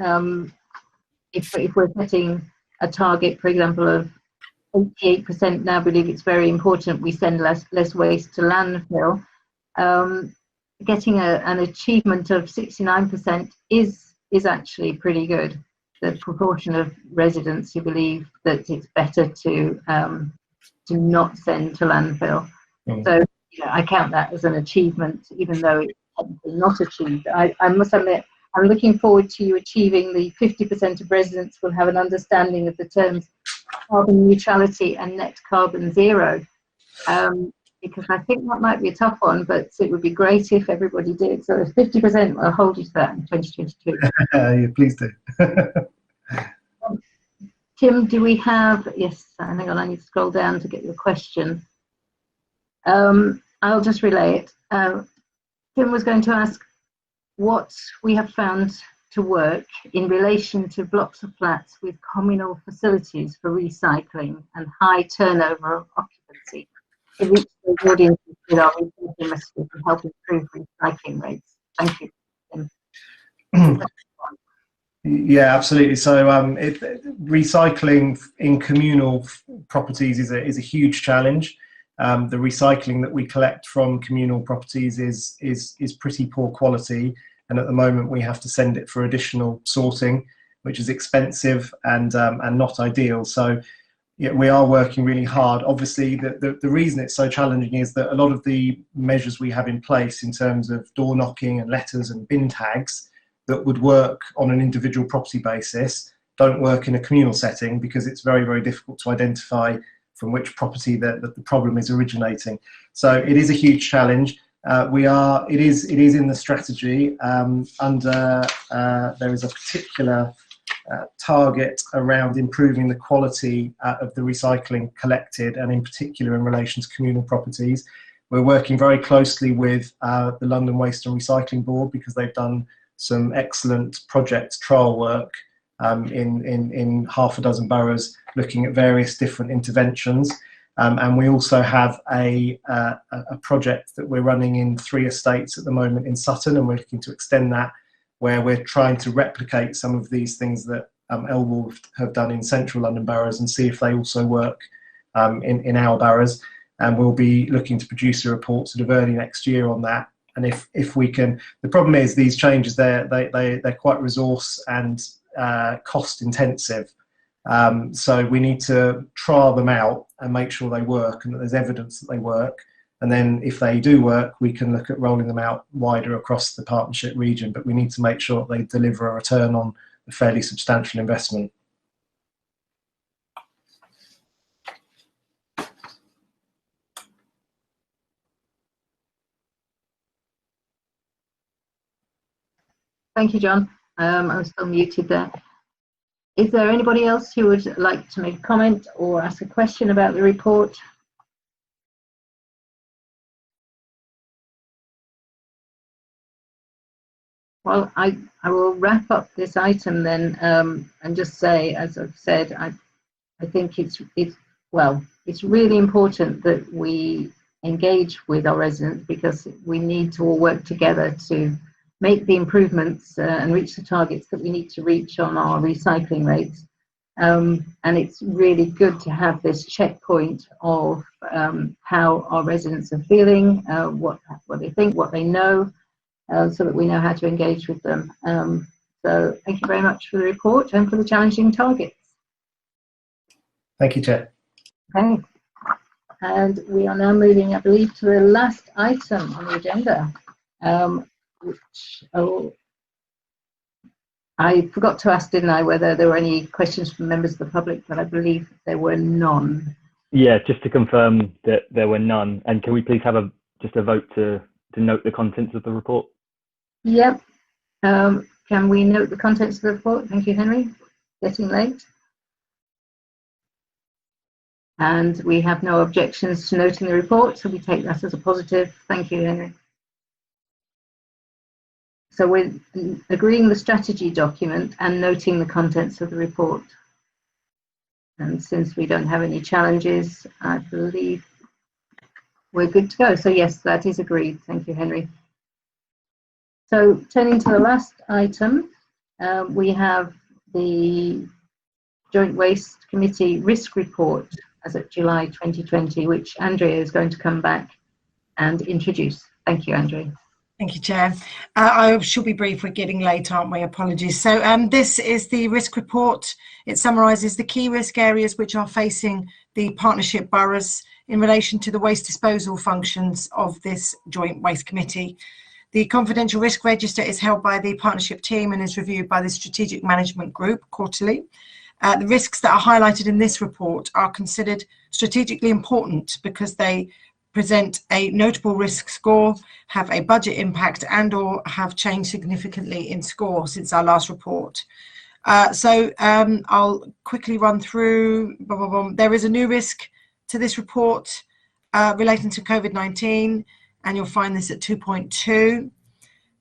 If we're setting a target, for example, of 88% now, believe it's very important we send less waste to landfill. Getting an achievement of 69% is actually pretty good. The proportion of residents who believe that it's better to not send to landfill. So I count that as an achievement, even though it's technically not achieved. I must admit, I'm looking forward to you achieving the 50% of residents will have an understanding of the terms carbon neutrality and net carbon zero, because I think that might be a tough one, but it would be great if everybody did. So 50%, I'll hold you to that in 2022. Yeah, please do. Tim, do we have, yes, hang on, I need to scroll down to get your question. I'll just relay it. Tim was going to ask what we have found to work in relation to blocks of flats with communal facilities for recycling and high turnover of occupancy to reach those audiences with our reporting messages and help improve recycling rates. Thank you, Tim. Yeah, absolutely. So recycling in communal properties is a huge challenge. The recycling that we collect from communal properties is pretty poor quality, and at the moment we have to send it for additional sorting, which is expensive and not ideal. So yeah, we are working really hard. Obviously, the reason it's so challenging is that a lot of the measures we have in place in terms of door knocking and letters and bin tags that would work on an individual property basis don't work in a communal setting, because it's very, very difficult to identify from which property that the problem is originating. So it is a huge challenge. It is in the strategy. There is a particular target around improving the quality of the recycling collected, and in particular in relation to communal properties. We're working very closely with the London Waste and Recycling Board, because they've done some excellent project trial work in half a dozen boroughs, looking at various different interventions. And we also have a project that we're running in 3 estates at the moment in Sutton, and we're looking to extend that, where we're trying to replicate some of these things that Cllr have done in central London boroughs, and see if they also work in our boroughs. And we'll be looking to produce a report sort of early next year on that. And if we can, the problem is these changes, they're quite resource and cost intensive. So we need to trial them out and make sure they work, and that there's evidence that they work. And then if they do work, we can look at rolling them out wider across the partnership region. But we need to make sure that they deliver a return on a fairly substantial investment. Thank you, John. I'm still muted there. Is there anybody else who would like to make a comment or ask a question about the report? Well, I will wrap up this item then, and just say, as I've said, I think it's really important that we engage with our residents, because we need to all work together to make the improvements and reach the targets that we need to reach on our recycling rates. And it's really good to have this checkpoint of how our residents are feeling, what they think, what they know, so that we know how to engage with them. So thank you very much for the report and for the challenging targets. Thank you, Chair. Okay. And we are now moving, I believe, to the last item on the agenda. I forgot to ask, didn't I, whether there were any questions from members of the public, but I believe there were none. Yeah, just to confirm that there were none. And can we please have just a vote to note the contents of the report? Yep. Can we note the contents of the report? Thank you, Henry. Getting late. And we have no objections to noting the report, so we take that as a positive. Thank you, Henry. So we're agreeing the strategy document and noting the contents of the report. And since we don't have any challenges, I believe we're good to go. So yes, that is agreed. Thank you, Henry. So turning to the last item, we have the Joint Waste Committee Risk Report as of July 2020, which Andrea is going to come back and introduce. Thank you, Andrea. Thank you, Chair. I should be brief. We're getting late, aren't we? Apologies. So this is the risk report. It summarises the key risk areas which are facing the partnership boroughs in relation to the waste disposal functions of this Joint Waste Committee. The confidential risk register is held by the partnership team and is reviewed by the Strategic Management Group quarterly. The risks that are highlighted in this report are considered strategically important because they present a notable risk score, have a budget impact, and or have changed significantly in score since our last report. I'll quickly run through. There is a new risk to this report relating to COVID-19, and you'll find this at 2.2.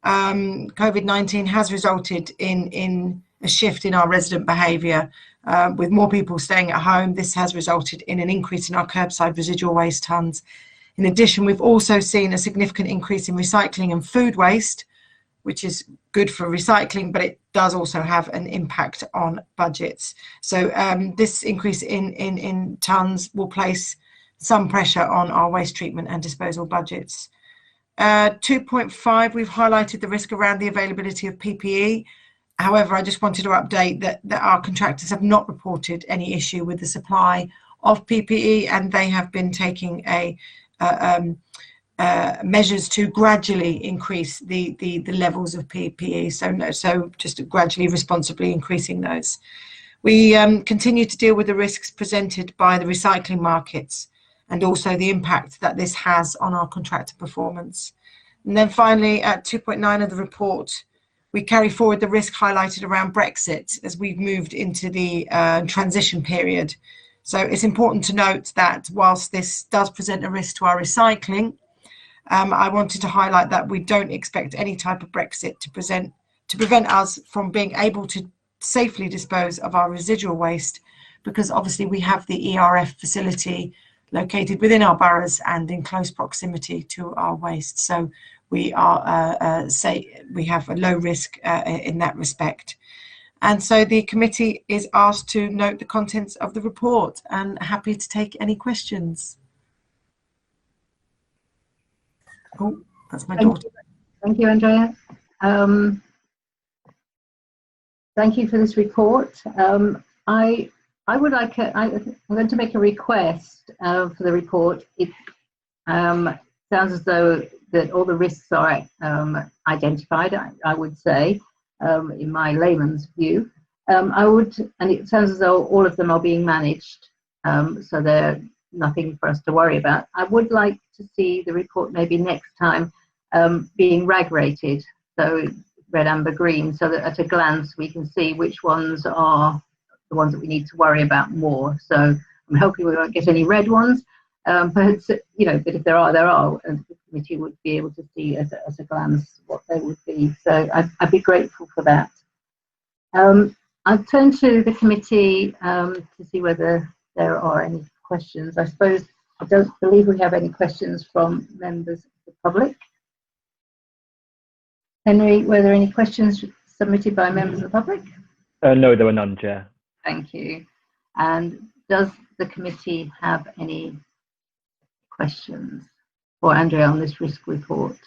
COVID-19 has resulted in a shift in our resident behaviour. With more people staying at home, this has resulted in an increase in our curbside residual waste tonnes. In addition, we've also seen a significant increase in recycling and food waste, which is good for recycling, but it does also have an impact on budgets. So this increase in tonnes will place some pressure on our waste treatment and disposal budgets. 2.5, we've highlighted the risk around the availability of PPE. However, I just wanted to update that our contractors have not reported any issue with the supply of PPE, and they have been taking measures to gradually increase the levels of PPE. So just gradually, responsibly increasing those. We continue to deal with the risks presented by the recycling markets and also the impact that this has on our contractor performance. And then finally, at 2.9 of the report, we carry forward the risk highlighted around Brexit as we've moved into the transition period. So it's important to note that whilst this does present a risk to our recycling, I wanted to highlight that we don't expect any type of Brexit to prevent us from being able to safely dispose of our residual waste, because obviously we have the ERF facility located within our boroughs and in close proximity to our waste. So we are we have a low risk in that respect. And so the committee is asked to note the contents of the report, and happy to take any questions. Oh, that's my daughter. Thank you, Andrea. Thank you for this report. I would like I'm going to make a request for the report. It sounds as though that all the risks are identified, I would say, in my layman's view. And it sounds as though all of them are being managed, so they're nothing for us to worry about. I would like to see the report maybe next time being RAG rated, so red, amber, green, so that at a glance we can see which ones are the ones that we need to worry about more. So I'm hoping we won't get any red ones, but you know, but if there are, and the committee would be able to see at a glance what they would be. So I'd be grateful for that. I'll turn to the committee to see whether there are any questions. I suppose I don't believe we have any questions from members of the public. Henry, were there any questions submitted by members of the public? No, there were none, Chair. Thank you. And does the committee have any questions for Andrea on this risk report?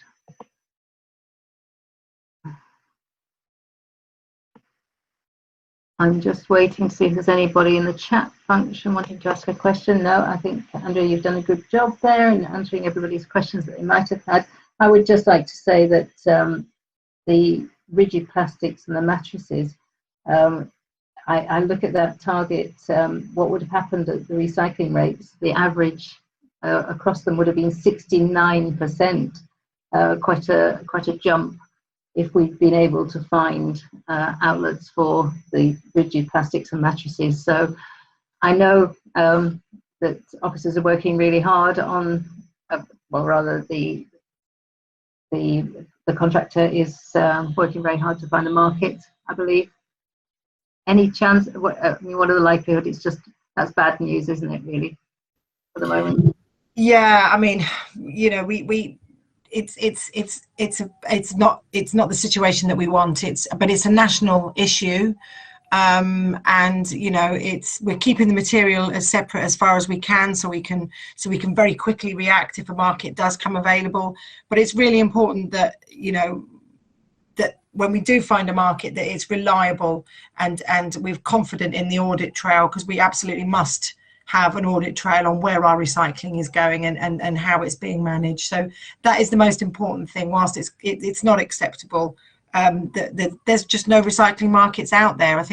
I'm just waiting to see if there's anybody in the chat function wanting to ask a question. No, I think, Andrea, you've done a good job there in answering everybody's questions that they might have had. I would just like to say that the rigid plastics and the mattresses, I look at that target, what would have happened at the recycling rates, the average across them would have been 69%, quite a jump if we'd been able to find outlets for the rigid plastics and mattresses. So I know that officers are working really hard on, well, rather the contractor is working very hard to find a market, I believe. Any chance? I mean, what are the likelihood? It's just, that's bad news, isn't it? Really, for the moment. Yeah, I mean, you know, it's not the situation that we want. But it's a national issue, and you know, we're keeping the material as separate as far as we can, so we can very quickly react if a market does come available. But it's really important that, you know, that when we do find a market, that it's reliable and we're confident in the audit trail, because we absolutely must have an audit trail on where our recycling is going and how it's being managed. So that is the most important thing. Whilst it's not acceptable that there's just no recycling markets out there, I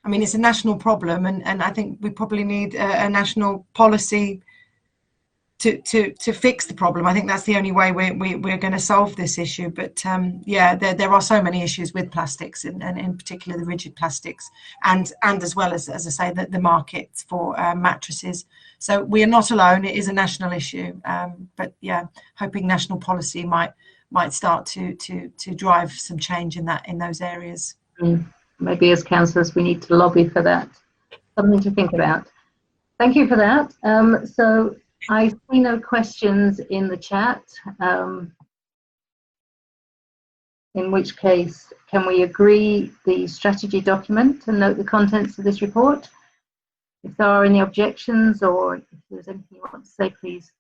mean it's a national problem, and I think we probably need a national policy to fix the problem. I think that's the only way we're going to solve this issue. But yeah, there are so many issues with plastics, and in particular the rigid plastics, and as well as I say, the markets for mattresses. So we are not alone. It is a national issue. But yeah, hoping national policy might start to drive some change in those areas. Maybe as councillors we need to lobby for that. Something to think about. Thank you for that. So I see no questions in the chat. in which case, can we agree the strategy document and note the contents of this report? If there are any objections or if there's anything you want to say, please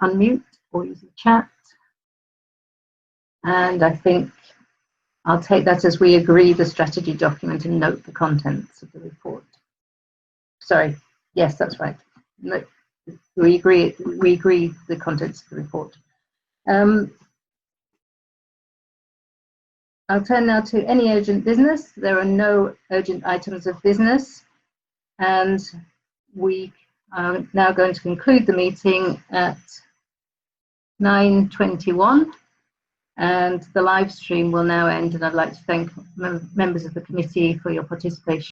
unmute or use the chat. And I think I'll take that as we agree the strategy document and note the contents of the report. Sorry, yes, that's right. No, we agree the contents of the report. I'll turn now to any urgent business. There are no urgent items of business, and we are now going to conclude the meeting at 9:21, and the live stream will now end, and I'd like to thank members of the committee for your participation.